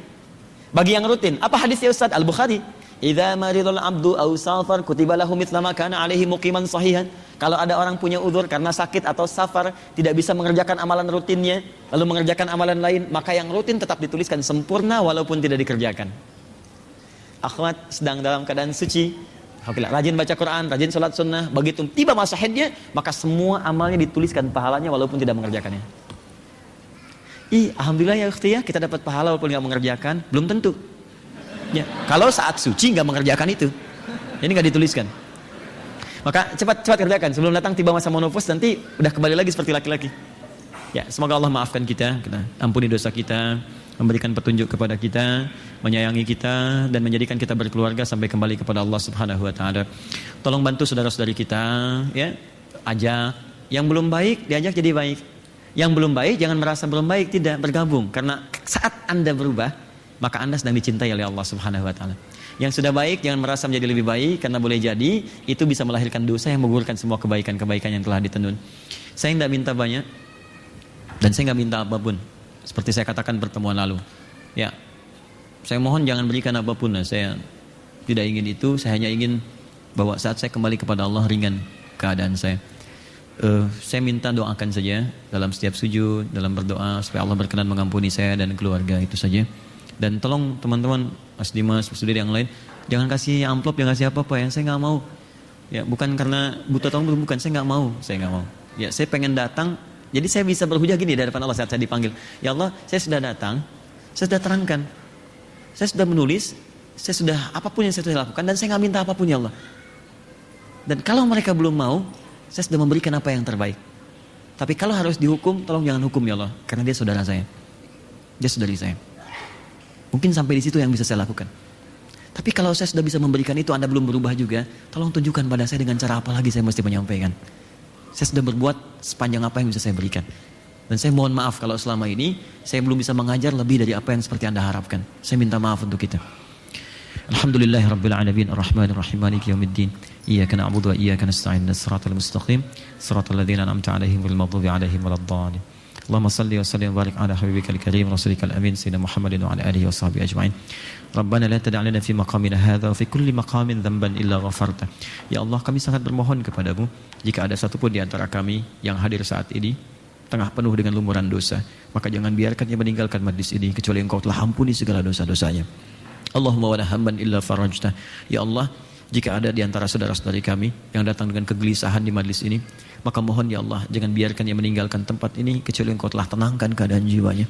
Bagi yang rutin, apa hadisnya Ustaz? Al-Bukhari. Idza maridul abdu aw safar kutiba lahu mithla ma kana alaihi muqiman sahihan. Kalau ada orang punya udzur karena sakit atau safar, tidak bisa mengerjakan amalan rutinnya, lalu mengerjakan amalan lain, maka yang rutin tetap dituliskan sempurna walaupun tidak dikerjakan. Akhwat sedang dalam keadaan suci, rajin baca Quran, rajin sholat sunnah, begitu tiba masa haidnya, maka semua amalnya dituliskan pahalanya walaupun tidak mengerjakannya. Alhamdulillah ya ukhti ya, kita dapat pahala walaupun nggak mengerjakan, belum tentu. Ya, kalau saat suci nggak mengerjakan itu, ini nggak dituliskan. Maka cepat kerjakan sebelum datang tiba masa menopause, nanti udah kembali lagi seperti laki-laki. Ya, semoga Allah maafkan kita ampuni dosa kita, memberikan petunjuk kepada kita, menyayangi kita, dan menjadikan kita berkeluarga sampai kembali kepada Allah Subhanahu Wa Taala. Tolong bantu saudara-saudari kita, ya, ajak. Yang belum baik diajak jadi baik. Yang belum baik jangan merasa belum baik, tidak, bergabung. Karena saat Anda berubah, maka Anda sedang dicintai oleh Allah Subhanahu Wa Taala. Yang sudah baik jangan merasa menjadi lebih baik, karena boleh jadi itu bisa melahirkan dosa yang menggugurkan semua kebaikan-kebaikan yang telah ditenun. Saya tidak minta banyak dan saya nggak minta apapun. Seperti saya katakan pertemuan lalu, ya, saya mohon jangan berikan apapun. Saya tidak ingin itu. Saya hanya ingin bahwa saat saya kembali kepada Allah ringan keadaan saya. Saya minta doakan saja dalam setiap sujud, dalam berdoa supaya Allah berkenan mengampuni saya dan keluarga, itu saja. Dan tolong teman-teman, Mas Dimas, Mas Sudiri yang lain, jangan kasih amplop, jangan kasih apa-apa ya. Saya nggak mau. Ya, bukan karena butuh tolong, bukan. Saya nggak mau. Ya, saya pengen datang. Jadi saya bisa berhujah gini di hadapan Allah saat saya dipanggil. Ya Allah, saya sudah datang, saya sudah terangkan, saya sudah menulis, saya sudah apapun yang saya sudah lakukan, dan saya nggak minta apapun ya Allah. Dan kalau mereka belum mau, saya sudah memberikan apa yang terbaik. Tapi kalau harus dihukum, tolong jangan hukum ya Allah, karena dia saudara saya, dia saudari saya. Mungkin sampai di situ yang bisa saya lakukan. Tapi kalau saya sudah bisa memberikan itu, Anda belum berubah juga, tolong tunjukkan pada saya dengan cara apa lagi saya mesti menyampaikan. Saya sudah berbuat sepanjang apa yang bisa saya berikan. Dan saya mohon maaf kalau selama ini saya belum bisa mengajar lebih dari apa yang seperti Anda harapkan. Saya minta maaf untuk kita. Alhamdulillahirabbil alamin arrahmanir rahim maliki yaumiddin. Iyyaka na'budu wa iyyaka nasta'in. Shiratal mustaqim, shiratal ladzina an'amta 'alaihim ghairil maghdubi 'alaihim waladdallin. Allahumma salli wa sallim wa barik ala habibikal karim rasulikal amin sayyidina Muhammadin wa ala alihi wa sahbihi ajma'in. Rabbana la tad'a lana fi maqamina hadza wa fi kulli maqamin dhanban illa ghafarta. Ya Allah, kami sangat bermohon kepadamu jika ada satu pun di antara kami yang hadir saat ini tengah penuh dengan lumuran dosa, maka jangan biarkan dia meninggalkan majlis ini kecuali Engkau telah ampuni segala dosa-dosanya. Allahumma wala hamban illa farajta. Ya Allah, jika ada di antara saudara-saudari kami yang datang dengan kegelisahan di majlis ini, maka mohon ya Allah, jangan biarkan dia meninggalkan tempat ini kecuali Engkau telah tenangkan keadaan jiwanya.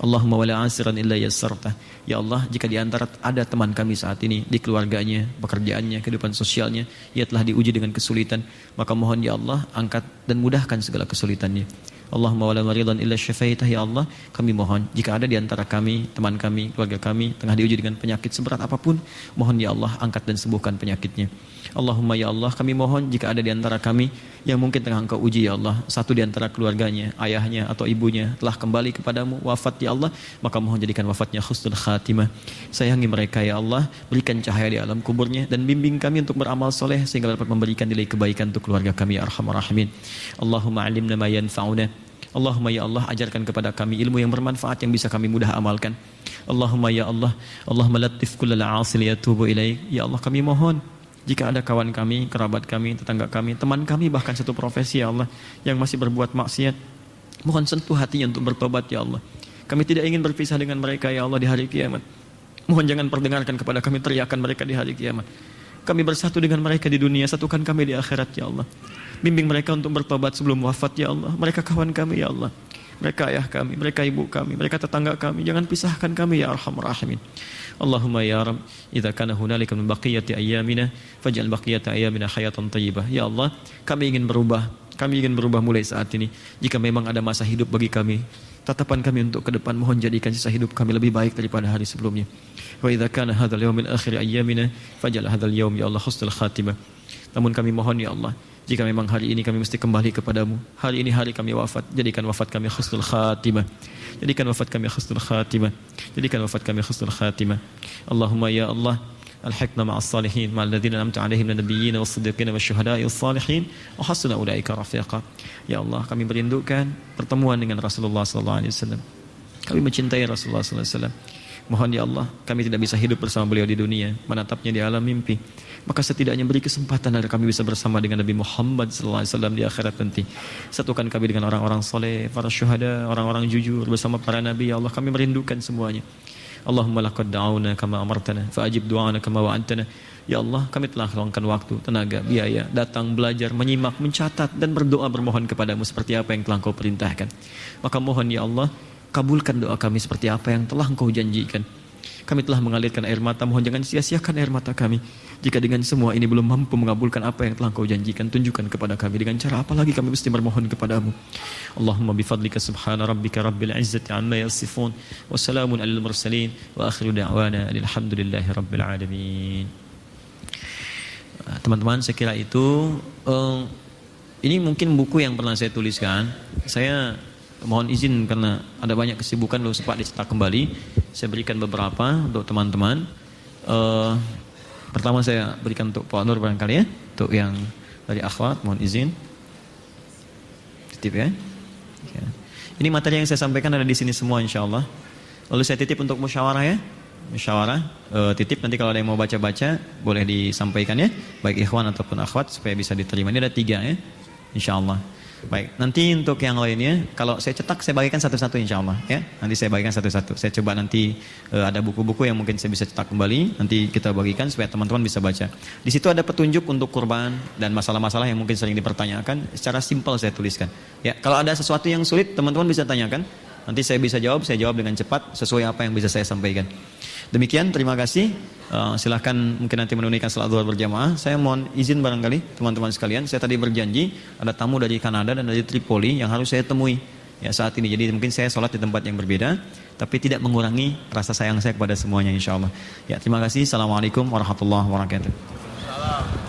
Allahumma wala asiran illa yassarta. Ya Allah, jika di antara ada teman kami saat ini di keluarganya, pekerjaannya, kehidupan sosialnya, ia telah diuji dengan kesulitan, maka mohon ya Allah, angkat dan mudahkan segala kesulitannya. Allahumma wala maridan illa syafaitah. Ya Allah, kami mohon jika ada di antara kami, teman kami, keluarga kami tengah diuji dengan penyakit seberat apapun, mohon ya Allah, angkat dan sembuhkan penyakitnya. Allahumma ya Allah, kami mohon jika ada di antara kami yang mungkin tengah Engkau uji ya Allah, satu di antara keluarganya, ayahnya atau ibunya telah kembali kepadamu, wafat ya Allah, maka mohon jadikan wafatnya husnul khatimah. Sayangi mereka ya Allah, berikan cahaya di alam kuburnya, dan bimbing kami untuk beramal soleh sehingga dapat memberikan nilai kebaikan untuk keluarga kami ya arhamar rahimin. Allahumma alimna ma yanfa'una. Allahumma ya Allah, ajarkan kepada kami ilmu yang bermanfaat yang bisa kami mudah amalkan. Allahumma ya Allah, Allahumma latif kullal asil yatubu ilaik. Ya Allah, kami mohon jika ada kawan kami, kerabat kami, tetangga kami, teman kami, bahkan satu profesi ya Allah, yang masih berbuat maksiat, mohon sentuh hatinya untuk bertobat ya Allah. Kami tidak ingin berpisah dengan mereka ya Allah di hari kiamat. Mohon jangan perdengarkan kepada kami teriakan mereka di hari kiamat. Kami bersatu dengan mereka di dunia, satukan kami di akhirat ya Allah. Bimbing mereka untuk bertobat sebelum wafat ya Allah. Mereka kawan kami ya Allah, mereka ayah kami, mereka ibu kami, mereka tetangga kami. Jangan pisahkan kami ya arhamar rahimin. Allahumma ya Rabb, idza kana hunalika min baqiyati ayyamina faj'al baqiyata ayyamina hayatan thayyibah. Ya Allah, kami ingin berubah mulai saat ini. Jika memang ada masa hidup bagi kami, tatapan kami untuk ke depan, mohon jadikan sisa hidup kami lebih baik daripada hari sebelumnya. Wa idza kana hadzal yaumil akhir ayyamina faj'al hadzal yaum ya Allah husnul khatimah. Namun kami mohon ya Allah, jika memang hari ini kami mesti kembali kepadamu, hari ini hari kami wafat, jadikan wafat kami husnul khatimah. Jadikan wafat kami husnul khatimah. Jadikan wafat kami husnul khatimah. Allahumma ya Allah, alhiqna ma'as salihin ma'al ladzina an'amta 'alaihim minan nabiyyin was-siddiqin wasyuhada'i was-salihin wa hasuna ulaika rafiqa. Ya Allah, kami merindukan pertemuan dengan Rasulullah sallallahu alaihi wasallam. Kami mencintai Rasulullah sallallahu alaihi wasallam. Mohon ya Allah, kami tidak bisa hidup bersama beliau di dunia, menatapnya di alam mimpi. Maka setidaknya beri kesempatan agar kami bisa bersama dengan Nabi Muhammad SAW di akhirat nanti. Satukan kami dengan orang-orang soleh, para syuhada, orang-orang jujur bersama para nabi. Ya Allah, kami merindukan semuanya. Allahumma laqad da'awna kama amartana fa'ajib du'ana kama wa'antana. Ya Allah, kami telah meluangkan waktu, tenaga, biaya, datang, belajar, menyimak, mencatat, dan berdoa bermohon kepadamu seperti apa yang telah Engkau perintahkan. Maka mohon ya Allah, kabulkan doa kami seperti apa yang telah Engkau janjikan. Kami telah mengalirkan air mata, mohon jangan sia-siakan air mata kami. Jika dengan semua ini belum mampu mengabulkan apa yang telah Engkau janjikan, tunjukkan kepada kami dengan cara apa lagi kami mesti bermohon kepadamu. Allahumma bifadlika subhana rabbika rabbil izzati amma yasifun wa salamun alal mursalin wa akhiru da'wana alhamdulillahi rabbil alamin. Teman-teman, saya kira itu ini mungkin buku yang pernah saya tuliskan. Saya mohon izin karena ada banyak kesibukan belum sempat dicetak kembali. Saya berikan beberapa untuk teman-teman. Pertama saya berikan untuk Pak Nur barangkali ya, untuk yang dari akhwat, mohon izin. Titip ya. Ini materi yang saya sampaikan ada di sini semua insyaallah. Lalu saya titip untuk musyawarah ya. Musyawarah, titip nanti kalau ada yang mau baca-baca boleh disampaikan ya, baik ikhwan ataupun akhwat supaya bisa diterima. Ini ada 3 ya, insyaallah. Baik, nanti untuk yang lainnya kalau saya cetak saya bagikan satu-satu insyaallah ya. Nanti saya bagikan satu-satu. Saya coba nanti ada buku-buku yang mungkin saya bisa cetak kembali, nanti kita bagikan supaya teman-teman bisa baca. Di situ ada petunjuk untuk kurban dan masalah-masalah yang mungkin sering dipertanyakan, secara simpel saya tuliskan. Ya, kalau ada sesuatu yang sulit teman-teman bisa tanyakan. Nanti saya bisa jawab, saya jawab dengan cepat sesuai apa yang bisa saya sampaikan. Demikian, terima kasih. Silahkan mungkin nanti menunaikan salat zuhur berjamaah. Saya mohon izin barangkali teman-teman sekalian. Saya tadi berjanji ada tamu dari Kanada dan dari Tripoli yang harus saya temui ya saat ini. Jadi mungkin saya sholat di tempat yang berbeda, tapi tidak mengurangi rasa sayang saya kepada semuanya insyaallah. Ya, terima kasih. Assalamualaikum warahmatullahi wabarakatuh.